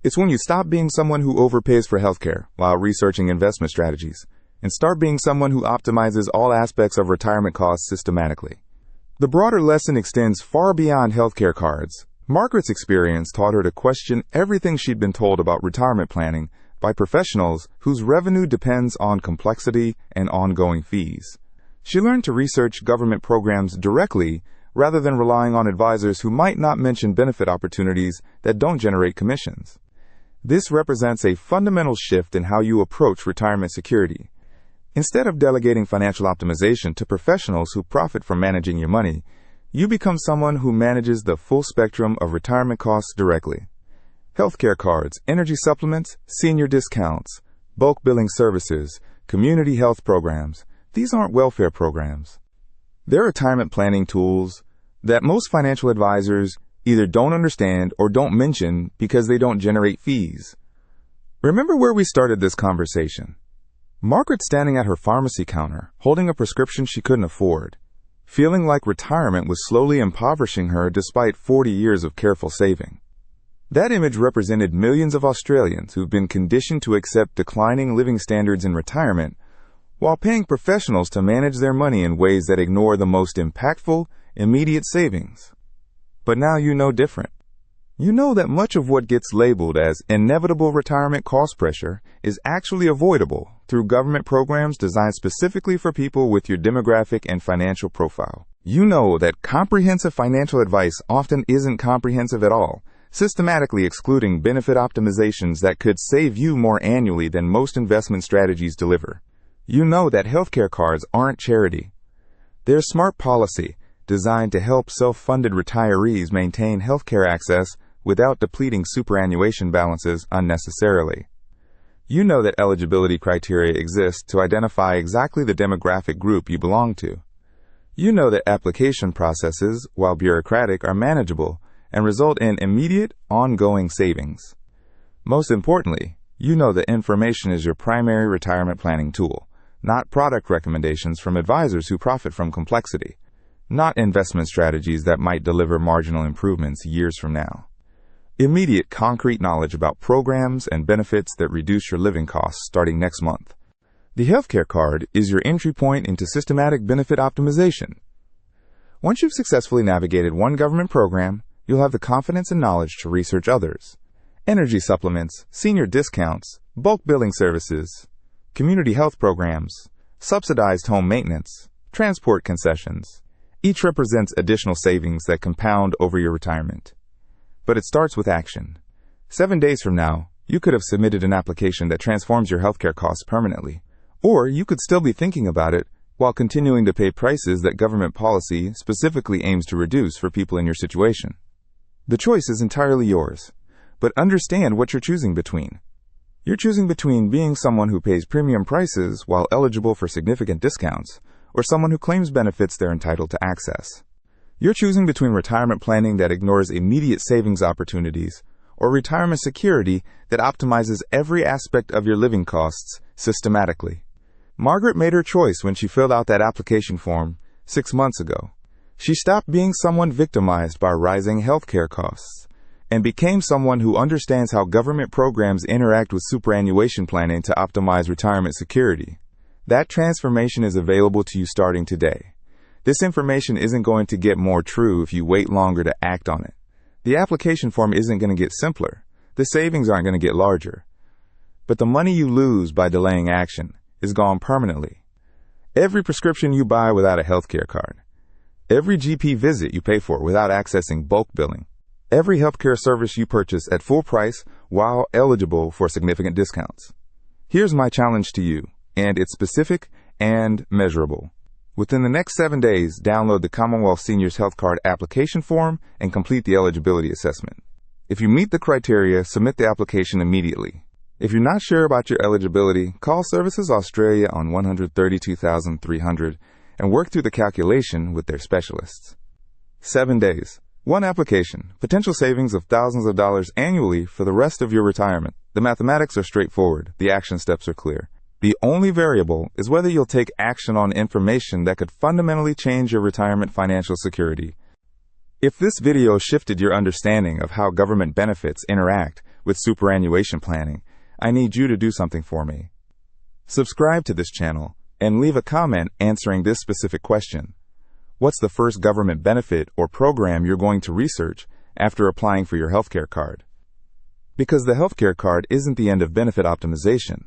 It's when you stop being someone who overpays for healthcare while researching investment strategies, and start being someone who optimizes all aspects of retirement costs systematically. The broader lesson extends far beyond healthcare cards. Margaret's experience taught her to question everything she'd been told about retirement planning by professionals whose revenue depends on complexity and ongoing fees. She learned to research government programs directly rather than relying on advisors who might not mention benefit opportunities that don't generate commissions. This represents a fundamental shift in how you approach retirement security. Instead of delegating financial optimization to professionals who profit from managing your money, you become someone who manages the full spectrum of retirement costs directly. Healthcare cards, energy supplements, senior discounts, bulk billing services, community health programs. These aren't welfare programs. They're retirement planning tools that most financial advisors either don't understand or don't mention because they don't generate fees. Remember where we started this conversation. Margaret standing at her pharmacy counter, holding a prescription she couldn't afford, feeling like retirement was slowly impoverishing her despite 40 years of careful saving. That image represented millions of Australians who've been conditioned to accept declining living standards in retirement while paying professionals to manage their money in ways that ignore the most impactful, immediate savings. But now you know different. You know that much of what gets labeled as inevitable retirement cost pressure is actually avoidable through government programs designed specifically for people with your demographic and financial profile. You know that comprehensive financial advice often isn't comprehensive at all, systematically excluding benefit optimizations that could save you more annually than most investment strategies deliver. You know that healthcare cards aren't charity. They're smart policy designed to help self-funded retirees maintain healthcare access without depleting superannuation balances unnecessarily. You know that eligibility criteria exist to identify exactly the demographic group you belong to. You know that application processes, while bureaucratic, are manageable and result in immediate, ongoing savings. Most importantly, you know that information is your primary retirement planning tool, not product recommendations from advisors who profit from complexity, not investment strategies that might deliver marginal improvements years from now. Immediate, concrete knowledge about programs and benefits that reduce your living costs starting next month. The healthcare card is your entry point into systematic benefit optimization. Once you've successfully navigated one government program, you'll have the confidence and knowledge to research others. Energy supplements, senior discounts, bulk billing services, community health programs, subsidized home maintenance, transport concessions. Each represents additional savings that compound over your retirement. But it starts with action. 7 days from now, you could have submitted an application that transforms your healthcare costs permanently. Or you could still be thinking about it while continuing to pay prices that government policy specifically aims to reduce for people in your situation. The choice is entirely yours, but understand what you're choosing between. You're choosing between being someone who pays premium prices while eligible for significant discounts, or someone who claims benefits they're entitled to access. You're choosing between retirement planning that ignores immediate savings opportunities or retirement security that optimizes every aspect of your living costs systematically. Margaret made her choice when she filled out that application form 6 months ago. She stopped being someone victimized by rising healthcare costs and became someone who understands how government programs interact with superannuation planning to optimize retirement security. That transformation is available to you starting today. This information isn't going to get more true if you wait longer to act on it. The application form isn't going to get simpler. The savings aren't going to get larger. But the money you lose by delaying action is gone permanently. Every prescription you buy without a healthcare card, every GP visit you pay for without accessing bulk billing, every healthcare service you purchase at full price while eligible for significant discounts. Here's my challenge to you, and it's specific and measurable. Within the next 7 days, download the Commonwealth Seniors Health Card application form and complete the eligibility assessment. If you meet the criteria, submit the application immediately. If you're not sure about your eligibility, call Services Australia on 132,300 and work through the calculation with their specialists. 7 days, 1 application, potential savings of thousands of dollars annually for the rest of your retirement. The mathematics are straightforward. The action steps are clear. The only variable is whether you'll take action on information that could fundamentally change your retirement financial security. If this video shifted your understanding of how government benefits interact with superannuation planning, I need you to do something for me. Subscribe to this channel and leave a comment answering this specific question. What's the first government benefit or program you're going to research after applying for your healthcare card? Because the healthcare card isn't the end of benefit optimization.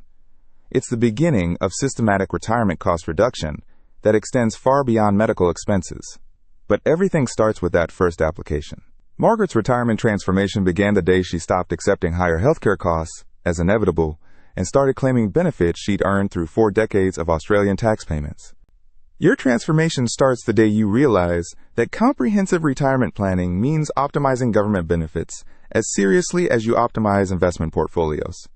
It's the beginning of systematic retirement cost reduction that extends far beyond medical expenses. But everything starts with that first application. Margaret's retirement transformation began the day she stopped accepting higher healthcare costs as inevitable and started claiming benefits she'd earned through 4 decades of Australian tax payments. Your transformation starts the day you realize that comprehensive retirement planning means optimizing government benefits as seriously as you optimize investment portfolios.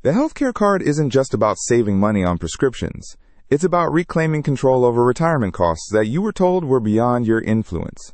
The healthcare card isn't just about saving money on prescriptions. It's about reclaiming control over retirement costs that you were told were beyond your influence.